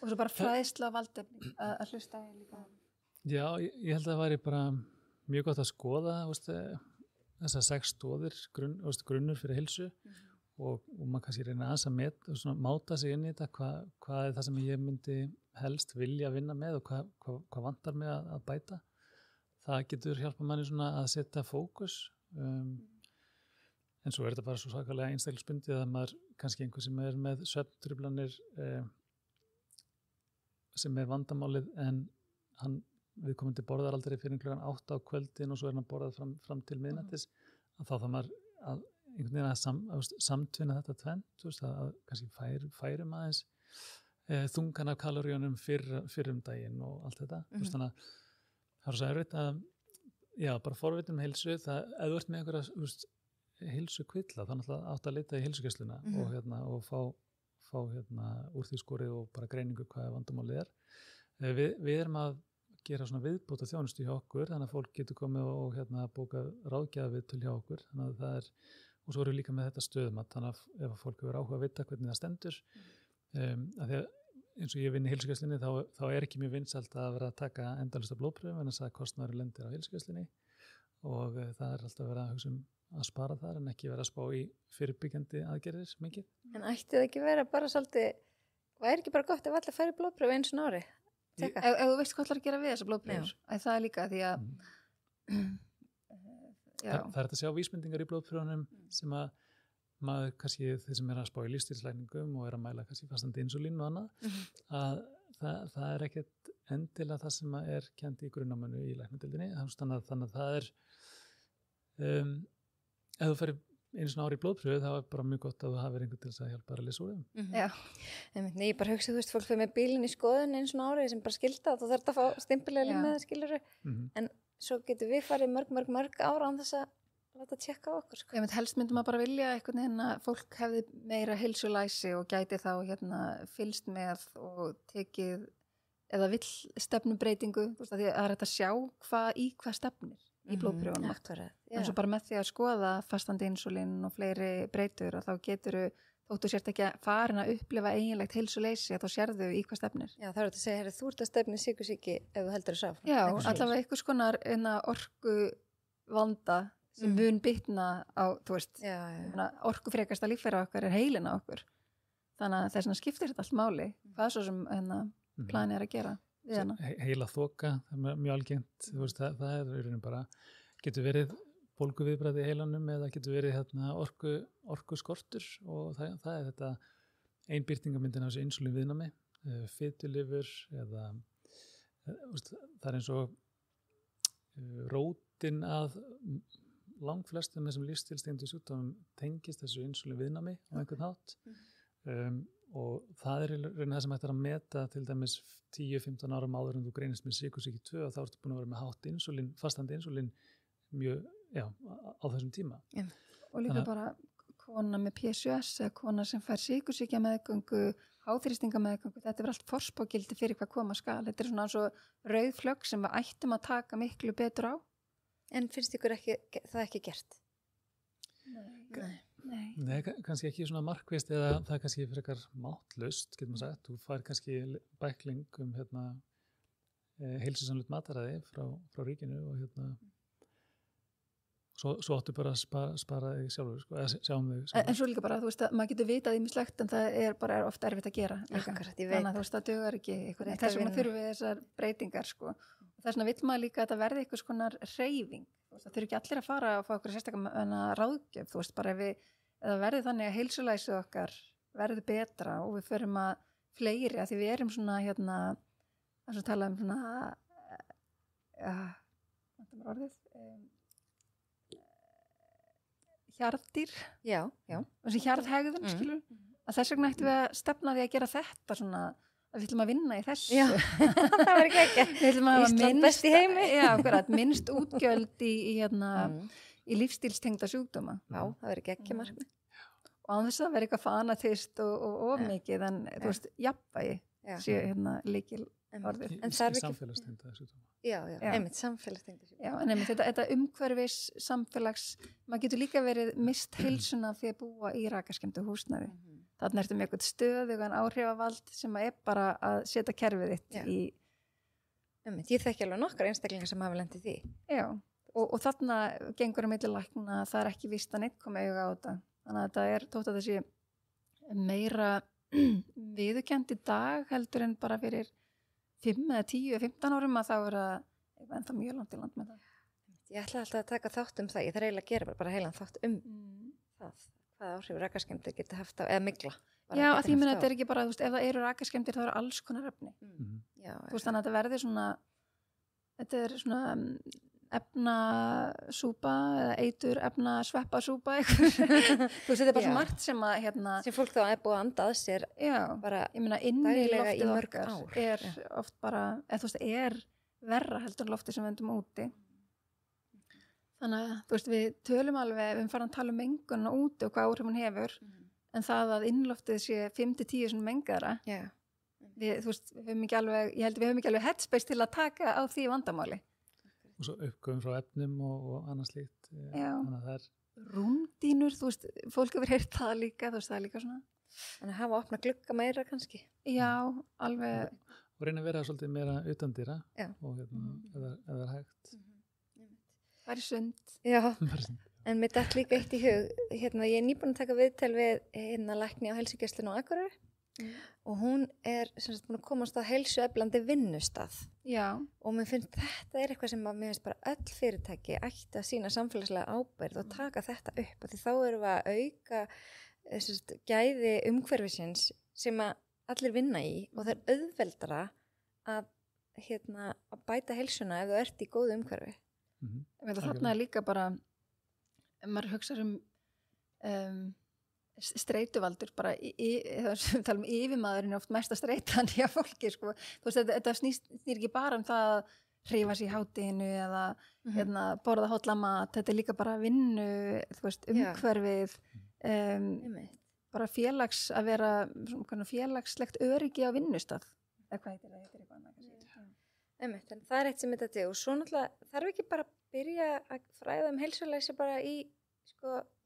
Og svo bara fræðsla af valdefni að hlusta líka. Já, ég held að það væri bara mjög gott að skoða þessar 6 stoðir, grunnur fyrir heilsu og maður kannski reyna aðeins að máta sig inn í þetta, hvað er það sem ég myndi helst vilja vinna með og hvað vantar mig að bæta. Það getur hjálpa manni svona að setja fókus en svo er þetta bara svo svakalega einstaklingsbundið að maður kannski einhver sem er með svefntruflanir sem er vandamálið en við komum til borðar aldrei fyrir klukkan 8 á kvöldin og svo er hann að borða fram til miðnættis að þá þarf maður að einhvern veginn að samtvinna þetta tvennt, að kannski færum aðeins þungan af kaloríunum fyrr daginn og allt þetta. Þannig að Það svo erfitt að, já, bara forvitin með heilsu, það, ef þú ert með einhverja, heilsu kvilla, þannig að átt að leita í heilsugæsluna og fá úr því skorið og bara greiningu hvað vandamálið er. Við erum að gera svona viðbóta þjónustu hjá okkur, þannig að fólk getur komið og bóka ráðgjafi til hjá okkur, þannig að það er, og svo erum við líka með þetta stöðumat, þannig að ef fólk hefur áhuga að vita hvernig það stendur, af því að eins og ég vinn í heilsugæslunni, þá er ekki mjög vinsælt að vera að taka endalaust af blóðpröfum, en þess að kostnaður lendir á heilsugæslunni og það er alltaf verið að hugsa að spara þar en ekki vera að spá í fyrirbyggjandi aðgerðir mikið. En ætti það ekki vera bara svolítið, væri ekki bara gott ef allir færi blóðpröfu eins og ári? Ef þú veist hvað ætlar að gera við þessar blóðpröfur, það er líka því að það er að sjá vísbendingar í blóðpröfunum sem að maður kannski þeir sem er að spá í lífstílslækningum og er að mæla kannski fastandi insulín og annað að það er ekkert endilega það sem er kennt í grunnnáminu í læknadeildinni þannig að það er ef þú ferir einu svona ári í blóðpröfu þá er bara mjög gott að þú hafir einhvern til þess að hjálpa að lesa úr þeim. Já, ég bara hugsa, þú veist, fólk fyrir með bílinn í skoðun einu svona ári sem bara skilda og þú þarf að fá stimpilega með það, skilur en svo getur við farið mörg ára án þess að láta tjekka á okkur. Já, menn helst myndum að bara vilja einhvern veginn að fólk hefði meira heilsulæsi og gæti þá fylgst með og tekið eða vill stefnubreitingu, þú veist, að því að það er að sjá hvað stefnir í blóðpröfunum. En svo bara með því að skoða fastandi insulín og fleiri breytur og þá geturðu, þóttu sért ekki farin að upplifa eiginlegt heilsuleysi að þá sérðu í hvað stefnir. Já, það er að segja, þú ert að stefni sykursýki ef þú heldur þess af. Já, allavega einhvers konar orku vanda sem mun bitna á, þú veist, orkufrekasta líffæra okkar er heilin á okkur. Þannig að þess að skiptir þetta allt máli. Hvað svo sem planið er að gera við hana? Heila þoka, það er mjög algengt, þú veist, það er rauninni bara, getur verið bólguviðbragð í heilanum eða getur verið orku skortur og það er þetta einbyrtingamyndin af þessu insulín viðnámi, fitulifur eða það er eins og rótin að langflestum þessum lífstílstengdu sjúkdómum tengist þessu insulín viðnámi á einhvern hátt og það er raunin það sem hægt er að meta til dæmis 10-15 árum áður en þú greinist með sykursýki 2 og þá ertu búin að vera með hátt insulín, fastandi insulín mjög, á þessum tíma. Já. Og líka bara kona með PCOS eða kona sem fær sykursýkja meðgöngu, háþrýstinga meðgöngu, þetta er allt forspágildi fyrir hvað koma skal. Þetta er svona eins og rauð flögg sem við ættum að taka miklu betur á. En finnst ykkur það ekki gert? Nei, kannski ekki svona markvist eða það er kannski frekar máttlaust, getur maður sagt. Þú fær kannski bækling heilsusamlegt mataræði frá ríkinu og svo áttu bara að spara þig sjálfur, sko, eða sjá þig sjálfur. En svo líka bara, þú veist, að maður getur vitað ýmislegt en það er bara ofta erfitt að gera. Akkurat, ég veit. Þannig að þú veist, það dugar ekki. Þess vegna þurfum við þessar breytingar, sko. Og þess vegna vill maður líka að það verði einhvers konar hreyfing. Það þurfi ekki allir að fara og fá okkur sérstaklega ráðgjöf, þú veist, bara ef það verði þannig að heilsulæsið okkar verði betra og við förum að fleiri, að því við erum svona, þess að tala svona, hjarðdýr. Já. Þessi hjarðhegðun, skilur. Að þess vegna ættum við að stefna því að gera þetta svona, að við ætlum að vinna í þessu. Já, það var ekki. Við ætlum að Ísland best í heimi. Já, akkurat, minnst útgjöld í lífstílstengda sjúkdóma. Já, það verður ekki markmið. Og án þess að vera eitthvað fanatist og of mikið, en þú veist, jafnvægi séu lykil orðið. Samfélagstengda sjúkdóma. Já, einmitt samfélagstengda sjúkdóma. Já, en einmitt þetta umhverfis samfélags, maður getur líka verið mist heilsuna því að búa í rakaskemmdu húsnæði. Þannig ertu með eitthvað stöðugan áhrifavald sem er bara að setja kerfið þitt í. Ég þekki alveg nokkar einstaklingar sem hafa lent í því. Já, og þarna gengur að milli lækna að það er ekki víst að neitt koma auga á þetta. Þannig að þetta er tótt að þessi meira viðurkennt í dag heldur en bara fyrir 5 eða 10 eða 15 árum að þá er það ennþá mjög langt í land með það. Ég ætla alltaf að taka þátt það. Ég þarf eiginlega að gera bara heilan þátt það. Hvaða áhrif rakaskemmdir getur haft á, eða mygla. Já, að því þetta er ekki bara, þú veist, ef það eru rakaskemmdir þá eru alls konar efni. Já, þú veist, þannig að þetta verði svona, þetta er svona efnasúpa eða eitur efnasveppasúpa eitthvað. Þú veist, þetta er bara svo margt sem að sem fólk þá er búið að anda að sér bara, ég meina, inni loftið okkar er oft bara, eða þú veist, er verra heldur en loftið sem við öndum úti. Þannig að, þú veist, við tölum alveg, við farum að tala um mengunna úti og hvað áhrif hún hefur, en það að innloftið sé 5-10 svona mengaðra, þú veist, við höfum ekki alveg, ég held að við höfum ekki alveg headspace til að taka á því vandamáli. Og svo uppgöfum frá efnum og annað slíkt. Þannig að það er rúmdínur, þú veist, fólk hefur heyrt það líka, þú veist, það er líka svona. Þannig að hafa opna glugga meira kannski. Já, alveg. Og reyna að vera svolítið meira utandýra og eða er hægt. Það er sund. Já, en mér dætt líka eitt í hug, ég er nýbúin að taka viðtal við lækni á heilsugæslunni á Akureyri og hún er sem sagt búin að komast á heilsueflandi vinnustað. Já. Og mér finnst þetta er eitthvað sem mér finnst bara öll fyrirtæki ætti að sýna samfélagslega ábyrgð og taka þetta upp og því þá erum við að auka gæði umhverfisins sem að allir vinna í og það er auðveldara að bæta heilsuna ef þú ert í góðu umhverfi. Þarna er líka bara, maður hugsa streituvaldur bara, við talum yfirmaðurinn er oft mesta streitan hjá fólki, sko. Þú veist, þetta snýr ekki bara um það að hreyfa sig í hátinu eða borða holla mat, þetta er líka bara vinnu, þú veist, umhverfið, bara að vera félagslegt öryggi á vinnustað, eða hvað heitir það, en það er eitt sem þetta til og svo náttúrulega þarf ekki bara að byrja að fræða heilsulæsi bara í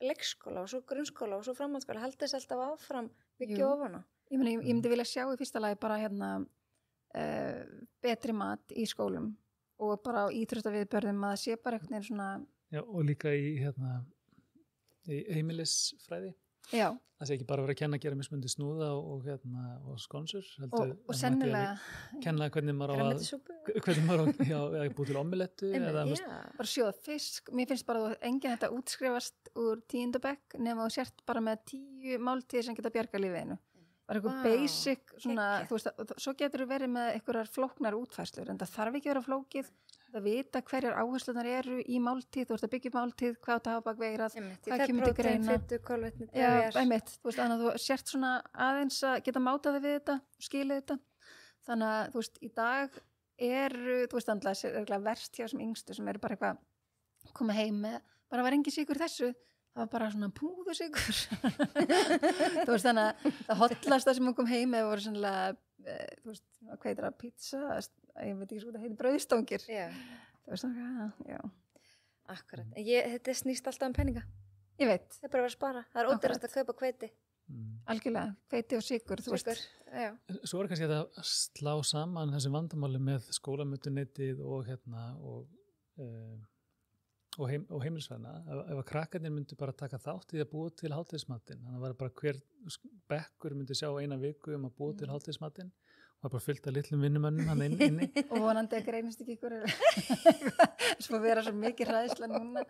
leikskóla og svo grunnskóla og svo framhaldsskóla, halda þess alltaf áfram byggja ofan á. Ég myndi vilja sjá í fyrsta lagi bara betri mat í skólum og bara á íþróttaviðburðum að það sé bara einhvern veginn svona. Já, og líka í heimilisfræði. Já. Það sé ekki bara verið að kenna að gera mismundi snúða og skonsur. Og sennilega. Kenna hvernig maður á að búið til omelettu. Bara sjóða fisk. Mér finnst bara að enginn þetta útskrifast úr 10. bekk nema þú sért bara með 10 máltíðir sem geta bjarga lífiðinu. Bara eitthvað basic, svona, þú veist, svo getur þú verið með einhverjar flóknar útfærslur, en það þarf ekki að vera flókið, það vita hverjar áherslunar eru í máltíð, þú ert að byggja máltíð, hvað þú hafa bak vegrað, hvað kemur til greina. Já, einmitt, þú veist, þannig að þú sért svona aðeins að geta mátaði við þetta, skilið þetta, þannig að, þú veist, í dag þú veist, andlega verst hjá sem yngstu sem eru bara eitthvað, koma heim með, bara var engin sykur þessu, það var bara svona púðusykur. Þú veist, þannig að það hotlasta sem kom heim eða voru sannlega, þú veist, hvað heitir það, pizza, ég veit ekki svo hvað það heitir, brauðstangir. Já. Þú veist, já. Akkurat. Þetta snýst alltaf um peninga. Ég veit. Það er bara að spara. Það er ódýrast að kaupa hveiti. Algjörlega, hveiti og sykur, þú veist. Já. Svo er kannski að slá saman þessi vandamáli með skólamötuneytið og heimilsvæðina, ef að krakkarnir myndi bara taka þátt í að búa til hátíðismatinn, þannig að það var bara hver bekkur myndi sjá eina viku að búa til hátíðismatinn og það bara fyllt að litlum vinnumönnum hann inni. Og vonandi að greinist ekki ykkur svo vera svo mikið hræðsla núna.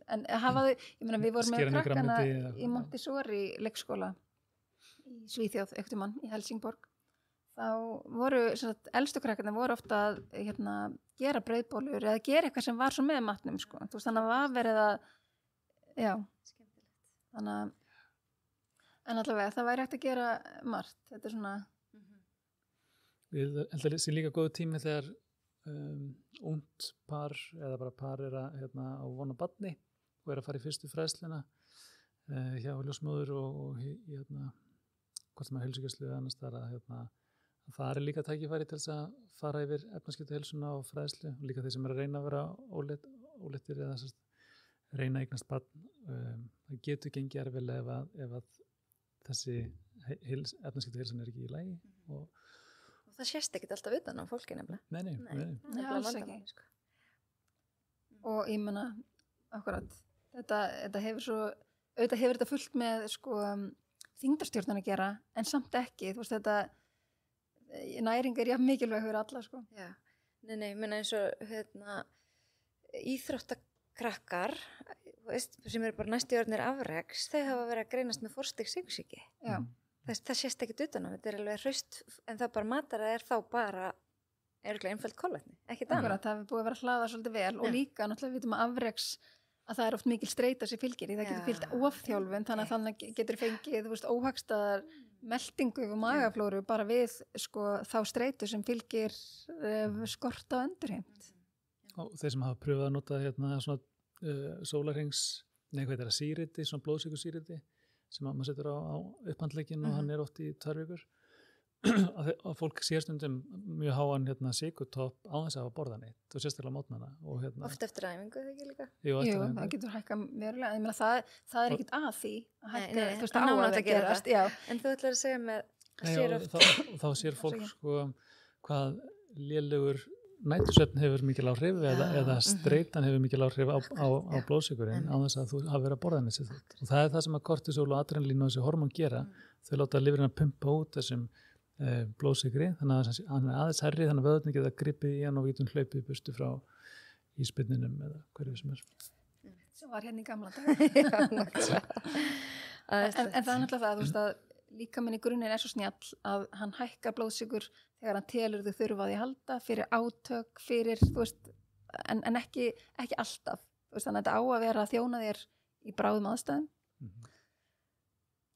En hafa þau, ég meina við vorum með krakkana í Montessori leikskóla í Svíþjóð, einhvern í Helsingborg. Þá voru, elstu krakkarnir voru ofta að gera brauðbólur eða gera eitthvað sem var svo með matnum, sko. Þú veist, þannig að það var verið að, já. Skemmtilegt. Þannig að, en allavega, það væri hægt að gera margt. Þetta er svona. Ég held að það sé líka góðu tími þegar ungt par eða bara par er að á vona barni og er að fara í fyrstu fræðsluna hjá ljósmóður og hvort sem er heilsugæslu eða annars þar að það er líka tækifæri til þess að fara yfir efnaskiptaheilsuna og fræðslu og líka þeir sem er að reyna að vera óléttir eða reyna að eignast barn. Það getur gengið erfiðlega ef að þessi efnaskiptaheilsun er ekki í lagi. Og það sést ekkert alltaf utan á fólki nefnilega. Nei. Alls ekki. Og ég meina, akkurat, þetta hefur svo, auðvitað hefur þetta fullt með þyngdarstjórnun að gera, en samt ekki, þú veist þetta, næring er jafn mikilvæg fyrir alla, sko. Já, nei, menna eins og íþróttakrakkar, veist, sem eru bara næstu orðnir afreks, þau hafa verið að greinast með forstigs sykursýki. Já. Það sést ekkert utan á, þetta er alveg hraust, en það bara matara er þá bara örgulega einföld kolvetni, ekkert annað. Það hefur búið að vera að hlaða svolítið vel og líka náttúrulega við vitum að afreks að það er oft mikil streita sem fylgir í, það getur fylgt ofþjálfun, þannig að þannig getur fengið, þú veist, óhagstaðar meldingu og magaflóru bara við sko þá streitu sem fylgir skort á endurheimt. Og þeir sem hafa pröfað að nota hérna svona hvað er það, sýriti, svona blóðsykursýriti sem maður setur á upphandlegginn og hann er oft í 2 vikur og fólk sér stundum mjög háan hérna sykurtopp á þess að hafa borðan eitt og sérstaklega mótnana og hérna Oft eftir æfingu, þegar ekki líka? Jú, það getur hækka verulega, ég meina það er ekkit að því að hækka, Nei, þú veist, hann á á að að gera gerast, það. já. En þú ætlar að segja með þá sér fólk sko hvað lélegur nætursvefn hefur mikil áhrif eða streitan hefur mikil áhrif á blóðsykurinn á þess að þú hafi verið að borða henni sér og það er það sem að kortisol og adrenalín og þessi hormón gera, þau láta lifrin að pumpa út þessum blóðsykri, þannig að hann er aðeins herri, þannig að vöðvarnir geta gripið í hann og getum hlaupið í burtu frá íspinninum eða hverju sem er. Sem var hérna í gamla dag. En það er náttúrulega það, þú veist að líkaminn í grunninn er svo snjall að hann hækkar blóðsykur þegar hann telur þau þurfa á því að halda fyrir átök, fyrir, þú veist, en ekki alltaf. Þú veist, þannig að þetta á að vera að þjóna þér í bráðum aðstæðum.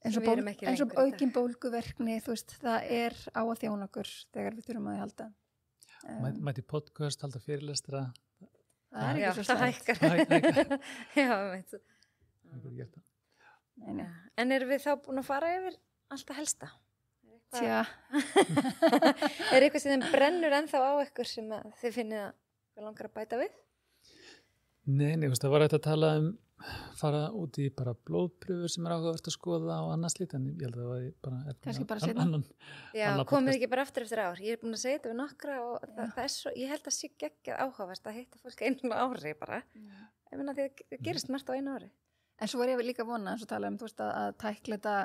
eins og aukin bólguverkni, þú veist, það er á að þjóna okkur þegar við þurfum að því halda. Mæti podcast, halda fyrirlestra. Það er ekki svo það slæmt. hækkar. Já, veit þú. Það getur gert það. Nei. En erum við þá búin að fara yfir alltaf helsta? Tja, Er eitthvað sem þeim brennur ennþá á ykkur sem að þið finnið að hvað langar að bæta við? Nei, það var eitthvað að tala fara út í bara blóðpröfur sem er áhugavert að skoða og annað slít, en ég held að það var bara Kannski bara seinna. Já, komið ekki bara aftur eftir ár. Ég er búin að segja þetta við nokkra og það er svo, ég held að sé geggjað áhugavert að hitta fólk einu ári bara. Ég meina því að það gerist margt á einu ári. En svo er ég líka að vona, eins og tala þú veist, að tækla þetta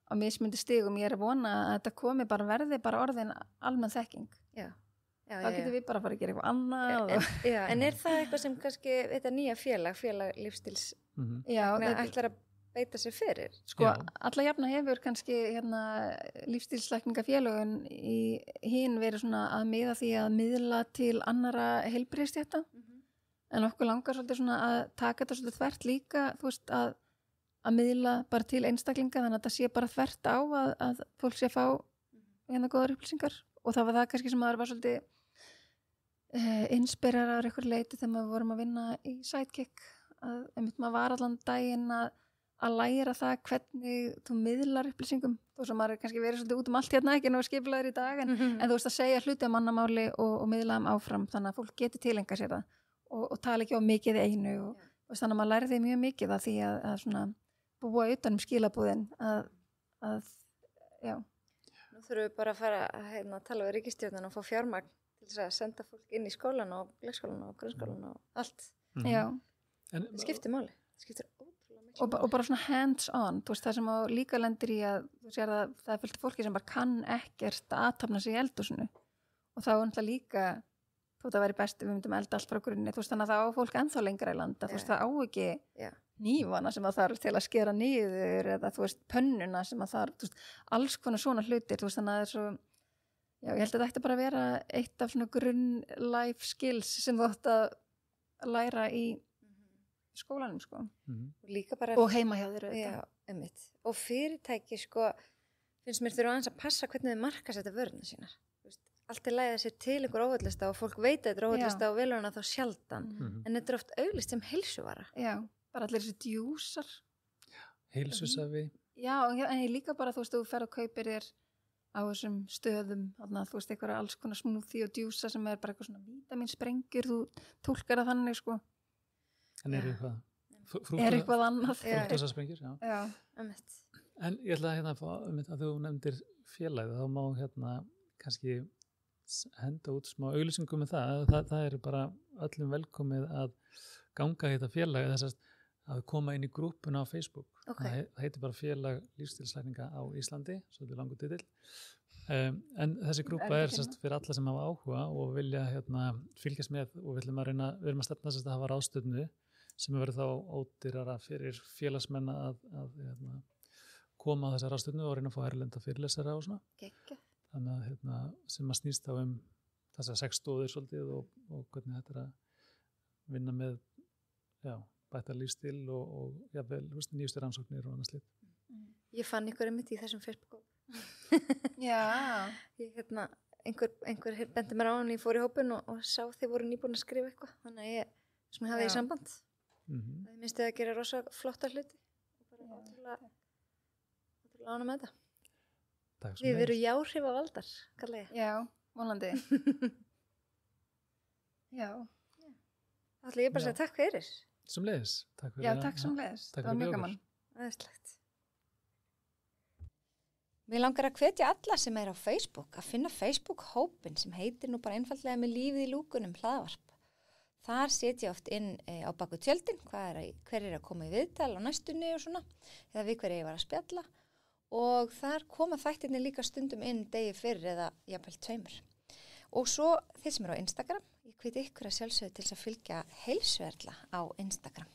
á mismundi stigum. Ég er að vona að þetta komi bara verði bara orðin almenn þekking. Já. Þá getum við bara að fara að gera eitthvað annað. En er það eitthvað sem kannski þetta nýja félag lífstíls ætlar að beita sér fyrir? Sko, alla jafna hefur kannski lífstílslækningafélögun í hinn verið svona að miða því að miðla til annara heilbrigðisstétta. En okkur langar svolítið svona að taka þetta svolítið þvert líka, þú veist, að miðla bara til einstaklinga, þannig að þetta sé bara þvert á að fólk sé að fá góðar upplýsingar. Og það var það kannski sem að var svolítið inspirarar á einhver leiti þegar við vorum að vinna í Sidekick, að maður var allan daginn að læra það hvernig þú miðlar upplýsingum, þó sem maður er kannski verið svolítið út allt hérna, ekki nú skipulegur í dag, en þú veist að segja hluti á mannamáli og miðla áfram, þannig að fólk geti tilengað sér það og tala ekki á mikið einu og þannig að maður læri mjög mikið af því að svona búa utan skilabúðin já. Nú þurfum við bara að fara að tala við ríkisstjórnina og fá fjármagn til þess að senda fólk inn í skólan og leikskólan og grunnskólan og allt. Já. Það skiptir máli. Það skiptir ótrúlega mikið máli. Og bara svona hands on, þú veist það sem á líka lendir í að þú sér að það er fullt fólki sem bara kann ekkert að athafna sig í eldhúsinu og þá er náttúrulega líka þótt að væri best ef við myndum elda allt frá grunni, þú veist þannig að það á fólk ennþá lengra í landa, þú veist það á ekki hnífana sem að þarf til að skera niður eða þú veist pönnuna sem að þarf, þú veist, alls konar svona hlutir, þú veist þannig að það er svo, já ég held að þetta ætti bara að vera eitt af svona grunn life skills sem þú ætti að læra í skólanum sko. Líka bara og heima hjá þér og fyrirtæki sko, finnst mér þurfa aðeins að passa hvernig þið markasetja vöruna sínar. Allt er lægið sér til einhver óvallista og fólk veit að þetta er óvallista og velur hana þá sjaldan en þetta er oft auglist sem heilsuvara. Já, bara allir þessi djúsar heilsusafi. Já, en ég líka bara þú veist, þú fer og kaupir þér á þessum stöðum, þannig að þú veist eitthvað alls konar smoothie og djúsa sem er bara eitthvað svona vítaminsprengjur, þú túlkar það þannig sko. En er eitthvað eitthvað annað frúktósasprengjur, já. En ég ætla að að þú nefndir félagið, þá má kannski henda út smá auglýsingum með það er bara öllum velkomið að ganga í þetta félag að koma inn í grúppuna á Facebook. Það heitir bara félag lífstílslækninga á Íslandi, svo þetta er langur titill. En þessi grúpa er fyrir alla sem hafa áhuga og vilja fylgjast með og við erum að stefna að hafa ráðstöfnu sem verður þá ódýrara fyrir félagsmenn að koma á þessa ráðstöfnu og reyna að fá erlenda fyrirlesara og svona. Geggjað. Þannig að sem að snýst á þessar 6 stóðir svolítið og hvernig þetta er að vinna með bæta lífstíl og jafnvel nýjustu rannsóknir og annað slíkt. Ég fann ykkur einmitt í þessum Facebook Já. Ég einhver bendi mér á hann, ég fór í hópin og sá þið voru nýbúin að skrifa eitthvað, þannig að ég sem hafði í samband. Það minnst þið að gera rosa flotta hluti og bara ótrúlega ána með þetta. Takk Við verum jáhrifavaldar, kalla ég. Já, vonandi. Já. Það ætla ég bara að segja takk fyrir. Sömuleiðis. Takk fyrir. Já, takk sömuleiðis. Það var mjög gaman. Æðislegt. Mér langar að hvetja alla sem er á Facebook að finna Facebook-hópin sem heitir nú bara einfallega með lífið í lúkunum hlaðvarp. Þar setja oft inn á baku tjöldin hver er að koma í viðtal á næstunni og svona, eða við hver ég var að spjalla og þar koma þættirni líka stundum inn degi fyrir eða jafnvel 2. Og svo þeir sem eru á Instagram, ég hveti ykkur að sjálfsögðu til þess að fylgja Heilsuerla á Instagram.